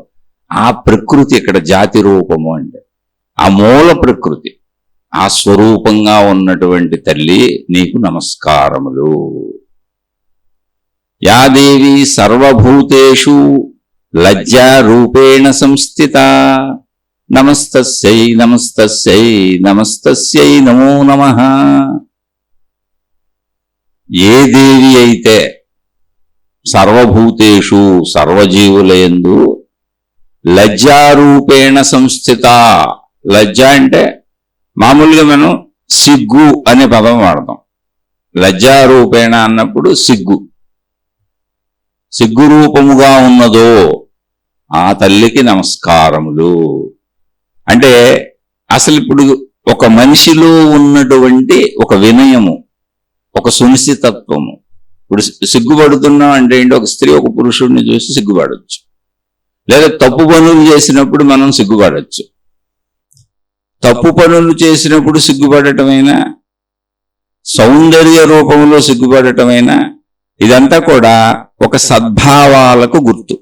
ఆ ప్రకృతి ఇక్కడ జాతి రూపము అంటే. ఆ మూల ప్రకృతి, ఆ స్వరూపంగా ఉన్నటువంటి తల్లి నీకు నమస్కారములు. యాదేవి సర్వభూతేషు లజ్జా రూపేణ సంస్థిత నమస్తస్యై నమస్తస్యై నమస్తస్యై నమో నమః. ఏ దేవి అయితే సర్వభూతేషు సర్వజీవులయందు లజ్జారూపేణ సంస్థిత. లజ్జ అంటే మామూలుగా మనం సిగ్గు అనే పదం వాడతాం. లజ్జారూపేణ అన్నప్పుడు సిగ్గు రూపముగా ఉన్నదో ఆ తల్లికి నమస్కారములు. అంటే అసలు ఇప్పుడు ఒక మనిషిలో ఉన్నటువంటి ఒక వినయము, ఒక సునిశ్చితత్వము. ఇప్పుడు సిగ్గుపడుతున్నాం అంటే ఏంటి? ఒక స్త్రీ ఒక పురుషుడిని చూసి సిగ్గుపడవచ్చు, లేదా తప్పు పనులు చేసినప్పుడు మనం సిగ్గుపడవచ్చు. తప్పు పనులు చేసినప్పుడు సిగ్గుపడటమైనా, సౌందర్య రూపంలో సిగ్గుపడటమైనా, ఇదంతా కూడా ఒక సద్భావాలకు గుర్తు.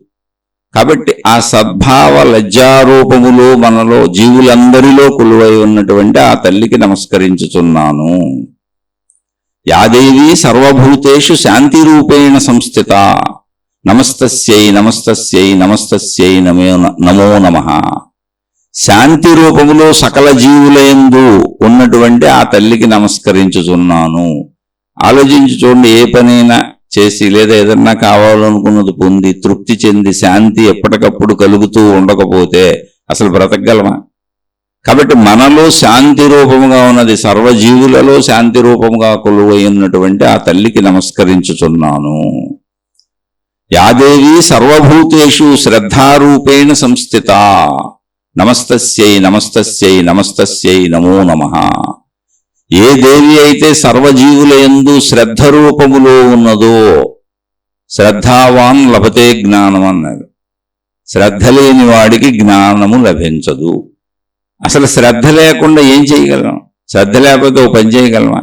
కాబట్టి ఆ సద్భావ లజ్జారూపములో మనలో జీవులందరిలో కొలువై ఉన్నటువంటి ఆ తల్లికి నమస్కరించుచున్నాను. యాదేవి సర్వభూతేషు శాంతి రూపేణ సంస్థిత నమస్తస్యై నమస్తస్యై నమస్తస్యై నమో నమః. శాంతి రూపములో సకల జీవులందు ఉన్నటువంటి ఆ తల్లికి నమస్కరించుచున్నాను. ఆలోచించి చూడండి, ఏ పనైనా చేసి లేదా ఏదన్నా కావాలనుకున్నది పొంది తృప్తి చెంది శాంతి ఎప్పటికప్పుడు కలుగుతూ ఉండకపోతే అసలు బ్రతకగలమా? కాబట్టి మనలో శాంతి రూపముగా ఉన్నది, సర్వజీవులలో శాంతి రూపముగా కొలువై ఉన్నటువంటి ఆ తల్లికి నమస్కరించుచున్నాను. యాదేవి సర్వభూతేషు శ్రద్ధారూపేణ సంస్థిత నమస్తస్యై నమస్తస్యై నమస్తస్యై నమో నమః. ఏ దేవి అయితే సర్వజీవులయందు శ్రద్ధ రూపములో ఉన్నదో, శ్రద్ధావాన్ లభతే జ్ఞానం అన్నాడు. శ్రద్ధ లేని వాడికి జ్ఞానము లభించదు. అసలు శ్రద్ధ లేకుండా ఏం చేయగలం? శ్రద్ధ లేకపోతే ఓ పని చేయగలమా?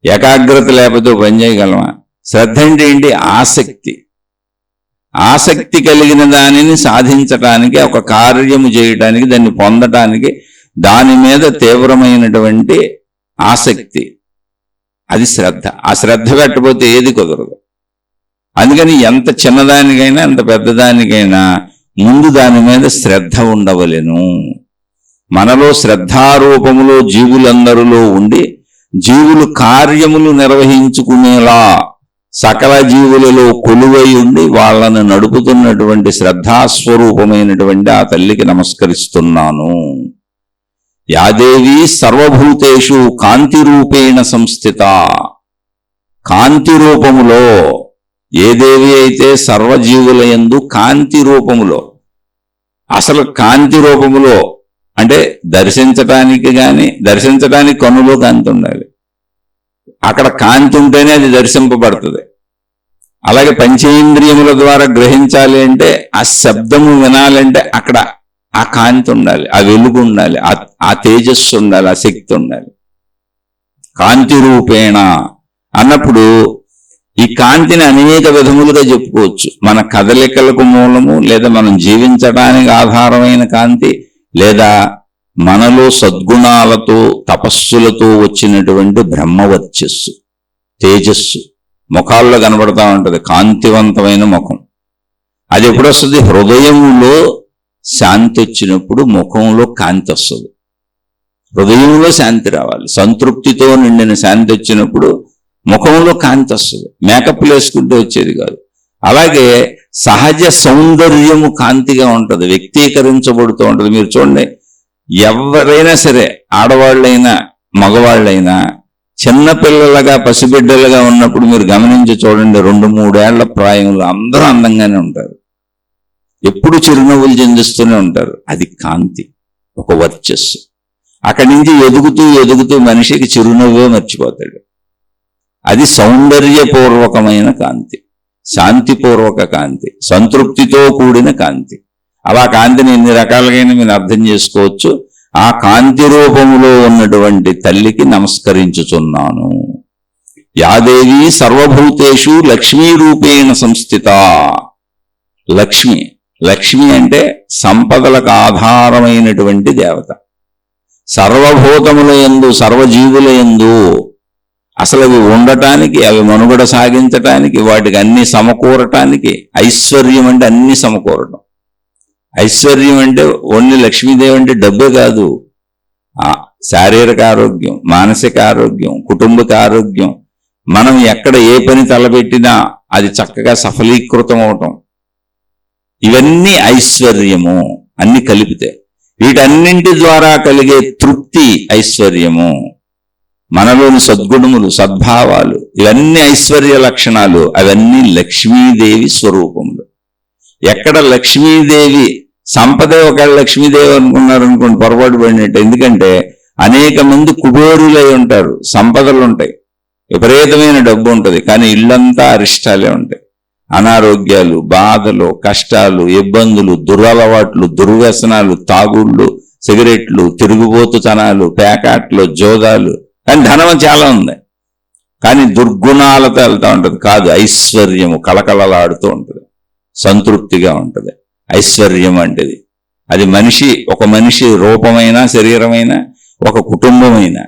ఏకాగ్రత లేకపోతే ఓ పని చేయగలమా? శ్రద్ధ అంటే ఏంటి? ఆసక్తి. ఆసక్తి కలిగిన దానిని సాధించటానికి, ఒక కార్యము చేయటానికి, దాన్ని పొందటానికి, దాని మీద తీవ్రమైనటువంటి ఆసక్తి, అది శ్రద్ధ. ఆ శ్రద్ధ పెట్టకపోతే ఏది కుదరదు. అందుకని ఎంత చిన్నదానికైనా ఎంత పెద్దదానికైనా ముందు దాని మీద శ్రద్ధ ఉండవలెను. మనలో శ్రద్ధారూపములో జీవులందరిలో ఉండి జీవులు కార్యములు నిర్వహించుకునేలా సకల జీవులలో కొలువై ఉండి వాళ్ళను నడుపుతున్నటువంటి శ్రద్ధాస్వరూపమైనటువంటి ఆ తల్లికి నమస్కరిస్తున్నాను. యాదేవి సర్వభూతేషు కాంతి రూపేణ సంస్థిత. కాంతి రూపములో ఏ దేవి అయితే సర్వజీవులయందు కాంతి రూపములో, అసలు కాంతి రూపములో అంటే దర్శించటానికి కన్నులో కాంతి ఉండాలి. అక్కడ కాంతి ఉంటేనే అది దర్శింపబడుతుంది. అలాగే పంచేంద్రియముల ద్వారా గ్రహించాలి అంటే, ఆ శబ్దము వినాలంటే అక్కడ ఆ కాంతి ఉండాలి, ఆ వెలుగు ఉండాలి, ఆ తేజస్సు ఉండాలి, ఆ శక్తి ఉండాలి. కాంతి రూపేణ అన్నప్పుడు ఈ కాంతిని అనేక విధములుగా చెప్పుకోవచ్చు. మన కదలికలకు మూలము, లేదా మనం జీవించడానికి ఆధారమైన కాంతి, లేదా మనలో సద్గుణాలతో తపస్సులతో వచ్చినటువంటి బ్రహ్మవర్చస్సు, తేజస్సు ముఖాల్లో కనబడతా ఉంటుంది. కాంతివంతమైన ముఖం అది ఎప్పుడు వస్తుంది? హృదయంలో శాంతి వచ్చినప్పుడు ముఖంలో కాంతి వస్తుంది. హృదయంలో శాంతి రావాలి. సంతృప్తితో నిండిన శాంతి వచ్చినప్పుడు ముఖంలో కాంతి వస్తుంది. మేకప్లు వేసుకుంటూ వచ్చేది కాదు. అలాగే సహజ సౌందర్యము కాంతిగా ఉంటుంది, వ్యక్తీకరించబడుతూ ఉంటుంది. మీరు చూడండి, ఎవరైనా సరే, ఆడవాళ్ళైనా మగవాళ్ళైనా చిన్నపిల్లలుగా పసిబిడ్డలుగా ఉన్నప్పుడు మీరు గమనించి చూడండి, 2-3 ఏళ్ల ప్రాయంలో అందరూ అందంగానే ఉంటారు, ఎప్పుడు చిరునవ్వులు చెందిస్తూనే ఉంటారు. అది కాంతి, ఒక వర్చస్సు. అక్కడి నుంచి ఎదుగుతూ మనిషికి చిరునవ్వే మర్చిపోతాడు. అది సౌందర్యపూర్వకమైన కాంతి, శాంతిపూర్వక కాంతి, సంతృప్తితో కూడిన కాంతి. అలా కాంతిని ఎన్ని రకాలుగా మీరు అర్థం చేసుకోవచ్చు. ఆ కాంతి రూపములో ఉన్నటువంటి తల్లికి నమస్కరించుచున్నాను. యాదేవి సర్వభూతేషు లక్ష్మీ రూపేణ సంస్థిత. లక్ష్మి అంటే సంపదలకు ఆధారమైనటువంటి దేవత. సర్వభూతముల యందు, సర్వజీవుల యందు, అసలు అవి ఉండటానికి, అవి మనుగడ సాగించటానికి, వాటికి అన్ని సమకూరటానికి, ఐశ్వర్యం అంటే అన్ని సమకూరటం. ఐశ్వర్యం అంటే ఓన్లీ లక్ష్మీదేవి అంటే డబ్బే కాదు, శారీరక ఆరోగ్యం, మానసిక ఆరోగ్యం, కుటుంబిక ఆరోగ్యం, మనం ఎక్కడ ఏ పని తలపెట్టినా అది చక్కగా సఫలీకృతం అవటం, ఇవన్నీ ఐశ్వర్యము. అన్ని కలిపితే వీటన్నింటి ద్వారా కలిగే తృప్తి ఐశ్వర్యము. మనలోని సద్గుణములు, సద్భావాలు, ఇవన్నీ ఐశ్వర్య లక్షణాలు. అవన్నీ లక్ష్మీదేవి స్వరూపములు. ఎక్కడ లక్ష్మీదేవి సంపదే ఒకవేళ లక్ష్మీదేవి అనుకున్నారనుకోండి, పొరపాటు పడినట్టు. ఎందుకంటే అనేక మంది కుబేరులై ఉంటారు, సంపదలు ఉంటాయి, విపరీతమైన డబ్బు ఉంటుంది, కానీ ఇల్లంతా అరిష్టాలే ఉంటాయి. అనారోగ్యాలు, బాధలు, కష్టాలు, ఇబ్బందులు, దురలవాట్లు, దుర్వ్యసనాలు, తాగుళ్ళు, సిగరెట్లు, తిరుగుబోతుతనాలు, పేకాట్లు, జోదాలు. కానీ ధనం చాలా ఉంది, కానీ దుర్గుణాలతో వెళ్తూ ఉంటుంది. కాదు, ఐశ్వర్యము కళకళలాడుతూ ఉంటుంది, సంతృప్తిగా ఉంటుంది. ఐశ్వర్యం అంటేది అది మనిషి, ఒక మనిషి రూపమైనా, శరీరమైనా, ఒక కుటుంబమైనా.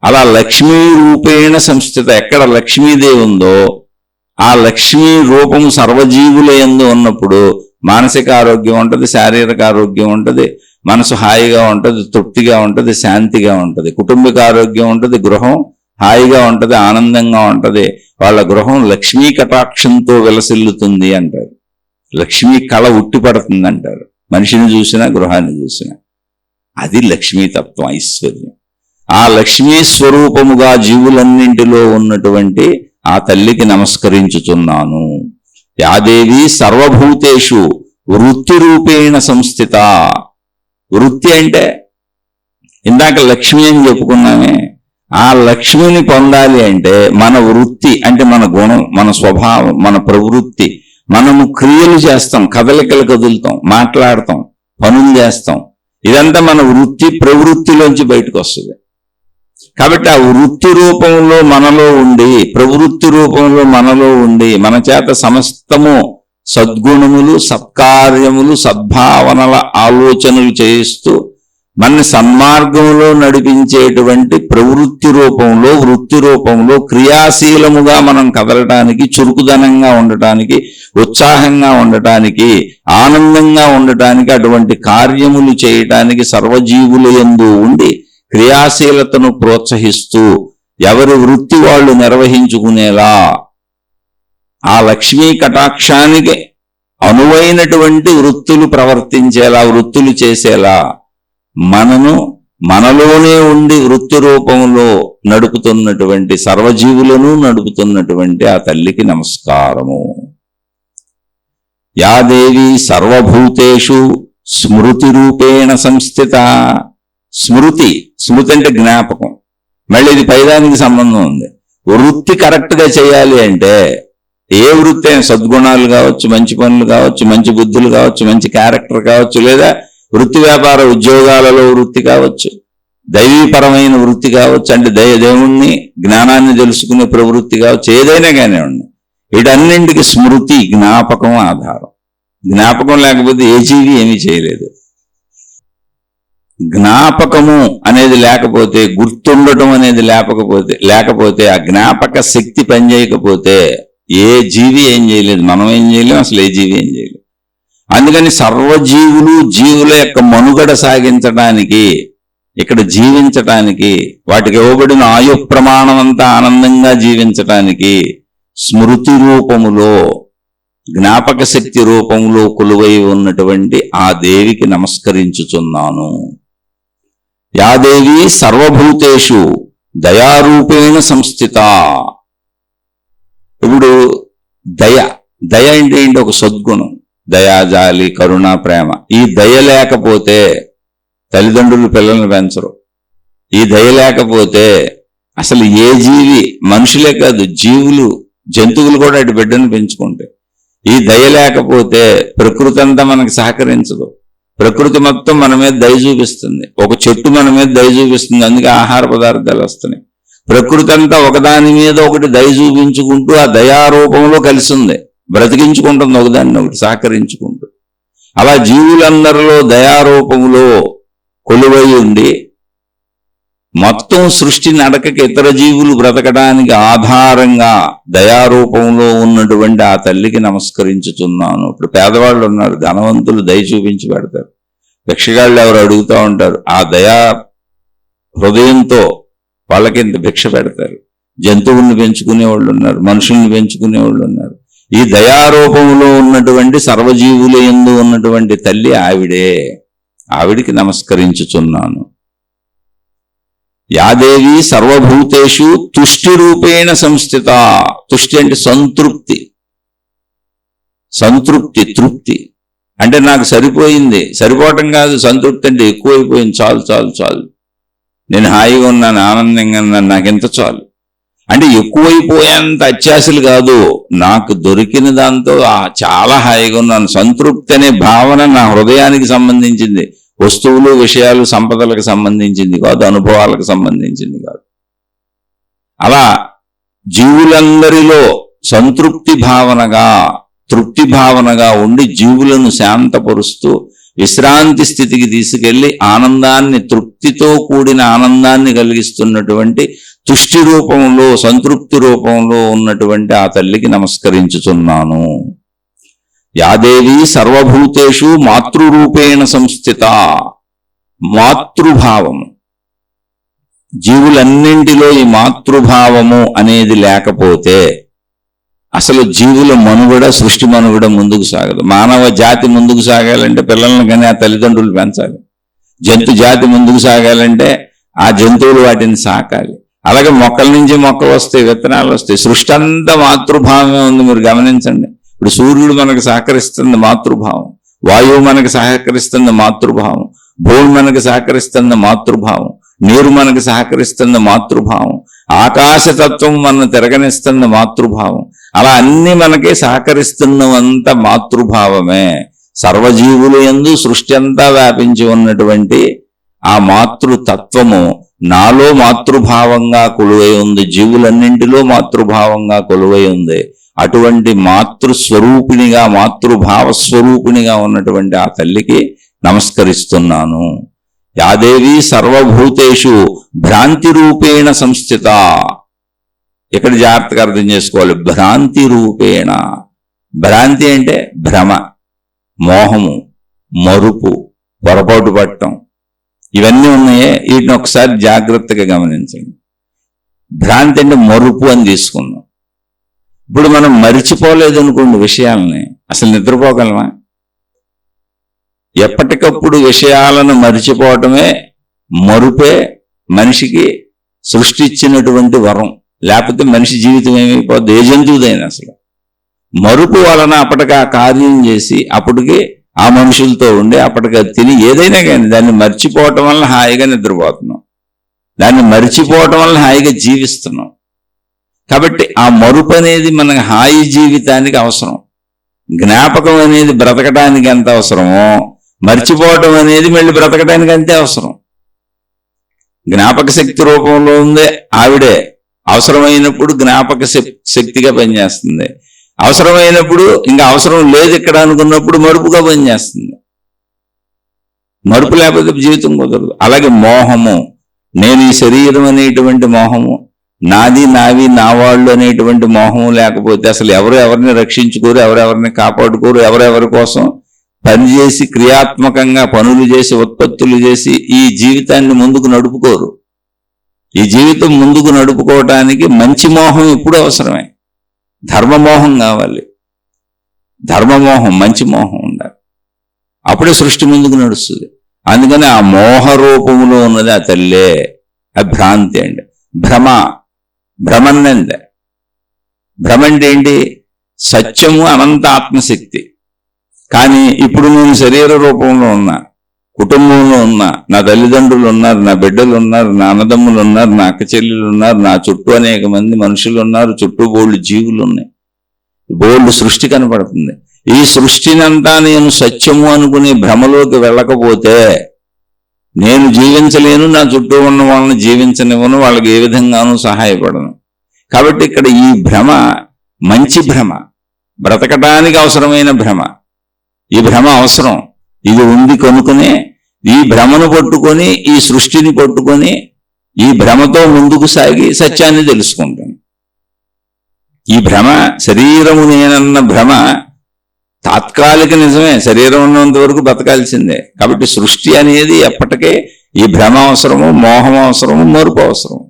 అలా లక్ష్మీ రూపేణ సంస్థిత. ఎక్కడ లక్ష్మీదేవి ఉందో ఆ లక్ష్మీ రూపం సర్వజీవుల యందు ఉన్నప్పుడు మానసిక ఆరోగ్యం ఉంటుంది, శారీరక ఆరోగ్యం ఉంటుంది, మనసు హాయిగా ఉంటుంది, తృప్తిగా ఉంటుంది, శాంతిగా ఉంటుంది. కుటుంబిక ఆరోగ్యం ఉంటుంది, గృహం హాయిగా ఉంటుంది, ఆనందంగా ఉంటుంది. వాళ్ళ గృహం లక్ష్మీ కటాక్షంతో విలసిల్లుతుంది అంటారు. లక్ష్మీ కళ ఉట్టిపడుతుంది అంటారు. మనిషిని చూసినా, గృహాన్ని చూసినా. అది లక్ష్మీతత్వం, ఐశ్వర్యం. ఆ లక్ష్మీ స్వరూపముగా జీవులన్నింటిలో ఉన్నటువంటి ఆ తల్లికి నమస్కరించుతున్నాను. యాదేవి సర్వభూతేషు వృత్తి రూపేణ సంస్థిత. వృత్తి అంటే ఇందాక లక్ష్మి అని చెప్పుకున్నామే. ఆ లక్ష్మిని పొందాలి అంటే మన వృత్తి అంటే మన గుణం, మన స్వభావం, మన ప్రవృత్తి. మనము క్రియలు చేస్తాం, కదలికలు కదులుతాం, మాట్లాడతాం, పనులు చేస్తాం. ఇదంతా మన వృత్తి ప్రవృత్తిలోంచి బయటకు వస్తుంది. కాబట్టి ఆ వృత్తి రూపంలో మనలో ఉండి, ప్రవృత్తి రూపంలో మనలో ఉండి, మన చేత సమస్తము సద్గుణములు, సత్కార్యములు, సద్భావనల ఆలోచనలు చేయిస్తూ మన సన్మార్గంలో నడిపించేటువంటి ప్రవృత్తి రూపంలో, వృత్తి రూపంలో క్రియాశీలముగా మనం కదలటానికి, చురుకుదనంగా ఉండటానికి, ఉత్సాహంగా ఉండటానికి, ఆనందంగా ఉండటానికి, అటువంటి కార్యములు చేయటానికి సర్వజీవుల యందు ఉండి క్రియాశీలతను ప్రోత్సహిస్తూ ఎవరి వృత్తి వాళ్ళు నిర్వహించుకునేలా, ఆ లక్ష్మీ కటాక్షానికి అనువైనటువంటి వృత్తులు ప్రవర్తించేలా, వృత్తులు చేసేలా మనలోనే ఉండి వృత్తి రూపంలో నడుపుతున్నటువంటి, సర్వజీవులను నడుపుతున్నటువంటి ఆ తల్లికి నమస్కారము. యాదేవి సర్వభూతేషు స్మృతి రూపేణ సంస్థిత. స్మృతి, స్మృతి అంటే జ్ఞాపకం. మళ్ళీ ఇది పైదానికి సంబంధం ఉంది. వృత్తి కరెక్ట్గా చేయాలి అంటే ఏ వృత్తి అయినా, సద్గుణాలు కావచ్చు, మంచి పనులు కావచ్చు, మంచి బుద్ధులు కావచ్చు, మంచి క్యారెక్టర్ కావచ్చు, లేదా వృత్తి వ్యాపార ఉద్యోగాలలో వృత్తి కావచ్చు, దైవీపరమైన వృత్తి కావచ్చు, అంటే దేవుణ్ణి జ్ఞానాన్ని తెలుసుకునే ప్రవృత్తి కావచ్చు, ఏదైనా కానివ్వండి. వీటన్నింటికి స్మృతి, జ్ఞాపకం ఆధారం. జ్ఞాపకం లేకపోతే ఏ జీవి ఏమీ చేయలేదు. జ్ఞాపకము అనేది లేకపోతే, గుర్తుండటం అనేది లేకపోతే ఆ జ్ఞాపక శక్తి పనిచేయకపోతే ఏ జీవి ఏం చేయలేదు, మనం ఏం చేయలేం, అసలు ఏ జీవి ఏం చేయలేదు. అందుకని సర్వజీవులు జీవుల యొక్క మనుగడ సాగించడానికి, ఇక్కడ జీవించటానికి, వాటికి ఇవ్వబడిన ఆయు ప్రమాణం అంతా ఆనందంగా జీవించటానికి స్మృతి రూపములో, జ్ఞాపక శక్తి రూపంలో కొలువై ఉన్నటువంటి ఆ దేవికి నమస్కరించుచున్నాను. యాదేవి సర్వభూతేషు దయారూపేణ సంస్థిత. ఇప్పుడు దయ అంటే ఏంటి? ఒక సద్గుణం. దయా, జాలి, కరుణ, ప్రేమ. ఈ దయ లేకపోతే తల్లిదండ్రులు పిల్లల్ని పెంచరు. ఈ దయ లేకపోతే అసలు ఏ జీవి, మనుషులే కాదు, జీవులు, జంతువులు కూడా అటు బిడ్డను పెంచుకుంటాయి. ఈ దయ లేకపోతే ప్రకృతి అంతా మనకి సహకరించదు. ప్రకృతి మొత్తం మన మీద దయ చూపిస్తుంది. ఒక చెట్టు మన మీద దయ చూపిస్తుంది, అందుకే ఆహార పదార్థాలు వస్తున్నాయి. ప్రకృతి అంతా ఒకదాని మీద ఒకటి దయ చూపించుకుంటూ ఆ దయారూపంలో కలిసి ఉంది, బ్రతికించుకుంటుంది ఒకదాన్ని ఒకటి, సహకరించుకుంటూ. అలా జీవులందరిలో దయారూపంలో కొలువై ఉండి మొత్తం సృష్టి నడకకి, ఇతర జీవులు బ్రతకడానికి ఆధారంగా దయారూపంలో ఉన్నటువంటి ఆ తల్లికి నమస్కరించుతున్నాను. ఇప్పుడు పేదవాళ్ళు ఉన్నారు, ధనవంతులు దయ చూపించి పెడతారు. భిక్షగాళ్ళు ఎవరు అడుగుతూ ఉంటారు, ఆ దయా హృదయంతో వాళ్ళకి ఇంత భిక్ష పెడతారు. జంతువుల్ని పెంచుకునే వాళ్ళు ఉన్నారు, మనుషుల్ని పెంచుకునే వాళ్ళు ఉన్నారు. ఈ దయారూపంలో ఉన్నటువంటి సర్వజీవుల యందు ఉన్నటువంటి తల్లి ఆవిడే. ఆవిడికి నమస్కరించుచున్నాను. యాదేవి సర్వభూతేషు తుష్టి రూపేణ సంస్థిత. తుష్టి అంటే సంతృప్తి, సంతృప్తి, తృప్తి అంటే నాకు సరిపోయింది, సరిపోవటం కాదు. సంతృప్తి అంటే ఎక్కువైపోయింది, చాలు చాలు చాలు, నేను హాయిగా ఉన్నాను, ఆనందంగా ఉన్నాను, నాకెంత చాలు. అంటే ఎక్కువైపోయేంత అత్యాశలు కాదు, నాకు దొరికిన దాంతో చాలా హాయిగా ఉన్నాను. సంతృప్తి అనే భావన నా హృదయానికి సంబంధించింది, వస్తువులు, విషయాలు, సంపదలకు సంబంధించింది కాదు, అనుభవాలకు సంబంధించింది కాదు. అలా జీవులందరిలో సంతృప్తి భావనగా, తృప్తి భావనగా ఉండి జీవులను శాంతపరుస్తూ విశ్రాంతి స్థితికి తీసుకెళ్లి ఆనందాన్ని, తృప్తితో కూడిన ఆనందాన్ని కలిగిస్తున్నటువంటి తుష్టి రూపంలో, సంతృప్తి రూపంలో ఉన్నటువంటి ఆ తల్లికి నమస్కరించుచున్నాను. యాదేవి సర్వభూతేషు మాతృరూపేణ సంస్థిత. మాతృభావము, జీవులన్నింటిలో ఈ మాతృభావము అనేది లేకపోతే అసలు జీవుల మనుగడ, సృష్టి మనుగడ ముందుకు సాగదు. మానవ జాతి ముందుకు సాగాలంటే పిల్లలను కానీ ఆ తల్లిదండ్రులు పెంచాలి. జంతు జాతి ముందుకు సాగాలంటే ఆ జంతువులు వాటిని సాకాలి. అలాగే మొక్కల నుంచి మొక్కలు వస్తాయి, విత్తనాలు వస్తాయి. సృష్టి అంతా మాతృభావమే ఉంది. మీరు గమనించండి. ఇప్పుడు సూర్యుడు మనకు సహకరిస్తుంది మాతృభావం, వాయువు మనకు సహకరిస్తుంది మాతృభావం, భూమి మనకు సహకరిస్తుంది మాతృభావం, నీరు మనకు సహకరిస్తుంది మాతృభావం, ఆకాశతత్వం మన తిరగనిస్తున్న మాతృభావం. అలా అన్ని మనకి సహకరిస్తున్నవంత మాతృభావమే. సర్వజీవులు యందు సృష్టి అంతా వ్యాపించి ఉన్నటువంటి ఆ మాతృతత్వము నాలో మాతృభావంగా కొలువై ఉంది, జీవులన్నింటిలో మాతృభావంగా కొలువై ఉంది. అటువంటి మాతృస్వరూపిణిగా, మాతృభావ స్వరూపిణిగా ఉన్నటువంటి ఆ తల్లికి నమస్కరిస్తున్నాను. యాదేవి సర్వభూతేషు భ్రాంతి రూపేణ సంస్థిత. ఇక్కడ జాగ్రత్తగా అర్థం చేసుకోవాలి. భ్రాంతి రూపేణ. భ్రాంతి అంటే భ్రమ, మోహము, మరుపు, పొరపాటు పట్టడం, ఇవన్నీ ఉన్నాయే. వీటిని ఒకసారి జాగ్రత్తగా గమనించండి. భ్రాంతి అంటే మరుపు అని తీసుకుందాం. ఇప్పుడు మనం మరిచిపోలేదు అనుకోండి విషయాలని, అసలు నిద్రపోగలమా? ఎప్పటికప్పుడు విషయాలను మరిచిపోవటమే, మరుపే మనిషికి సృష్టించినటువంటి వరం. లేకపోతే మనిషి జీవితం ఏమైపోద్ది, ఏ జంతువుదైనా. అసలు మరుపు వలన అప్పటికి ఆ కార్యం చేసి అప్పటికి ఆ మనుషులతో ఉండి అప్పటికి తిని ఏదైనా కానీ దాన్ని మర్చిపోవటం వల్ల హాయిగా నిద్రపోతున్నాం, దాన్ని మర్చిపోవటం వల్ల హాయిగా జీవిస్తున్నాం. కాబట్టి ఆ మరుపు అనేది మన హాయి జీవితానికి అవసరం. జ్ఞాపకం అనేది బ్రతకడానికి ఎంత అవసరమో మర్చిపోవటం అనేది మళ్ళీ బ్రతకడానికి అంతే అవసరం. జ్ఞాపక శక్తి రూపంలో ఉందే ఆవిడే అవసరమైనప్పుడు జ్ఞాపక శక్తిగా పనిచేస్తుంది, అవసరమైనప్పుడు ఇంకా అవసరం లేదు ఇక్కడ అనుకున్నప్పుడు మరుపుగా పనిచేస్తుంది. మరుపు లేకపోతే జీవితం కుదరదు. అలాగే మోహము, నేను ఈ శరీరం అనేటువంటి మోహము, నాది నావి నా వాళ్ళు అనేటువంటి మోహము లేకపోతే అసలు ఎవరు ఎవరిని రక్షించుకోరు, ఎవరెవరిని కాపాడుకోరు, ఎవరెవరి కోసం పనిచేసి క్రియాత్మకంగా పనులు చేసి ఉత్పత్తులు చేసి ఈ జీవితాన్ని ముందుకు నడుపుకోరు. ఈ జీవితం ముందుకు నడుపుకోవటానికి మంచి మోహం ఎప్పుడూ అవసరమే. ధర్మమోహం కావాలి, ధర్మమోహం, మంచి మోహం ఉండాలి. అప్పుడే సృష్టి ముందుకు నడుస్తుంది. అందుకని ఆ మోహ రూపంలో ఉన్నది ఆ తల్లే. ఆ భ్రాంతి అండి, భ్రమ. భ్రమన్నందే. భ్రమ అంటే ఏంటి? సత్యము అనంత ఆత్మశక్తి. కానీ ఇప్పుడు నేను శరీర రూపంలో ఉన్నా, కుటుంబంలో ఉన్నా, నా తల్లిదండ్రులు ఉన్నారు, నా బిడ్డలు ఉన్నారు, నా అన్నదమ్ములు ఉన్నారు, నా అక్క చెల్లెలు ఉన్నారు, నా చుట్టూ అనేక మంది మనుషులు ఉన్నారు, చుట్టూ బోల్డ్ జీవులు ఉన్నాయి, బోల్డ్ సృష్టి కనపడుతుంది. ఈ సృష్టినంతా నేను సత్యము అనుకుని భ్రమలోకి వెళ్ళకపోతే నేను జీవించలేను, నా చుట్టూ ఉన్న వాళ్ళని జీవించనివ్వను, వాళ్ళకి ఏ విధంగానూ సహాయపడను. కాబట్టి ఇక్కడ ఈ భ్రమ మంచి భ్రమ, బ్రతకటానికి అవసరమైన భ్రమ. ఈ భ్రమ అవసరం. ఇది ఉంది కనుకునే ఈ భ్రమను పట్టుకొని, ఈ సృష్టిని పట్టుకొని, ఈ భ్రమతో ముందుకు సాగి సత్యాన్ని తెలుసుకుంటాను. ఈ భ్రమ, శరీరము నేనన్న భ్రమ తాత్కాలిక నిజమే, శరీరం ఉన్నంత వరకు బతకాల్సిందే. కాబట్టి సృష్టి అనేది ఎప్పటికే ఈ భ్రమ అవసరము, మోహం అవసరము, మరుపు అవసరం.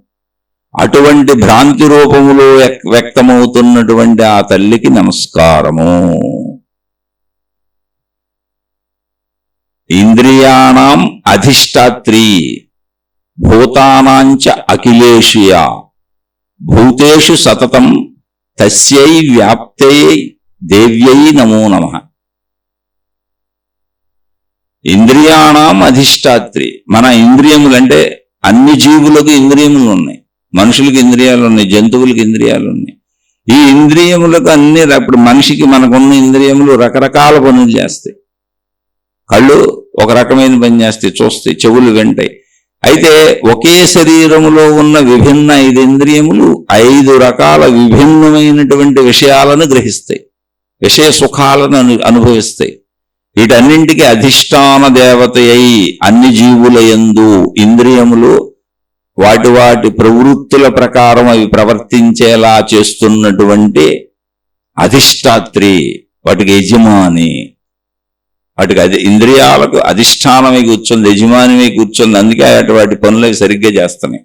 అటువంటి భ్రాంతి రూపములో వ్యక్తమవుతున్నటువంటి ఆ తల్లికి నమస్కారము. ఇంద్రియాణం అధిష్టాత్రి భూతానాంచ అఖిలేషియా భూతేషు సతతం తస్యై వ్యాప్తై దేవ్యై నమో నమః. ఇంద్రియాణం అధిష్టాత్రి, మన ఇంద్రియములంటే అన్ని జీవులకు ఇంద్రియములు ఉన్నాయి, మనుషులకు ఇంద్రియాలు ఉన్నాయి, జంతువులకు ఇంద్రియాలు ఉన్నాయి. ఈ ఇంద్రియములకు అన్ని, ఇప్పుడు మనిషికి మనకున్న ఇంద్రియములు రకరకాల పనులు చేస్తాయి. కళ్ళు ఒక రకమైన పని చేస్తాయి, చూస్తాయి, చెవులు వింటాయి. అయితే ఒకే శరీరములో ఉన్న విభిన్న 5 ఇంద్రియములు 5 రకాల విభిన్నమైనటువంటి విషయాలను గ్రహిస్తాయి, విషయ సుఖాలను అనుభవిస్తాయి. వీటన్నింటికి అధిష్టాన దేవత అయి అన్ని జీవుల యందు ఇంద్రియములు వాటి వాటి ప్రవృత్తుల ప్రకారం అవి ప్రవర్తించేలా చేస్తున్నటువంటి అధిష్టాత్రి, వాటికి యజమాని, వాటికి ఇంద్రియాలకు అధిష్టానమై కూర్చుంది, యజమానిమై కూర్చుంది. అందుకే వాటి పనులు అవి సరిగ్గా చేస్తున్నాయి.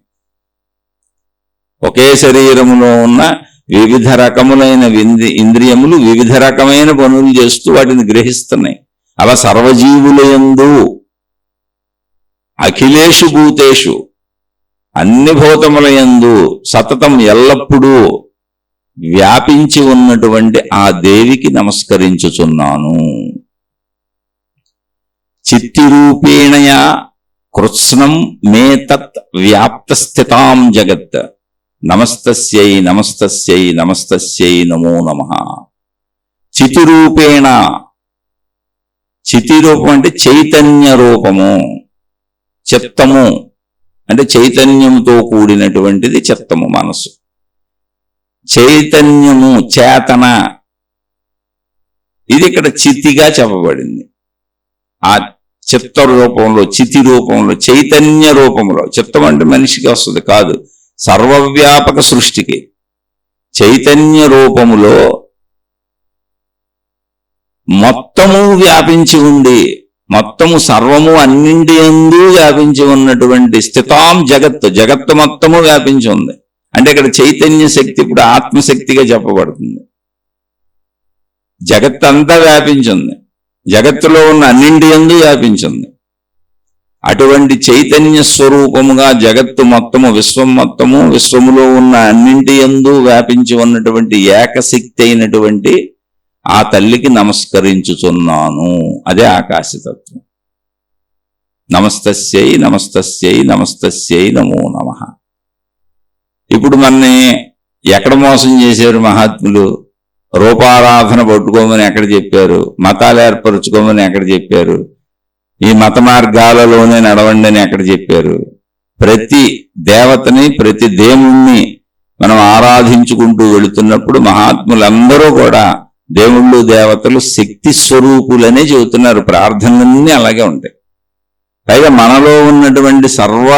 ఒకే శరీరములో ఉన్న వివిధ రకములైన ఇంద్రియములు వివిధ రకమైన పనులు చేస్తూ వాటిని గ్రహిస్తున్నాయి. అలా సర్వజీవులయందు అఖిలేషు భూతేషు అన్ని భూతములయందు సతతం ఎల్లప్పుడూ వ్యాపించి ఉన్నటువంటి ఆ దేవికి నమస్కరించుచున్నాను. చిత్తిరూపేణయా కృత్స్నం మే తత్ వ్యాప్త స్థితాం జగత్ నమస్తస్యై నమస్తస్యై నమస్తస్యై నమో నమః. చితిరూపేణ, చితిరూపం అంటే చైతన్య రూపము, చిత్తము అంటే చైతన్యముతో కూడినటువంటిది చిత్తము, మనసు. చైతన్యము, చేతన, ఇది ఇక్కడ చితిగా చెప్పబడింది. ఆ చిత్త రూపంలో, చితి రూపంలో, చైతన్య రూపంలో, చిత్తం అంటే మనిషికి వస్తుంది కాదు, సర్వవ్యాపక సృష్టికి చైతన్య రూపములో మొత్తము వ్యాపించి ఉండి, మొత్తము సర్వము అన్నింటి యందు వ్యాపించి ఉన్నటువంటి స్థితాం జగత్తు, జగత్తు మొత్తము వ్యాపించి ఉంది. అంటే ఇక్కడ చైతన్య శక్తి ఇప్పుడు ఆత్మశక్తిగా చెప్పబడుతుంది. జగత్తు అంతా వ్యాపించింది, జగత్తులో ఉన్న అన్నింటి యందు వ్యాపించింది. అటువంటి చైతన్య స్వరూపముగా జగత్తు మొత్తము, విశ్వం మొత్తము, విశ్వములో ఉన్న అన్నింటి యందు వ్యాపించి ఉన్నటువంటి ఏకశక్తి అయినటువంటి ఆ తల్లికి నమస్కరించుచున్నాను. అదే ఆకాశతత్వం. నమస్తస్యై నమస్తస్యై నమస్తస్యై నమో నమః. ఇప్పుడు మనని ఎక్కడ మోసం చేశారు మహాత్ములు? రూపారాధన పట్టుకోమని ఎక్కడ చెప్పారు? మతాలు ఏర్పరచుకోమని ఎక్కడ చెప్పారు? ఈ మత మార్గాలలోనే నడవండి అని ఎక్కడ చెప్పారు? ప్రతి దేవతని, ప్రతి దేవుణ్ణి మనం ఆరాధించుకుంటూ వెళుతున్నప్పుడు మహాత్ములందరూ కూడా దేవుళ్ళు దేవతలు శక్తి స్వరూపులనే చెబుతున్నారు. ప్రార్థనలన్నీ అలాగే ఉంటాయి. పైగా మనలో ఉన్నటువంటి సర్వ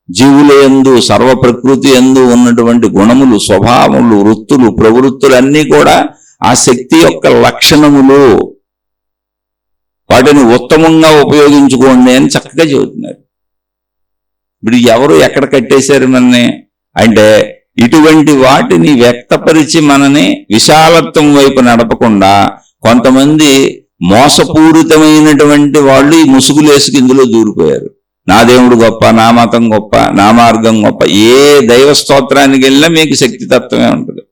జీవుల యందు, సర్వ ప్రకృతి యందు ఉన్నటువంటి గుణములు, స్వభావములు, వృత్తులు, ప్రవృత్తులన్నీ కూడా ఆ శక్తి యొక్క లక్షణములు. వాటిని ఉత్తమంగా ఉపయోగించుకోండి అని చక్కగా చెబుతున్నారు. ఇప్పుడు ఎవరు ఎక్కడ కట్టేశారు మనని అంటే, ఇటువంటి వాటిని వ్యక్తపరిచి మనని విశాలత్వం వైపు నడపకుండా కొంతమంది మోసపూరితమైనటువంటి వాళ్ళు ఈ ముసుగులేసుకు ఇందులో దూరిపోయారు. నా దేవుడు గొప్ప, నా మతం గొప్ప, నా మార్గం గొప్ప. ఏ దైవ స్తోత్రానికి వెళ్ళినా మీకు శక్తి తత్వమే ఉంటుంది.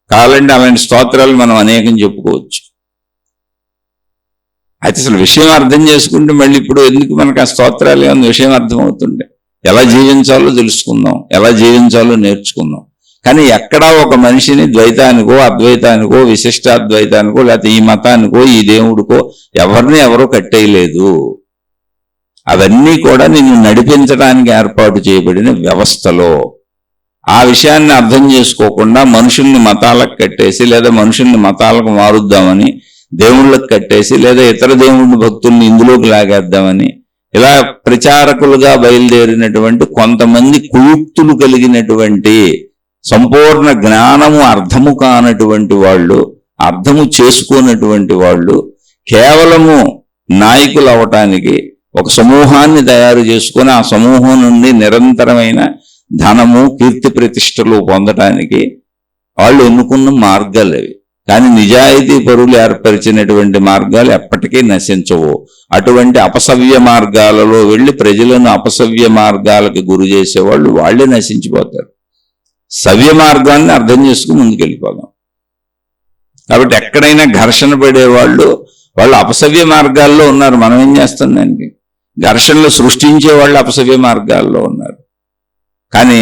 కావాలంటే అలాంటి స్తోత్రాలు మనం అనేకం చెప్పుకోవచ్చు. అయితే అసలు విషయం అర్థం చేసుకుంటే మళ్ళీ ఇప్పుడు ఎందుకు మనకు ఆ స్తోత్రాలు ఏమన్నా విషయం అర్థమవుతుండే, ఎలా జీవించాలో తెలుసుకుందాం, ఎలా జీవించాలో నేర్చుకుందాం. కానీ ఎక్కడా ఒక మనిషిని ద్వైతానికో, అద్వైతానికో, విశిష్టాద్వైతానికో, లేకపోతే ఈ మతానికో, ఈ దేవుడికో ఎవరిని ఎవరో కట్టేయలేదు. అవన్నీ కూడా నిన్ను నడిపించడానికి ఏర్పాటు చేయబడిన వ్యవస్థలో. ఆ విషయాన్ని అర్థం చేసుకోకుండా మనుషుల్ని మతాలకు కట్టేసి, లేదా మనుషుల్ని మతాలకు మారుద్దామని దేవుళ్ళకు కట్టేసి, లేదా ఇతర దేవుళ్ళ భక్తుల్ని ఇందులోకి లాగేద్దామని ఇలా ప్రచారకులుగా బయలుదేరినటువంటి కొంతమంది కుయుక్తులు కలిగినటువంటి, సంపూర్ణ జ్ఞానము అర్థము కానటువంటి వాళ్ళు, అర్థము చేసుకున్నటువంటి వాళ్ళు కేవలము నాయకులు అవటానికి ఒక సమూహాన్ని తయారు చేసుకొని ఆ సమూహం నుండి నిరంతరమైన ధనము, కీర్తి ప్రతిష్టలు పొందటానికి వాళ్ళు ఎన్నుకున్న మార్గాలు అవి. కానీ నిజాయితీ పరులు ఏర్పరిచినటువంటి మార్గాలు ఎప్పటికీ నశించవు. అటువంటి అపసవ్య మార్గాలలో వెళ్ళి ప్రజలను అపసవ్య మార్గాలకు గురి చేసేవాళ్ళు వాళ్ళే నశించిపోతారు. సవ్య మార్గాన్ని అర్థం చేసుకుని ముందుకెళ్ళిపోదాం. కాబట్టి ఎక్కడైనా ఘర్షణ పడేవాళ్ళు వాళ్ళు అపసవ్య మార్గాల్లో ఉన్నారు. మనం ఏం చేస్తాం దానికి? ఘర్షణలు సృష్టించే వాళ్ళు అపసవ్య మార్గాల్లో ఉన్నారు. కానీ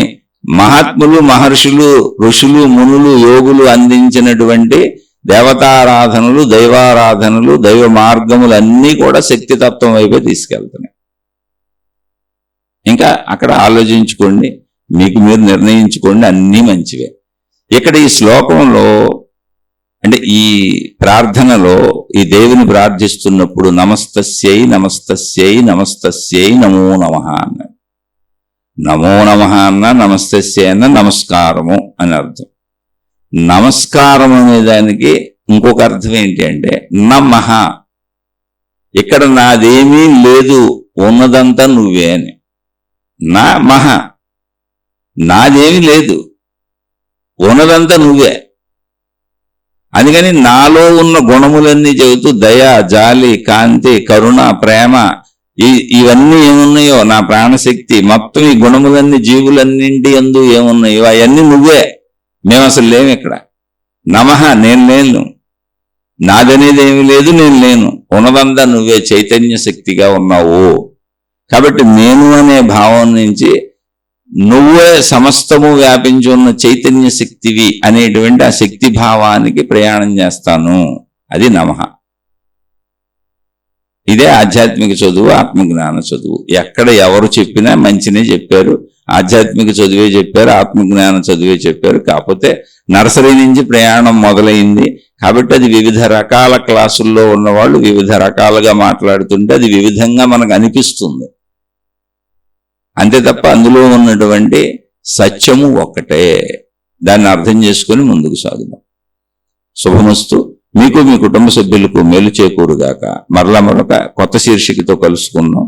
మహాత్ములు, మహర్షులు, ఋషులు, మునులు, యోగులు అందించినటువంటి దేవతారాధనలు, దైవారాధనలు, దైవ మార్గములు అన్నీ కూడా శక్తితత్వం వైపే తీసుకెళ్తున్నాయి. ఇంకా అక్కడ ఆలోచించుకోండి, మీకు మీరు నిర్ణయించుకోండి, అన్నీ మంచివే. ఇక్కడ ఈ శ్లోకంలో అంటే ఈ ప్రార్థనలో ఈ దేవుని ప్రార్థిస్తున్నప్పుడు నమస్తస్యై నమస్తస్యై నమస్తస్యై నమో నమః అన్నాడు. నమో నమః అన్న, నమస్తస్యై అన్న నమస్కారము అని అర్థం. నమస్కారం అనే దానికి ఇంకొక అర్థం ఏంటి అంటే నమః, ఇక్కడ నాదేమీ లేదు, ఉన్నదంతా నువ్వే అని. నా మహ, నాదేమీ లేదు, ఉన్నదంతా నువ్వే. అందుకని నాలో ఉన్న గుణములన్నీ చెబుతూ దయ, జాలి, కాంతి, కరుణ, ప్రేమ ఇవన్నీ ఏమున్నాయో నా ప్రాణశక్తి మొత్తం ఈ గుణములన్నీ జీవులన్నింటి యందు ఏమున్నాయో అవన్నీ నువ్వే, మేము అసలు లేము ఇక్కడ. నమః, నేను లేను, నాదనేది ఏమి లేదు, నేను లేను, ఉన్నదంతా నువ్వే, చైతన్య శక్తిగా ఉన్నావు. కాబట్టి నేను అనే భావం నుంచి నువ్వే సమస్తము వ్యాపించి ఉన్న చైతన్య శక్తివి అనేటువంటి ఆ శక్తి భావానికి ప్రయాణం చేస్తాను. అది నమః. ఇదే ఆధ్యాత్మిక చదువు, ఆత్మజ్ఞాన చదువు. ఎక్కడ ఎవరు చెప్పినా మంచినే చెప్పారు, ఆధ్యాత్మిక చదువే చెప్పారు, ఆత్మజ్ఞాన చదువే చెప్పారు. కాకపోతే నర్సరీ నుంచి ప్రయాణం మొదలైంది కాబట్టి అది వివిధ రకాల క్లాసుల్లో ఉన్నవాళ్ళు వివిధ రకాలుగా మాట్లాడుతుంటే అది వివిధంగా మనకు అనిపిస్తుంది. అంతే తప్ప అందులో ఉన్నటువంటి సత్యము ఒక్కటే. దాన్ని అర్థం చేసుకుని ముందుకు సాగుదాం. శుభమస్తు. మీకు మీ కుటుంబ సభ్యులకు మేలు చేకూరుగాక. మరలా మరొక కొత్త శీర్షికతో కలుసుకుందాం.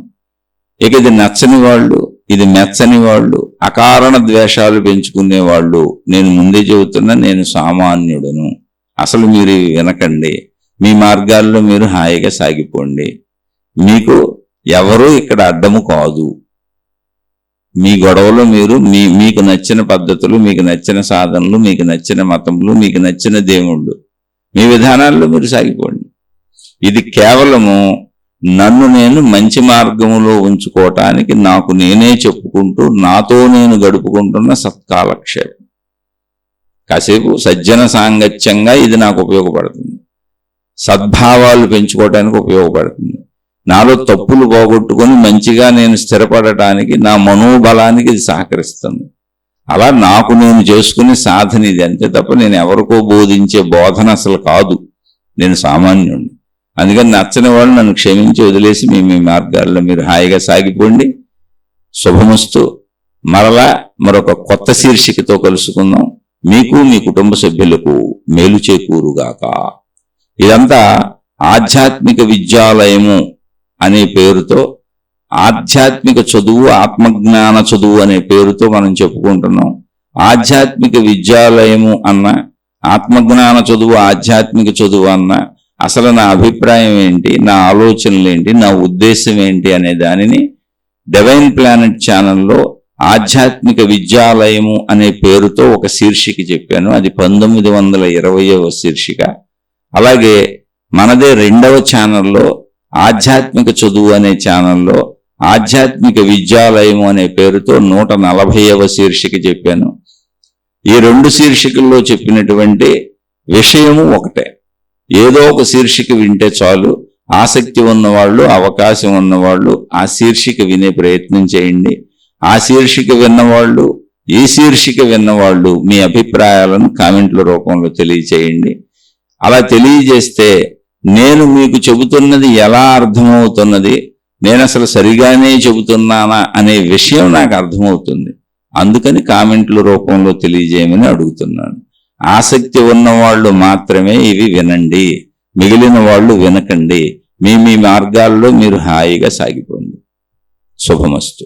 ఇక ఇది నచ్చని వాళ్ళు, ఇది మెచ్చని వాళ్ళు, అకారణ ద్వేషాలు పెంచుకునే వాళ్ళు, నేను ముందే చెబుతున్నా, నేను సామాన్యుడను. అసలు మీరు వినకండి, మీ మార్గాల్లో మీరు హాయిగా సాగిపోండి. మీకు ఎవరూ ఇక్కడ అడ్డము కాదు. మీ గొడవలు మీరు మీకు నచ్చిన పద్ధతులు, మీకు నచ్చిన సాధనలు, మీకు నచ్చిన మతములు, మీకు నచ్చిన దేవుళ్ళు, మీ విధానాల్లో మీరు సాగిపోండి. ఇది కేవలము నన్ను నేను మంచి మార్గములో ఉంచుకోవటానికి నాకు నేనే చెప్పుకుంటూ నాతో నేను గడుపుకుంటున్న సత్కాలక్షేపం. కాసేపు సజ్జన సాంగత్యంగా ఇది నాకు ఉపయోగపడుతుంది, సద్భావాలు పెంచుకోవటానికి ఉపయోగపడుతుంది. నాలో తప్పులు పోగొట్టుకొని మంచిగా నేను స్థిరపడటానికి, నా మనోబలానికి ఇది సహకరిస్తుంది. అలా నాకు నేను చేసుకునే సాధన ఇది, అంతే తప్ప నేను ఎవరికో బోధించే బోధన అసలు కాదు. నేను సామాన్యుడిని. అందుకని నచ్చని వాళ్ళు నన్ను క్షమించి వదిలేసి మీ మార్గాల్లో మీరు హాయిగా సాగిపోండి. శుభమస్తు. మరలా మరొక కొత్త శీర్షికతో కలుసుకుందాం. మీకు మీ కుటుంబ సభ్యులకు మేలు చేకూరుగాక. ఇదంతా ఆధ్యాత్మిక విద్యాలయము అనే పేరుతో, ఆధ్యాత్మిక చదువు, ఆత్మజ్ఞాన చదువు అనే పేరుతో మనం చెప్పుకుంటున్నాం. ఆధ్యాత్మిక విద్యాలయము అన్న, ఆత్మజ్ఞాన చదువు, ఆధ్యాత్మిక చదువు అన్న అసలు నా అభిప్రాయం ఏంటి, నా ఆలోచనలు ఏంటి, నా ఉద్దేశం ఏంటి అనే దానిని డివైన్ ప్లానెట్ ఛానల్లో ఆధ్యాత్మిక విద్యాలయము అనే పేరుతో ఒక శీర్షిక చెప్పాను. అది 1920వ శీర్షిక. అలాగే మనదే 2వ ఛానల్లో ఆధ్యాత్మిక చదువు అనే ఛానల్లో ఆధ్యాత్మిక విద్యాలయము అనే పేరుతో 140వ శీర్షిక చెప్పాను. ఈ 2 శీర్షికల్లో చెప్పినటువంటి విషయము ఒకటే. ఏదో ఒక శీర్షిక వింటే చాలు. ఆసక్తి ఉన్నవాళ్ళు, అవకాశం ఉన్నవాళ్ళు ఆ శీర్షిక వినే ప్రయత్నం చేయండి. ఆ శీర్షిక విన్నవాళ్ళు, ఈ శీర్షిక విన్నవాళ్ళు మీ అభిప్రాయాలను కామెంట్ల రూపంలో తెలియచేయండి. అలా తెలియజేస్తే నేను మీకు చెబుతున్నది ఎలా అర్థమవుతున్నది, నేను అసలు సరిగానే చెబుతున్నానా అనే విషయం నాకు అర్థమవుతుంది. అందుకని కామెంట్ల రూపంలో తెలియజేయమని అడుగుతున్నాను. ఆసక్తి ఉన్నవాళ్ళు మాత్రమే ఇవి వినండి, మిగిలిన వాళ్ళు వినకండి. మీ మార్గాల్లో మీరు హాయిగా సాగిపోండి. శుభమస్తు.